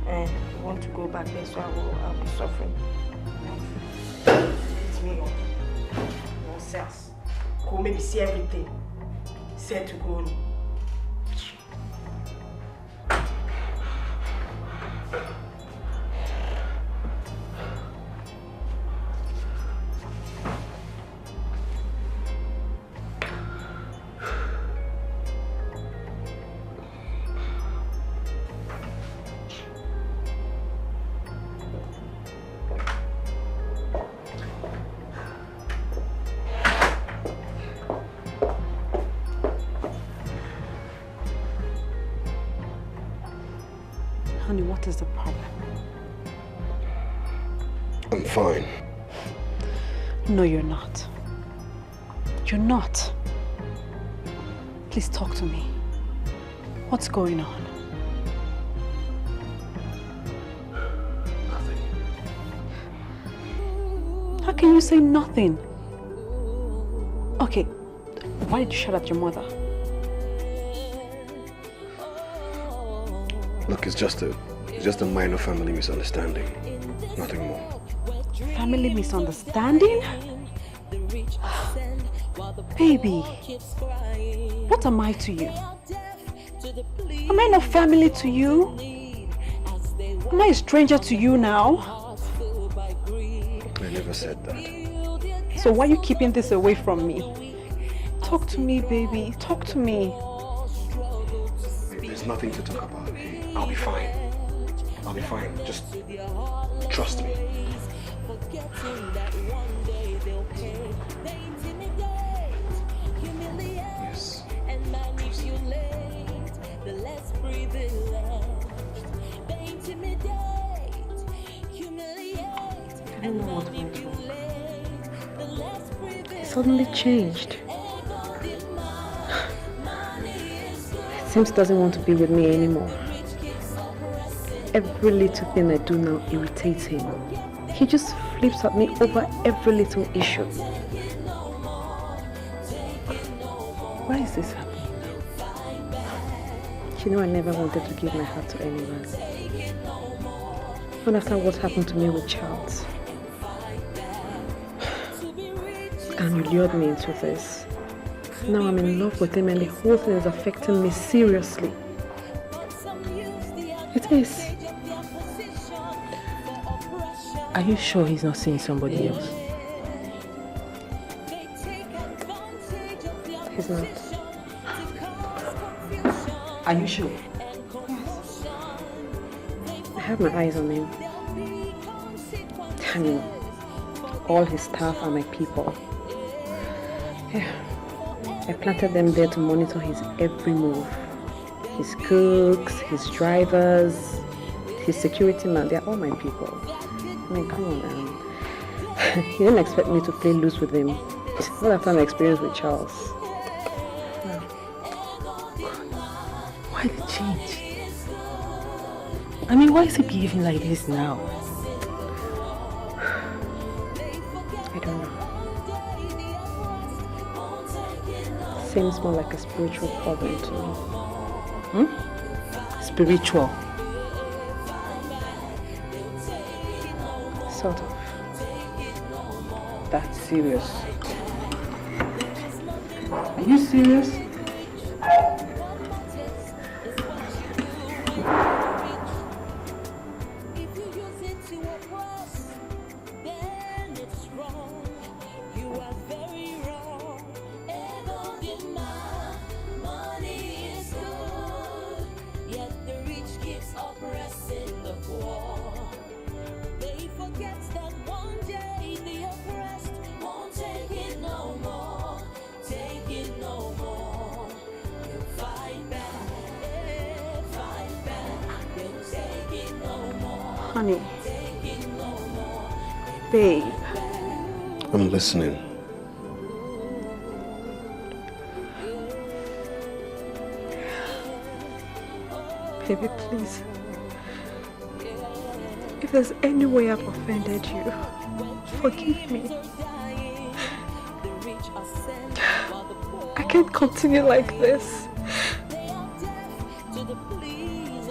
O: I want to go back there, so I'll be suffering. It's me up. Nonsense. Go maybe see everything. Said to go on.
P: Honey, what is the problem?
E: I'm fine.
P: No, you're not. You're not. Please talk to me. What's going on?
E: Nothing.
P: How can you say nothing? Okay, why did you shout at your mother?
E: Look, it's just a minor family misunderstanding. Nothing more.
P: Family misunderstanding? Baby, what am I to you? Am I not family to you? Am I a stranger to you now?
E: I never said that.
P: So why are you keeping this away from me? Talk to me, baby. Talk to me.
E: There's nothing to talk about, okay? I'll be fine. I'll be fine. Just trust me.
M: Yes. And manipulate the less privileged. They intimidate, humiliate, and manipulate the less privileged.
P: It suddenly changed. It seems he doesn't want to be with me anymore. Every little thing I do now irritates him. He just flips at me over every little issue. Why is this happening? You know I never wanted to give my heart to anyone. Even after what happened to me with Charles. And you lured me into this. Now I'm in love with him and the whole thing is affecting me seriously. It is.
F: Are you sure he's not seeing somebody else?
P: He's not.
F: Are you sure?
P: I have my eyes on him. I mean, all his staff are my people. Yeah. I planted them there to monitor his every move. His cooks, his drivers, his security man, they're all my people. I mean, come on, he didn't expect me to play loose with him. Not after my experience with Charles.
F: Why the change? I mean, why is he behaving like this now?
P: I don't know. Seems more like a spiritual problem to me.
F: Spiritual?
P: Sort of.
F: That's serious. Are you serious?
P: Honey. Babe.
E: I'm listening.
P: Baby, please. If there's any way I've offended you, forgive me. I can't continue like this.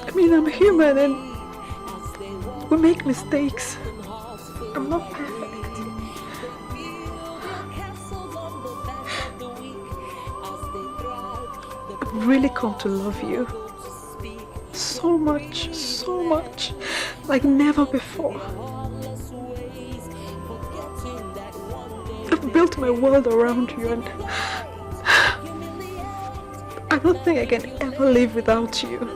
P: I mean, I'm human and we make mistakes. I'm not perfect. I've really come to love you. So much, like never before. I've built my world around you and I don't think I can ever live without you.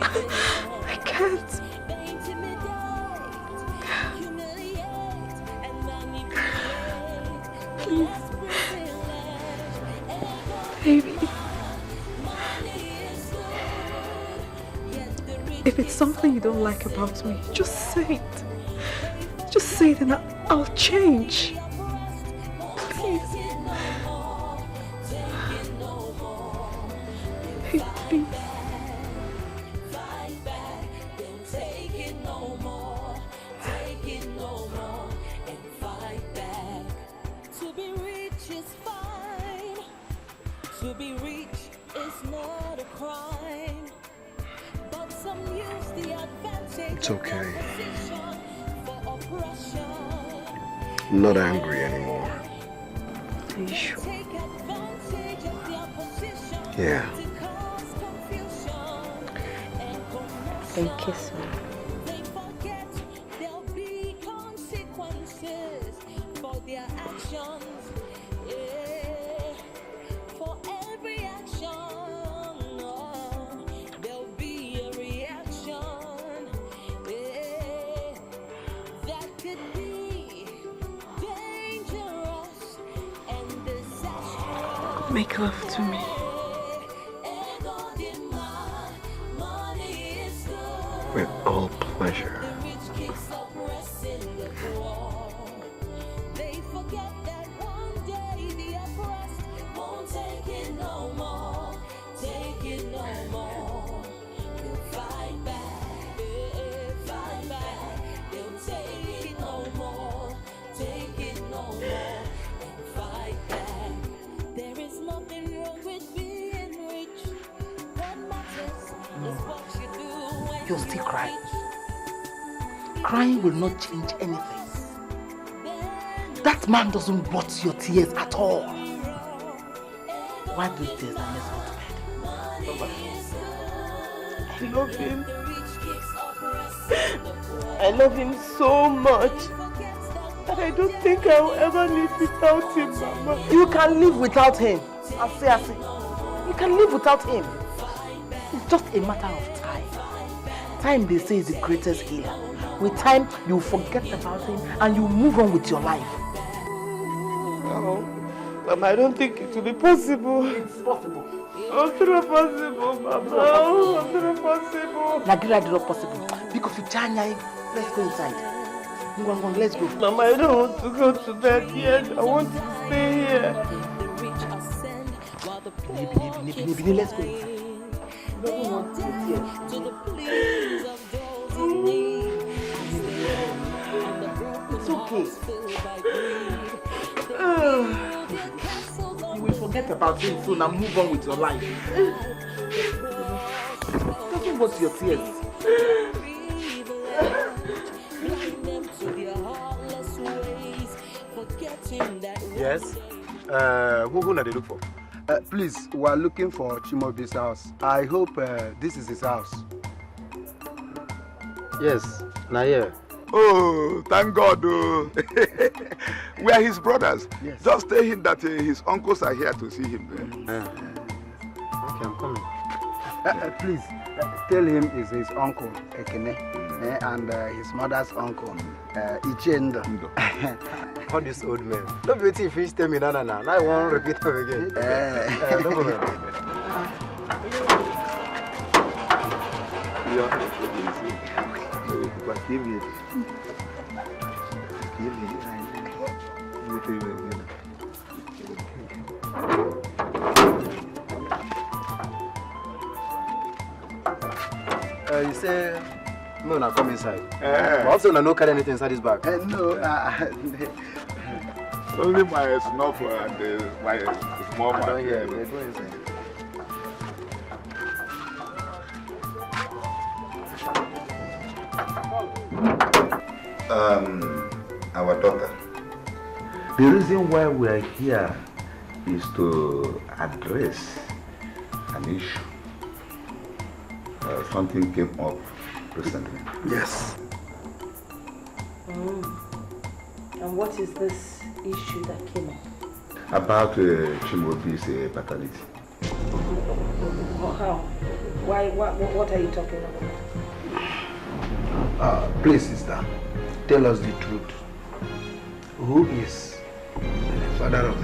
P: I can't. Please. Baby. If it's something you don't like about me, just say it. Just say it and I'll change. Please. Hey, please.
M: To be rich is not a crime, but some use the advantage.
E: It's okay. I'm not angry anymore.
P: Are you sure?
E: Yeah.
P: Then kiss me.
M: There'll be consequences for their actions. For every action, there'll be a reaction. That could be dangerous and disastrous.
P: Make love to me.
Q: With all pleasure.
F: You'll still cry. Crying will not change anything. That man doesn't want your tears at all. Wipe those tears and let's go to bed.
R: I love him. I love him so much that I don't think I will ever live without him, Mama.
F: You can live without him. I say. You can live without him. It's just a matter of time. Time, they say, is the greatest healer. With time, you forget about him and you move on with your life.
R: No, Mama, I don't think it will be possible.
F: It's possible.
R: It's not possible, Mama. It's not possible.
F: Nigeria is not possible. Because you Chanya, let's go inside. Let's go.
R: Mama, I don't want to go to bed yet. I want to stay here.
F: Nibi, let's go inside. You don't want to sit here. It's okay. You will forget about him soon and move on with your life. Doesn't want your tears.
S: Yes? Who are they look for?
I: Please, we are looking for Chimobi's house. I hope this is his house.
S: Yes, Naya.
J: Oh, thank God. We are his brothers.
I: Yes.
J: Just tell him that his uncles are here to see him.
S: Okay, I'm coming.
I: Please, tell him it's his uncle, Ekene, and his mother's uncle, Ichendo.
S: All this old man. Don't be waiting if he tell me no. Now I won't repeat them again. No problem. You say no, now come inside. Also, no carry anything inside this bag.
I: No.
J: Only my snuff and my small one.
S: I don't hear. Go inside.
J: Our daughter. The reason why we are here is to address an issue. Something came up recently.
I: Yes.
F: And what is this issue that came up?
J: About Chimobi's paternity.
F: How? Why? What are you talking about?
I: Please, sister, tell us the truth. Who is the father of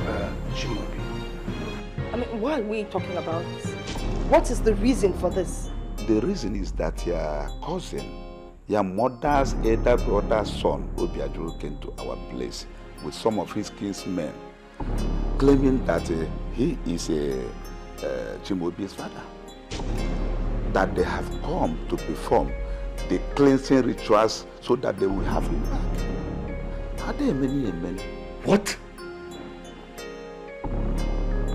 I: Chimobi?
F: I mean, why are we talking about this? What is the reason for this?
J: The reason is that your cousin, your mother's elder brother's son, Obio, came to our place with some of his kinsmen, claiming that he is Chimobi's father. That they have come to perform the cleansing rituals so that they will have him back. Are there many?
I: What?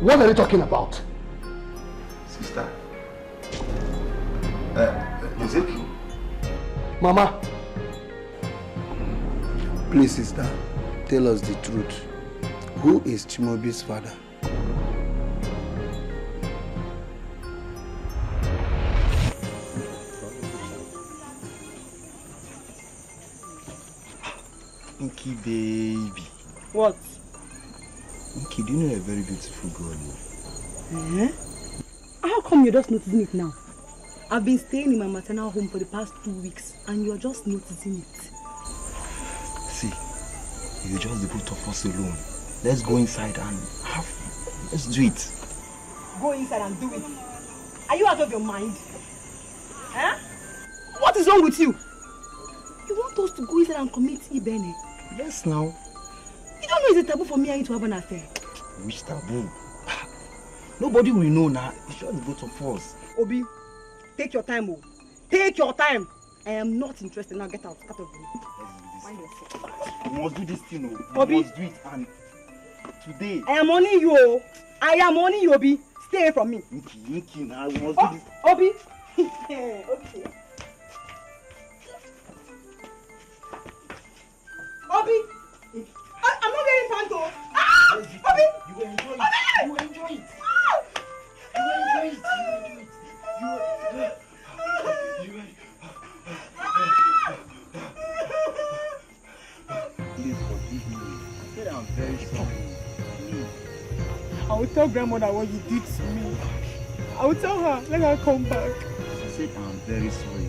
I: What are you talking about?
J: Sister, is it true?
I: Mama, please, sister, tell us the truth. Who is Chimobi's father?
Q: Inky baby.
C: What?
Q: Inky, do you know you're a very beautiful girl?
C: How come you're just noticing it now? I've been staying in my maternal home for the past 2 weeks and you're just noticing it.
Q: See, you just the both of us alone. Let's go inside and let's do it.
C: go inside and do it. Are you out of your mind? Huh?
B: What is wrong with you?
C: You want us to go inside and commit Ibene?
S: Yes, now.
C: You don't know it's a taboo for me and you to have an affair.
S: Which taboo? Nobody will know now. It's just the both of us.
C: Obi, take your time, oh. Take your time. I am not interested. Now get out. Out of me. Mind yourself.
S: We must do this thing, oh.
C: Obi.
S: We must do it, and today.
C: I am warning you, oh. I am warning you, Obi. Stay away from me.
S: Inky, now we must do this.
C: Obi. Okay. Obi. I'm not getting tonto. Ah! Obi.
S: You will enjoy it.
C: Obi.
S: You will enjoy it.
C: Ah!
S: You will enjoy it. You will enjoy it. Please forgive me. I said I'm very sorry. Please.
D: I will tell grandmother what you did to me. I will tell her. Let her come back.
S: I said I'm very sorry.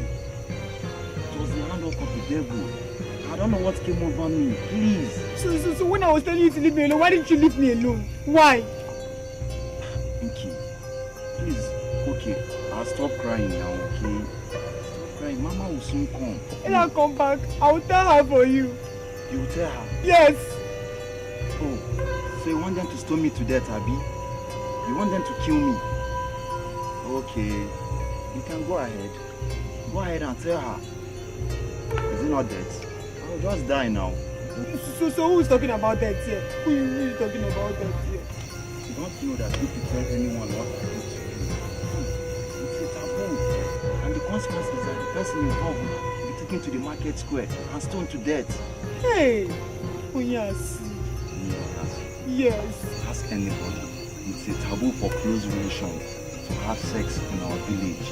S: It was the handwork of the devil. I don't know what came over me. Please.
D: So when I was telling you to leave me alone, why didn't you leave me alone? Why?
S: Inky, please. Okay, I'll stop crying now, okay? Stop crying. Mama will soon come.
D: Let her come back. I will tell her for you.
S: You will tell her?
D: Yes.
S: Oh, so you want them to stone me to death, Abi? You want them to kill me? Okay, you can go ahead. Go ahead and tell her. Is it not death? I'll just die now.
D: So who is talking about that here? Who is talking about that here?
S: You don't know that if you tell anyone what I did to you, it's a taboo. And the consequence is that the person involved will be taken to the market square and stoned to death.
D: Hey! Oh yes. Yes.
S: Ask anybody. It's a taboo for close relations to have sex in our village.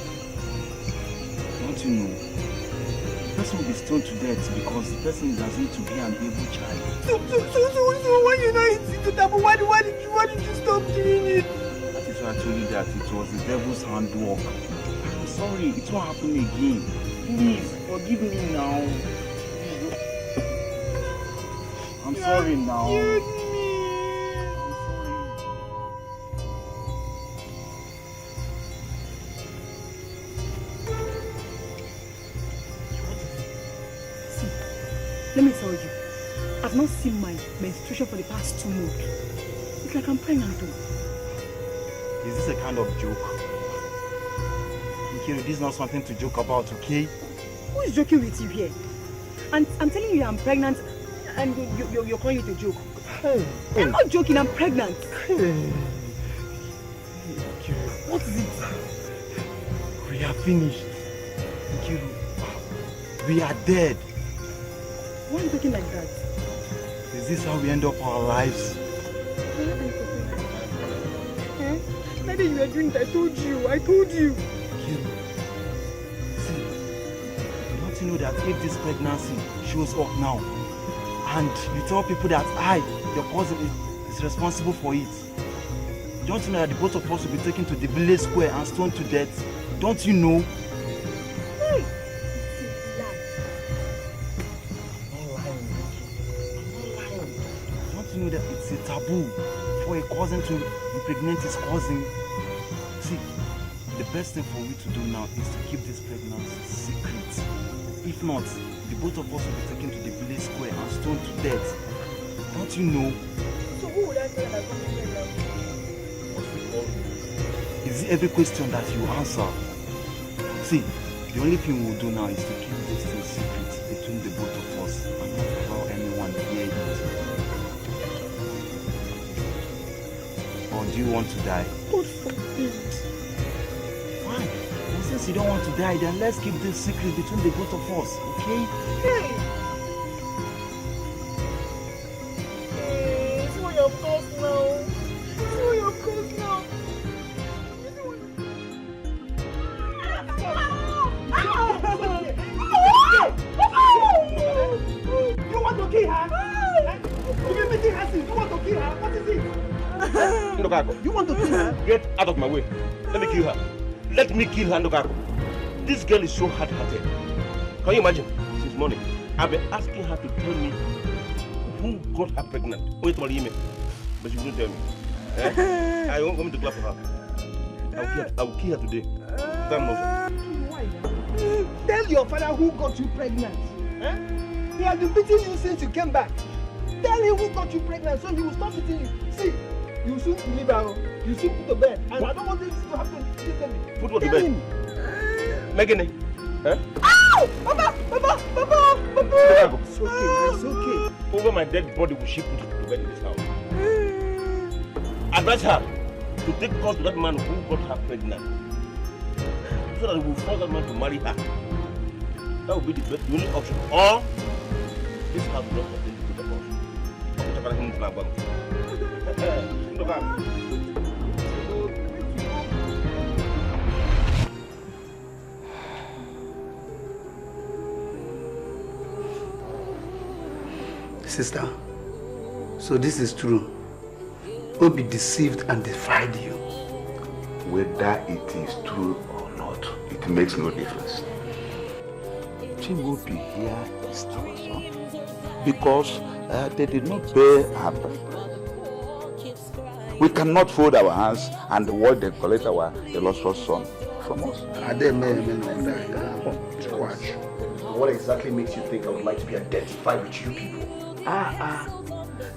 S: Don't you know? The person will be stoned to death because the person is assumed to be an evil child.
D: So when you know it's a taboo, why did you stop doing it?
S: That is why I told you that it was the devil's handwork. I'm sorry, it won't happen again. Please, forgive me now. I'm sorry now.
C: Let me tell you, I've not seen my menstruation for the past 2 months. It's like I'm pregnant too.
S: Is this a kind of joke? Nkiru, this is not something to joke about, okay?
C: Who is joking with you here? And I'm telling you I'm pregnant and you're calling it a joke.
S: Hey.
C: I'm not joking, I'm pregnant.
S: Hey. Nkiru, what is it? We are finished. Nkiru, we are dead.
C: Why are you talking like that?
S: Is this how we end up our lives?
D: Daddy, you were doing it. I told you.
S: Nkiru, see, don't you know that if this pregnancy shows up now, and you tell people that your cousin is responsible for it, don't you know that the both of us will be taken to the village square and stoned to death? Don't you know? Know that it's a taboo for a cousin to impregnate his cousin. See, the best thing for you to do now is to keep this pregnancy secret. If not, the both of us will be taken to the village square and stoned to death. Don't you know?
D: So who would I say that I'm pregnant?
S: Is it every question that you answer? See, the only thing we'll do now is to keep this thing secret between the both of us and not allow anyone to hear it. Or do you want to die?
D: God forbid.
S: Fine. And since you don't want to die, then let's keep this secret between the both of us, okay?
D: Hey! It's what you're close now. It's what you're close now.
B: You want to kill her? You've been meeting her since. You want to kill her? What is it?
A: Ndokako,
B: you want to kill her?
A: Get out of my way. Let me kill her. Let me kill her, Ndokako. This girl is so hard-hearted. Can you imagine? Since morning, I've been asking her to tell me who got her pregnant. Wait for me, but she wouldn't tell me. I won't come to clap for her. I'll kill her today.
B: Tell your father who got you pregnant. Huh? He has been beating you since you came back. Tell him who got you pregnant so he will stop beating you. See, you soon leave her. You soon put to bed. And what? I don't want this to happen.
A: Put what to bed? Megan. Huh?
B: Ow! Papa! It's okay, it's okay.
A: Over my dead body will she put it to bed in this house. Advise her to take call to that man who got her pregnant. So that we will force that man to marry her. That will be the best, the only option. Or this house will not continue to the divorce.
I: Sister, so this is true. Obi deceived and defied you.
J: Whether it is true or not, it makes no difference. Obi here is our son because they did not bear our birth. We cannot fold our hands and watch them collect our illustrious son from us.
E: What exactly makes you think I would like to be identified with you people?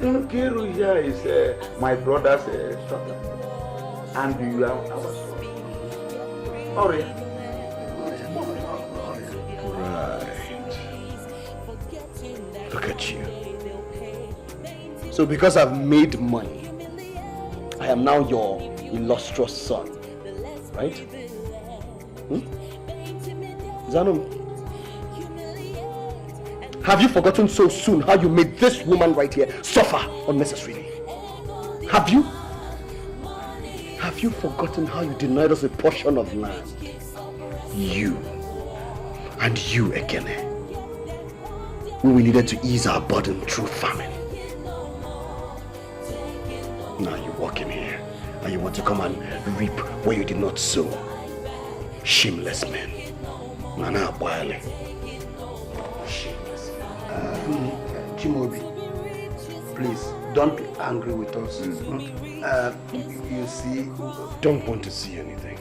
J: Nkiru here is my brother's son, and you are our son. Right.
E: Look at you. So because I've made money, I am now your illustrious son, right? Zanum, have you forgotten so soon how you made this woman right here suffer unnecessarily? Have you? Have you forgotten how you denied us a portion of land? You and you again. We needed to ease our burden through famine. Now you walk in here and you want to come and reap where you did not sow. Shameless men. Nana Boile.
I: Chimobi, please don't be angry with us. You see,
E: don't want to see anything.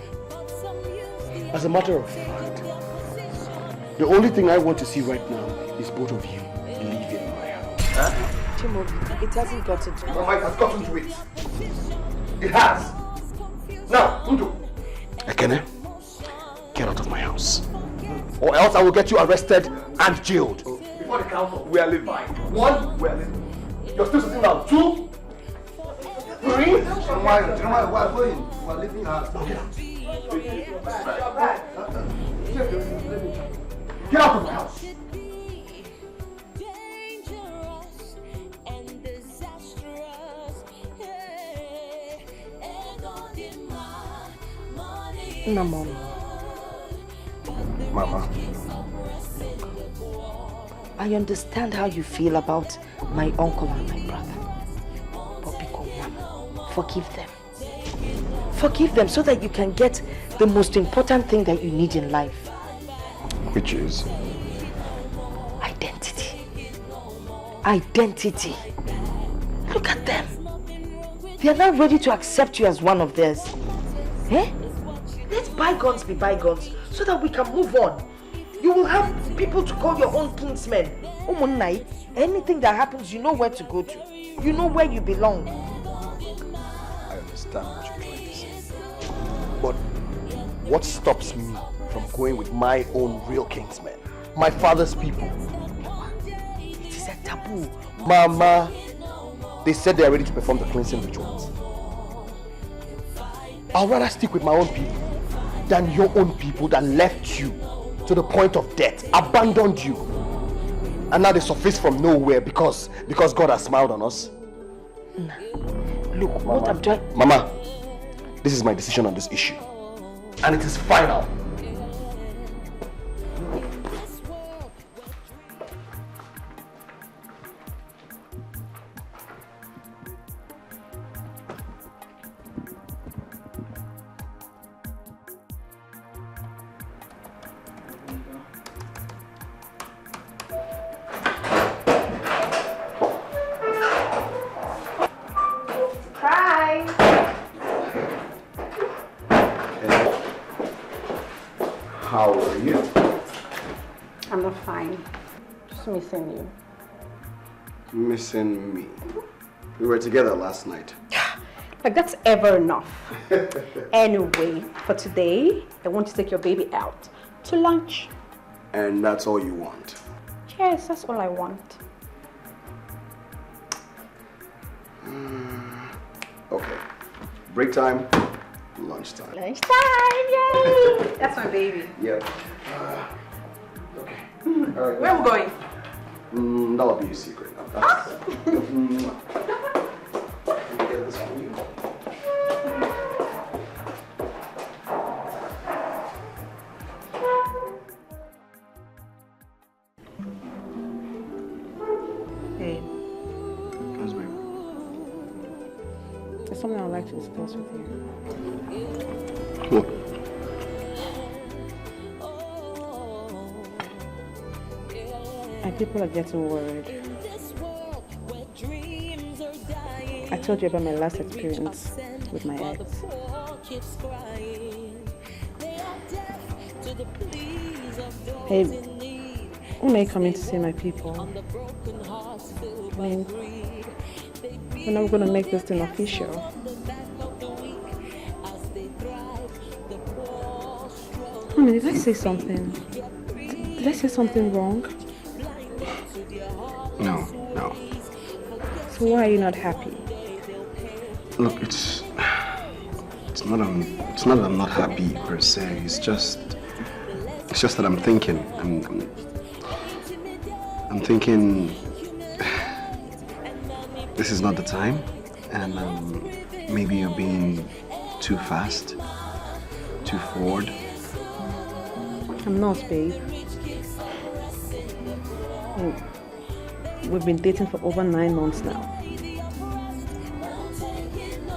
E: As a matter of fact, the only thing I want to see right now is both of you leaving my house.
O: Chimobi, it hasn't gotten to
E: it. It has gotten to it. It has. Now, Udo. Ekene, get out of my house. Or else I will get you arrested and jailed. Before the council, we are leaving. 1, we are leaving. You're still sitting down. 2, 3.
I: Why are going? We are leaving house.
E: Get out of my house.
O: No, Mom.
E: Mama.
O: I understand how you feel about my uncle and my brother. But because, Mama, forgive them. Forgive them so that you can get the most important thing that you need in life.
E: Which is?
O: Identity. Identity. Look at them. They are now ready to accept you as one of theirs. Eh? Let bygones be bygones so that we can move on. You will have people to call your own kinsmen. Umunai, anything that happens, you know where to go to. You know where you belong.
E: I understand what you're trying to say. But what stops me from going with my own real kinsmen? My father's people.
O: It is a taboo.
E: Mama, they said they are ready to perform the cleansing rituals. I'd rather stick with my own people than your own people that left you to the point of death, abandoned you. And now they surface from nowhere because God has smiled on us.
O: Nah. Look, Mama, what I'm trying...
E: Mama, this is my decision on this issue. And it is final. How are you?
P: I'm not fine. Just missing you.
E: Missing me? We were together last night.
P: Like that's ever enough. Anyway, for today, I want to take your baby out to lunch.
E: And that's all you want?
P: Yes, that's all I want.
E: Okay. Break time, lunchtime.
P: Lunchtime, yay! That's my baby.
E: Yep. Okay. All right.
P: Where are we going?
E: That'll be a secret. Let me get this for you.
P: Hey.
E: Yes, baby.
P: There's something I'd like to discuss with you.
E: What?
P: My people are getting worried. I told you about my last experience with my ex. Hey, when are you coming to see my people? I mean, when are we going to make this thing official? Honey, did I say something? Did I say something wrong?
E: No.
P: So why are you not happy?
E: Look, it's not that I'm not happy per se. It's just that I'm thinking. I'm thinking this is not the time, and maybe you're being too fast, too forward.
P: I'm not, babe. We've been dating for over 9 months now.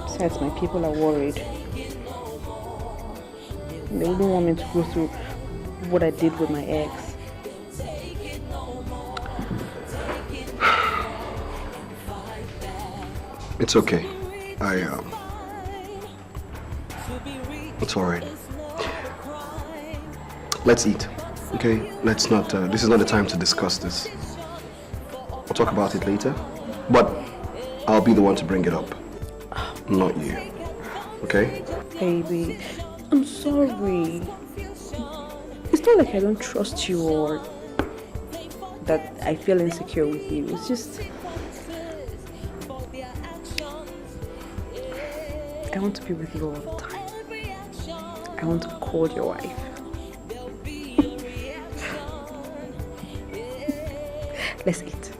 P: Besides, my people are worried. They wouldn't want me to go through what I did with my ex.
E: It's okay. It's all right. Let's eat, okay? Let's not. This is not the time to discuss this. We'll talk about it later. But I'll be the one to bring it up, not you. Okay?
P: Baby, I'm sorry. It's not like I don't trust you or that I feel insecure with you. It's just I want to be with you all the time. I want to call your wife. Let's eat.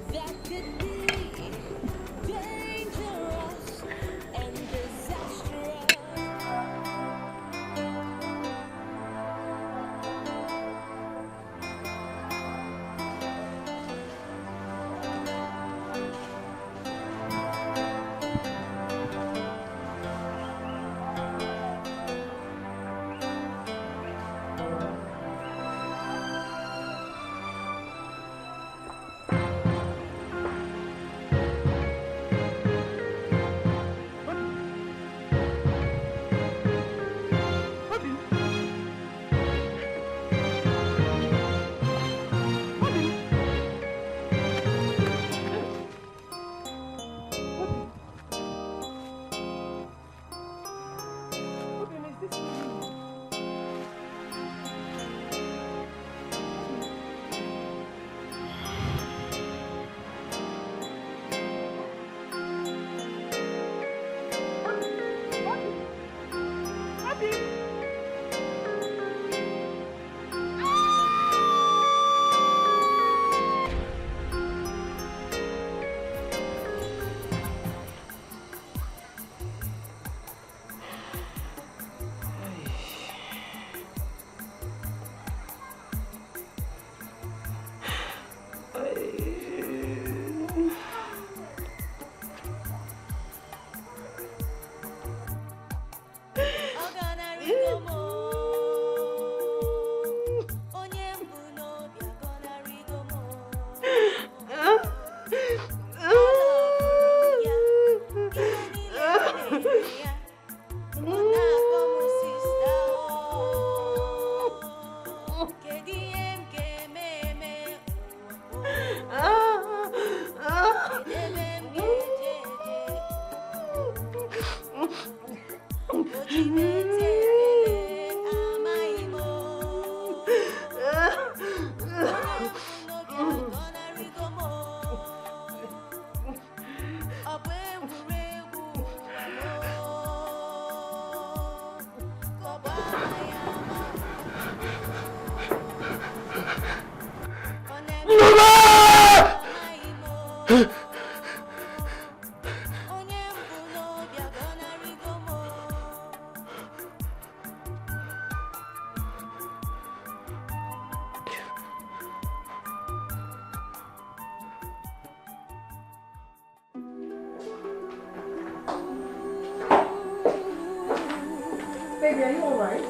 P: Baby, are you alright?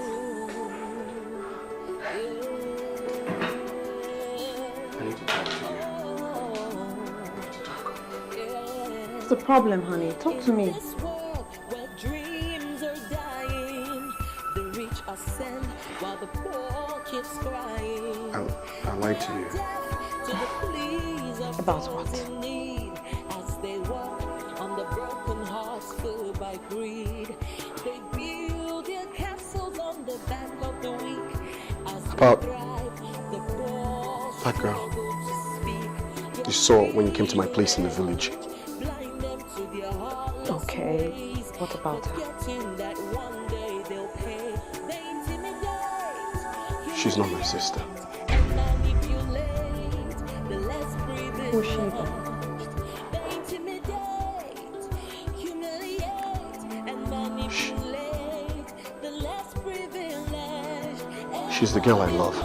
E: I need to talk to you.
P: What's the problem, honey? Talk to me.
E: I lied to you.
P: About what?
E: About that girl you saw when you came to my place in the village.
P: Okay, what about her?
E: She's not my sister.
P: Who's she then?
E: She's the girl I love.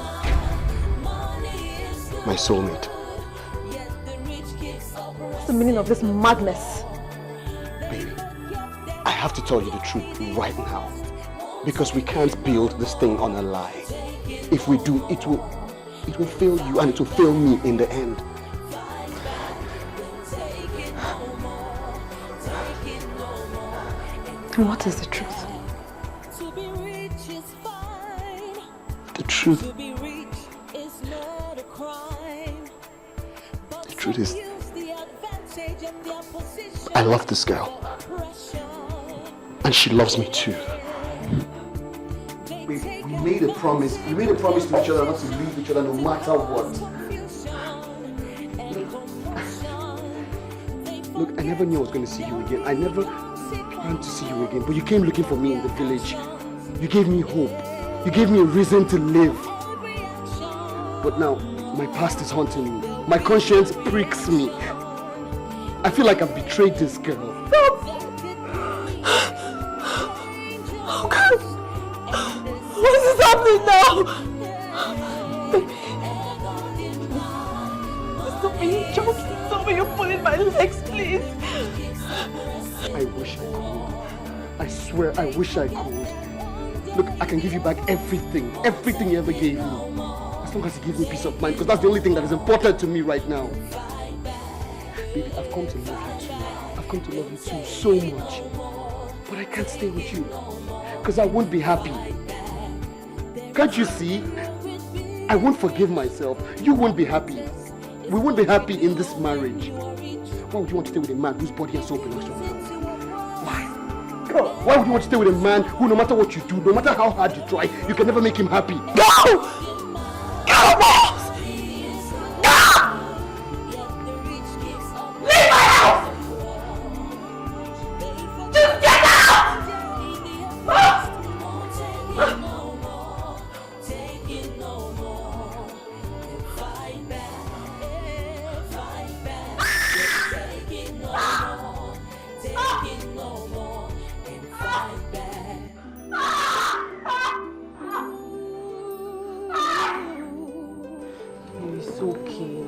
E: My soulmate.
P: What's the meaning of this madness?
E: Baby, I have to tell you the truth right now. Because we can't build this thing on a lie. If we do, it will fail you and it will fail me in the end.
P: And what is the truth?
E: The truth is, I love this girl. And she loves me too. We made a promise. We made a promise to each other not to leave each other no matter what. Look, I never knew I was going to see you again. I never planned to see you again. But you came looking for me in the village. You gave me hope. You gave me a reason to live. But now, my past is haunting me. My conscience pricks me. I feel like I've betrayed this girl.
P: Oh God! What is happening now? Stop me, you joking. Stop me, you're pulling my legs, please.
E: I wish I could. I swear, I wish I could. Look, I can give you back everything you ever gave me. As long as you give me peace of mind, because that's the only thing that is important to me right now. Baby, I've come to love you too. I've come to love you too so much. But I can't stay with you, because I won't be happy. Can't you see? I won't forgive myself. You won't be happy. We won't be happy in this marriage. Why would you want to stay with a man whose body and soul belongs to another? Why? Why would you want to stay with a man who, no matter what you do, no matter how hard you try, you can never make him happy?
P: Go! Go, boss! Go! Leave my house! Just get out!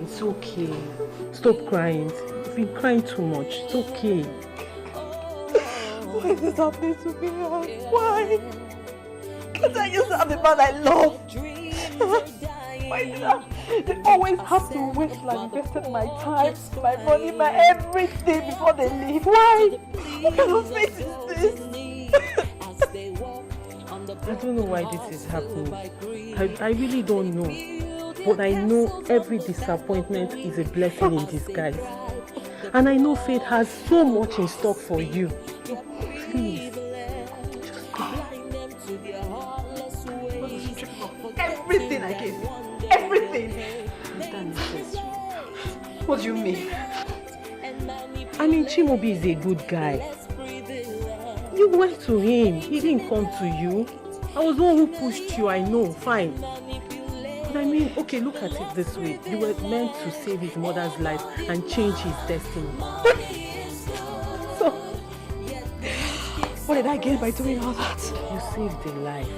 F: It's okay. Stop crying. You've been crying too much. It's okay.
P: Why is this happening to me? Why? Can't I just have the man I love? Why is that? They always have to wait till I've invested my time, my money, my everything before they leave. Why? What kind of fate is this?
F: I don't know why this is happening. I really don't know. But I know every disappointment is a blessing in disguise. And I know fate has so much in stock for you. Please.
P: Everything I gave you. Everything. What do you mean?
F: I mean, Chimaobi is a good guy. You went to him. He didn't come to you. I was the one who pushed you, I know. Fine. But I mean, okay, look at it this way. You were meant to save his mother's life and change his destiny.
P: So, what did I gain by doing all that?
F: You saved a life.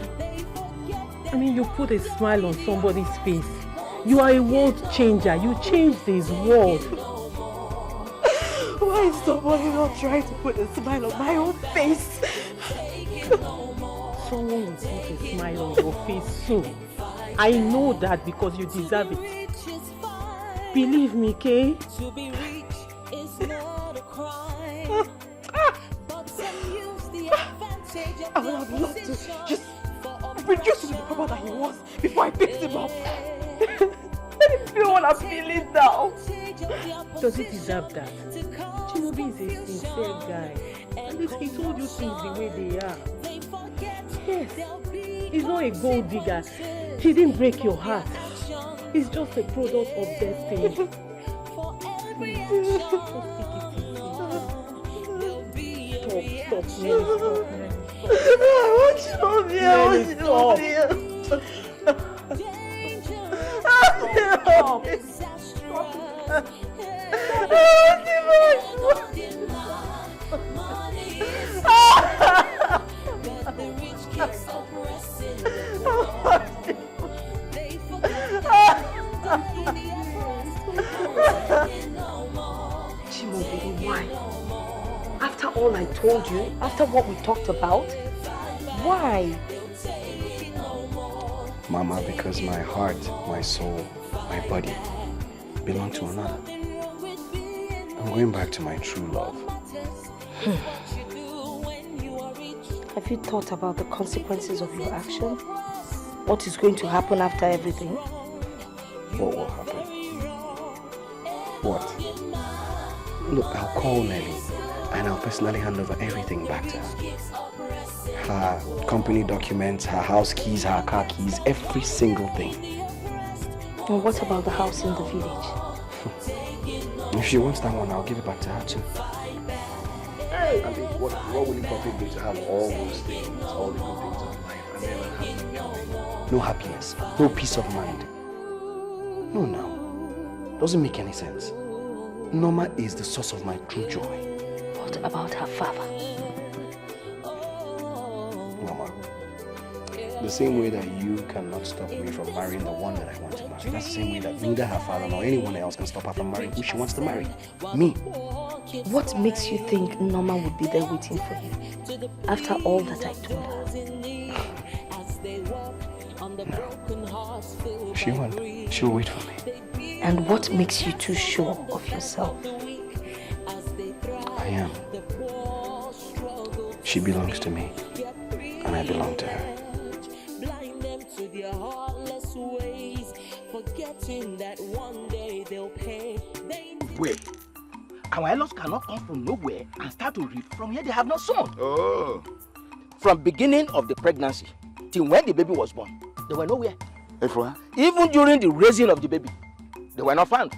F: I mean, you put a smile on somebody's face. You are a world changer. You changed his world.
P: Why is somebody not trying to put a smile on my own face?
F: someone will put a smile on your face soon. I know that because you deserve it. Believe me, Kay.
M: To be rich is not a crime. But some use the advantage of
F: I would have loved to just reduce him to the papa that he was before I picked him up. Let him feel what I'm feeling now. Does he deserve that? Chimaobi is a sincere guy. At least he told you things the way they are. Yes, he's not a gold digger. He didn't break your heart. He's just a product of destiny. Stop,
O: Chimaobi, why? After all I told you, after what we talked about, why?
E: Mama, because my heart, my soul, my body belong to another. I'm going back to my true love.
O: Have you thought about the consequences of your action? What is going to happen after everything?
E: What will happen? What? Look, I'll call Nelly and I'll personally hand over everything back to her. Her company documents, her house keys, her car keys, every single thing.
O: And what about the house in the village?
E: If she wants that one, I'll give it back to her too.
I: Hey! I mean, what will it profit me to have all those things, all the good things of life, and then have no joy?
E: No happiness, no peace of mind. No. Doesn't make any sense. Norma is the source of my true joy.
O: What about her father?
E: Mama, the same way that you cannot stop me from marrying the one that I want to marry, that's the same way that neither her father nor anyone else can stop her from marrying who she wants to marry. Me.
O: What makes you think Norma would be there waiting for you after all that I told her?
E: No. She won't. She'll wait for me.
O: And what makes you too sure of yourself?
E: I am. She belongs to me, and I belong to her.
M: Blind them to their heartless ways, forgetting that one day they'll pay.
I: Wait. Our in-laws cannot come from nowhere and start to read from here they have not sown.
J: Oh.
I: From beginning of the pregnancy till when the baby was born, they were nowhere. Even during the raising of the baby, they were not found.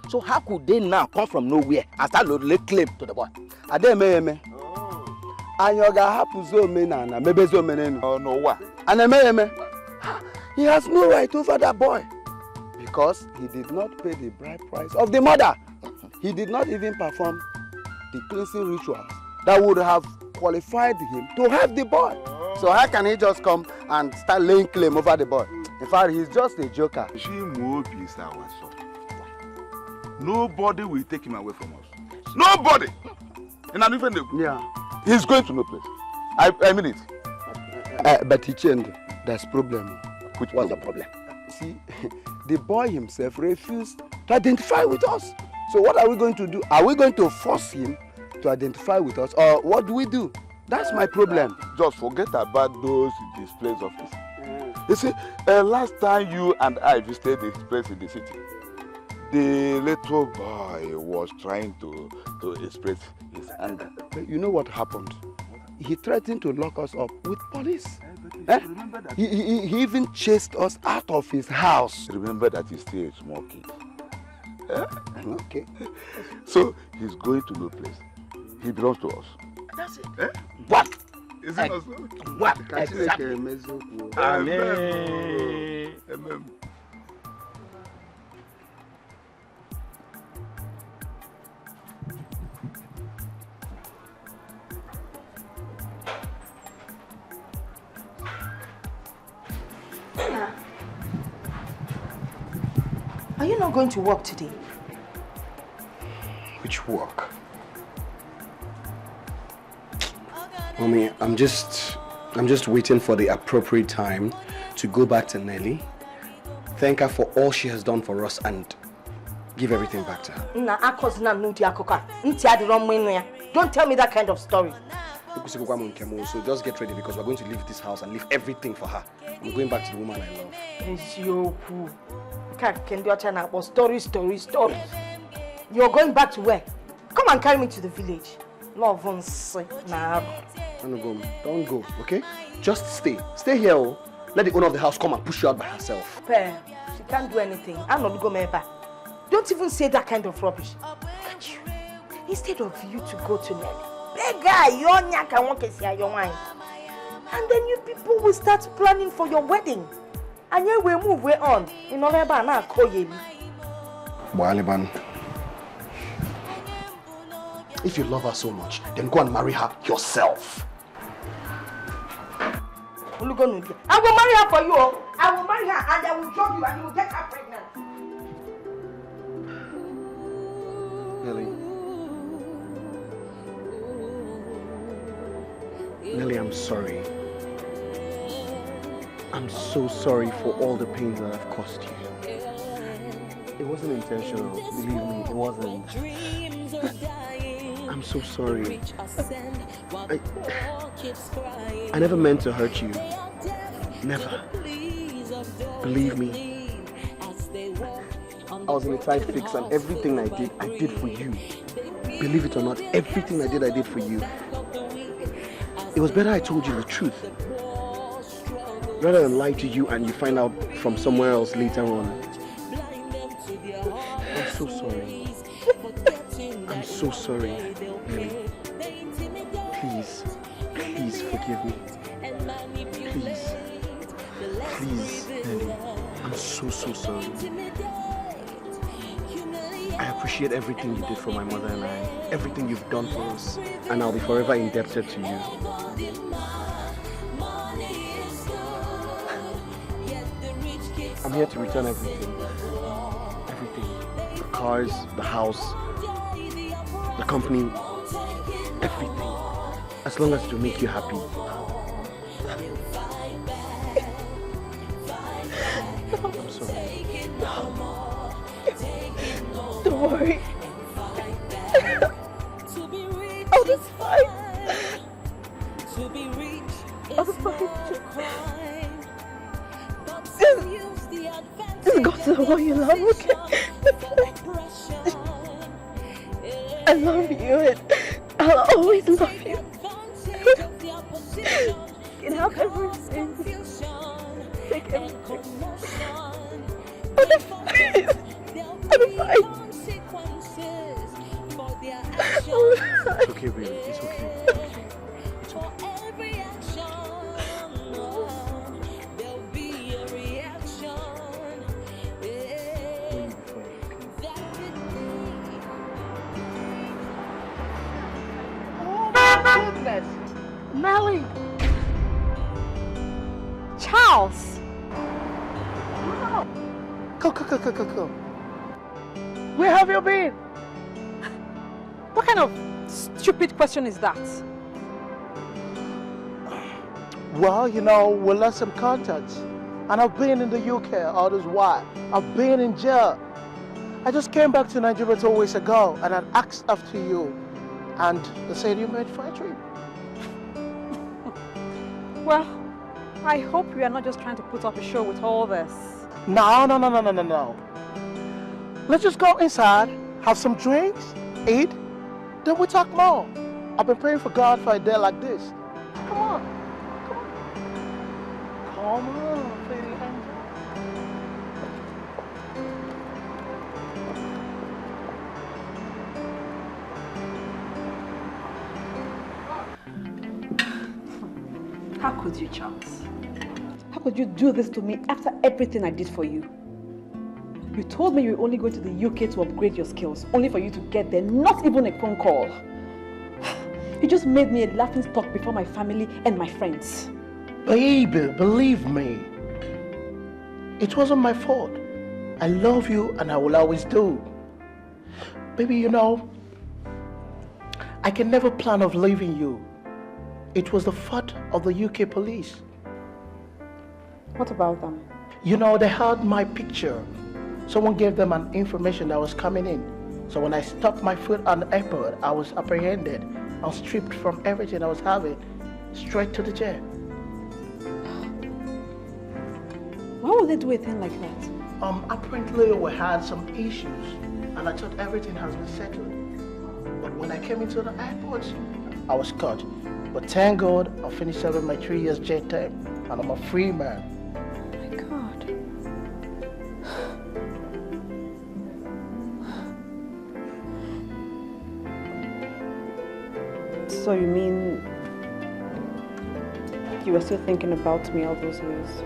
I: So how could they now come from nowhere and start to lay claim to the boy?
T: Adememe. Anyoga hapuzo mena na mebezo menenu.
J: Oh no what?
T: Anememe. He has no right over that boy because he did not pay the bride price of the mother. He did not even perform the cleansing rituals that would have qualified him to have the boy. So how can he just come and start laying claim over the boy? In fact, he's just a joker.
J: Chimaobi is our son. Nobody will take him away from us. Nobody! And I'm even he's going to no place. I mean it.
T: But there's problem.
I: What's the problem?
T: See, the boy himself refused to identify with us. So what are we going to do? Are we going to force him to identify with us, or what do we do? That's my problem.
J: Just forget about those displays of this. You see, last time you and I visited this place in the city, the little boy was trying to express his anger.
T: You know what happened? He threatened to lock us up with police. He even chased us out of his house.
J: Remember that he's still a small kid.
T: Okay.
J: So he's going to no place. He belongs to us.
I: That's it.
J: What? Is it not so?
I: What?
T: Exactly.
J: Amen. Amen.
O: Are you not going to work today?
E: Which work? Mommy, I'm just I'm just waiting for the appropriate time to go back to Nelly, thank her for all she has done for us, and give everything back to her.
O: Don't tell me that kind of story.
E: So just get ready because we're going to leave this house and leave everything for her. I'm going back to the woman I love.
O: Story. You're going back to where? Come and carry me to the village. Love and say, nah.
E: Don't go, okay? Just stay. Stay here. Let the owner of the house come and push you out by herself.
O: She can't do anything. I'm not going back. Don't even say that kind of rubbish. Instead of you to go to Nelly, and then you people will start planning for your wedding. And then we'll move on. In November, now call you.
E: Aliban, if you love her so much, then go and marry her yourself.
O: I will marry her for you. I will marry her and I will drop you and you will get her pregnant.
E: Nelly, I'm sorry. I'm so sorry for all the pain that I've caused you. It wasn't intentional, believe me, it wasn't. I'm so sorry. I never meant to hurt you. Never. Believe me. I was in a tight fix and everything I did for you. Believe it or not, everything I did for you. It was better I told you the truth, rather than lie to you and you find out from somewhere else later on. I'm so sorry. I'm so sorry, Nelly. Please forgive me. Please, Nelly. I'm so sorry. I appreciate everything you did for my mother and I, everything you've done for us, and I'll be forever indebted to you. I'm here to return everything. The cars, the house, the company, everything. As long as it will make you happy. I'm sorry.
O: Don't worry. I'll be fine. I'll be fine. Just go to the one you love, okay? I love you and I'll always love you. You can have everything. Take everything. I'll be fine. I'll be fine.
E: It's okay, baby. It's okay.
O: Nelly!
P: Charles!
I: Go. Where have you been?
P: What kind of stupid question is that?
I: Well, you know, we lost some contacts. And I've been in the UK all this while. I've been in jail. I just came back to Nigeria 2 weeks ago and I asked after you. And they said you made for a trip.
P: Well, I hope we are not just trying to put up a show with all this.
I: No. Let's just go inside, have some drinks, eat, then we'll talk more. I've been praying for God for a day like this. Come on, lady angel.
P: How could you, Charles? How could you do this to me after everything I did for you? You told me you were only going to the UK to upgrade your skills, only for you to get there, not even a phone call. You just made me a laughingstock before my family and my friends.
I: Baby, believe me, it wasn't my fault. I love you and I will always do. Baby, you know, I can never plan of leaving you.
U: It was the fault of the UK police.
P: What about them?
U: You know, they had my picture. Someone gave them an information that was coming in. So when I stopped my foot on the airport, I was apprehended and stripped from everything I was having, straight to the jail.
P: Why would they do a thing like that?
U: Apparently we had some issues, and I thought everything has been settled. But when I came into the airport, I was caught. But thank God, I finished serving my 3 years jail term, and I'm a free man.
P: My God. So you mean you were still thinking about me all those years?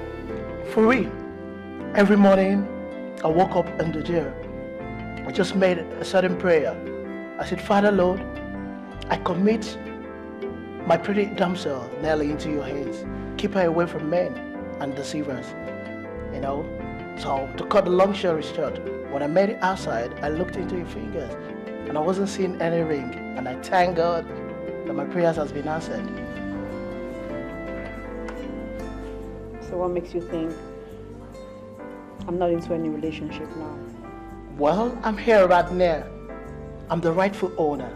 U: For real. Every morning, I woke up in the jail. I just made a certain prayer. I said, Father Lord, I commit my pretty damsel Nelly into your hands. Keep her away from men and deceivers. You know? So to cut the long story short, when I made it outside, I looked into your fingers and I wasn't seeing any ring. And I thank God that my prayers has been answered.
P: So what makes you think I'm not into any relationship now?
U: Well, I'm here right now. I'm the rightful owner.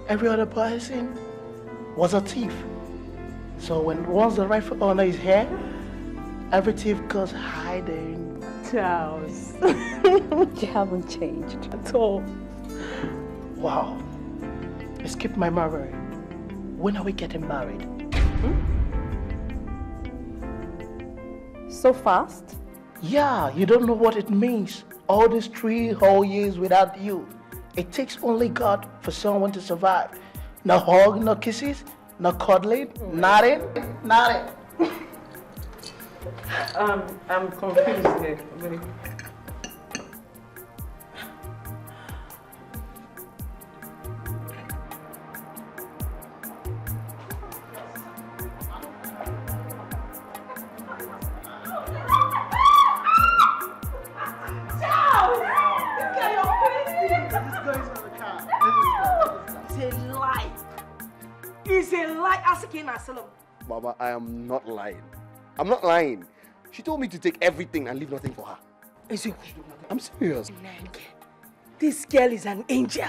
U: Every other person was a thief. So once the rightful owner is here, every thief goes hiding.
P: Charles, you haven't changed at all.
U: Wow. Skip my memory. When are we getting married?
P: So fast?
U: Yeah, you don't know what it means. All these 3 whole years without you. It takes only God for someone to survive. No hug, no kisses, no cuddling, nothing.
F: I'm confused here.
E: Mama, I am not lying. I'm not lying. She told me to take everything and leave nothing for her. I'm serious.
O: This girl is an angel.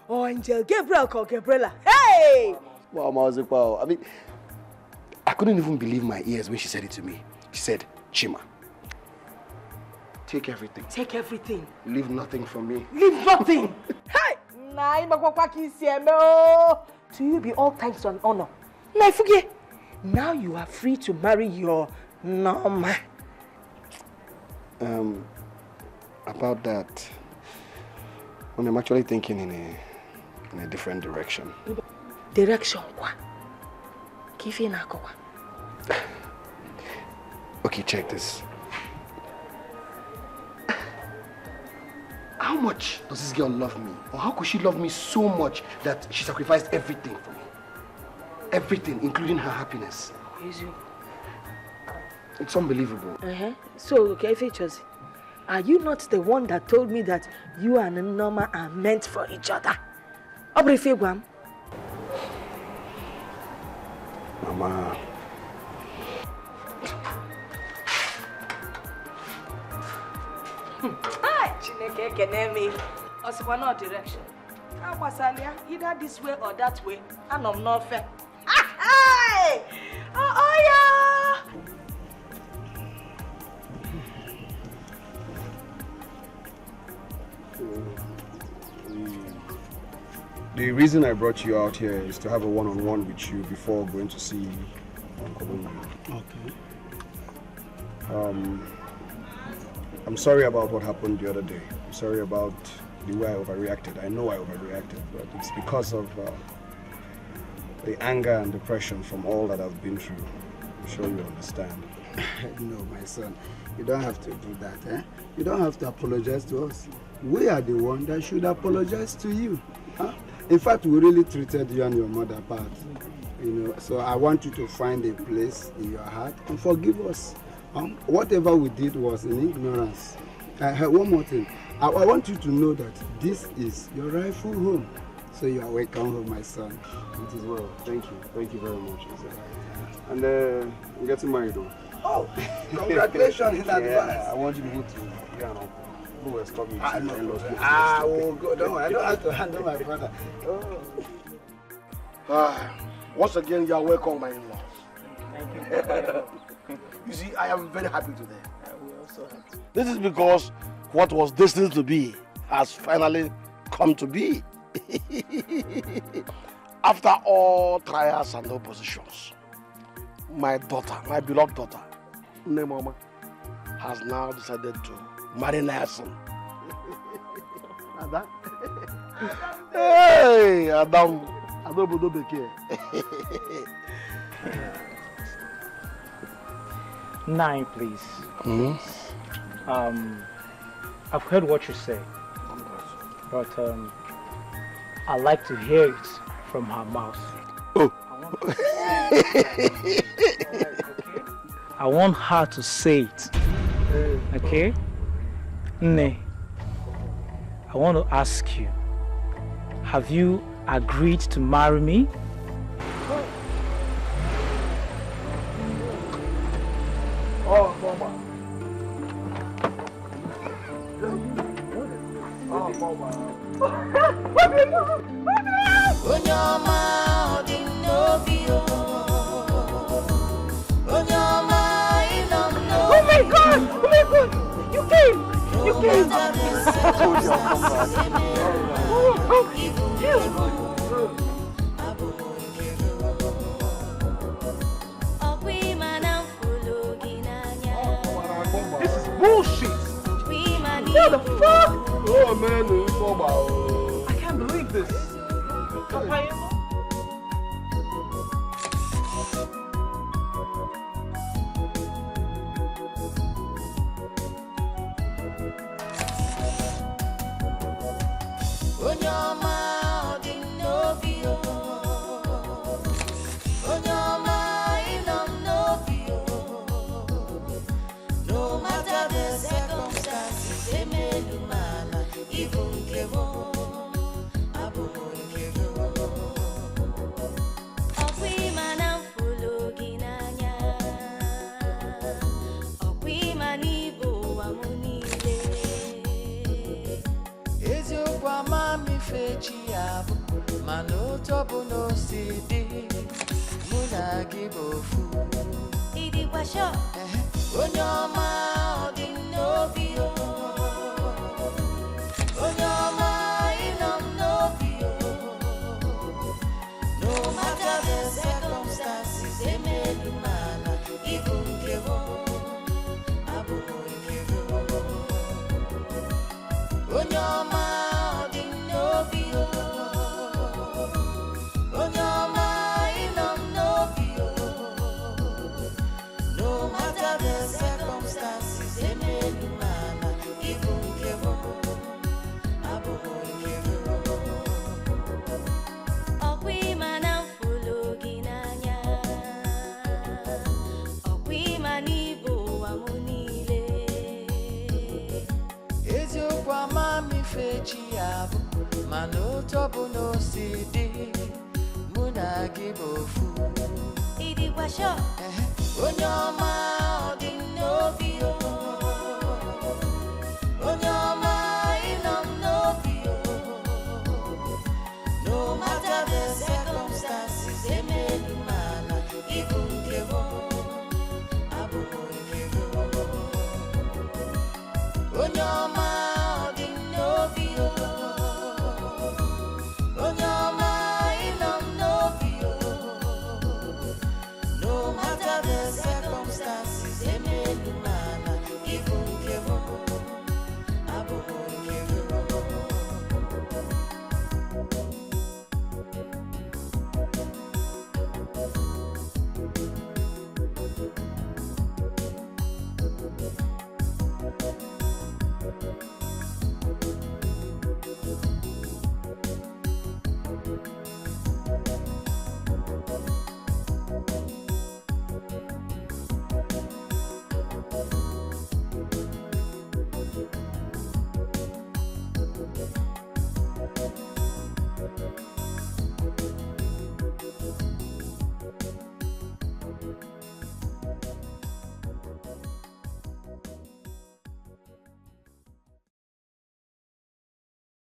O: Oh, angel Gabriel called Gabriela. Hey!
E: Wow, I mean, I couldn't even believe my ears when she said it to me. She said, Chima, take everything.
O: Take everything.
E: Leave nothing for me.
O: Leave nothing. Hey! To you be all thanks and honor. Now you are free to marry your Norma.
E: About that, I'm actually thinking in a different direction.
O: Direction what?
E: Okay, check this. How much does this girl love me? Or how could she love me so much that she sacrificed everything for me? Everything, including her happiness. It's unbelievable.
O: So, okay, features. Are you not the one that told me that you and Norma are meant for each other?
E: Mama.
O: Chineke keneme. Osipa no direction. Akwasalia either this way or that way. Anom no fair. Hey! Oh yeah.
E: The reason I brought you out here is to have a one-on-one with you before going to see Uncle Obio.
G: Okay.
E: I'm sorry about what happened the other day. I'm sorry about the way I overreacted. I know I overreacted, but it's because of the anger and depression from all that I've been through. I'm sure you understand.
G: No, my son, you don't have to do that. You don't have to apologize to us. We are the one that should apologize to you. In fact, we really treated you and your mother bad. So I want you to find a place in your heart and forgive us. Whatever we did was in ignorance. One more thing. I want you to know that this is your rightful home.
I: So you are welcome home, my son.
E: It is well. Thank you. Thank you very much. And I'm getting married though.
I: Oh, congratulations in advance.
E: Yeah, I want you to go to who will stop me.
I: Oh, go. Don't worry. I don't have to handle my brother.
Q: Once again, you are welcome, my in-laws.
C: Thank you.
Q: You see, I am very happy today.
C: We're also happy.
Q: This is because what was destined to be has finally come to be. After all trials and oppositions, my daughter, my beloved daughter, Nemoma, has now decided to marry Nelson. Adam? Hey, Adam.
K: Nine, please.
Q: Hmm?
K: I've heard what you say, but I'd like to hear it from her mouth.
Q: Oh.
K: I want her to say it. Okay? Nne, I want to ask you, have you agreed to marry me?
Q: Oh, Mama. Oh, Mama.
L: Oh my God! Oh my God! You came! You came!
Q: This is bullshit!
L: What the fuck?
Q: Oh man,
K: I can't believe this.
L: Onyoma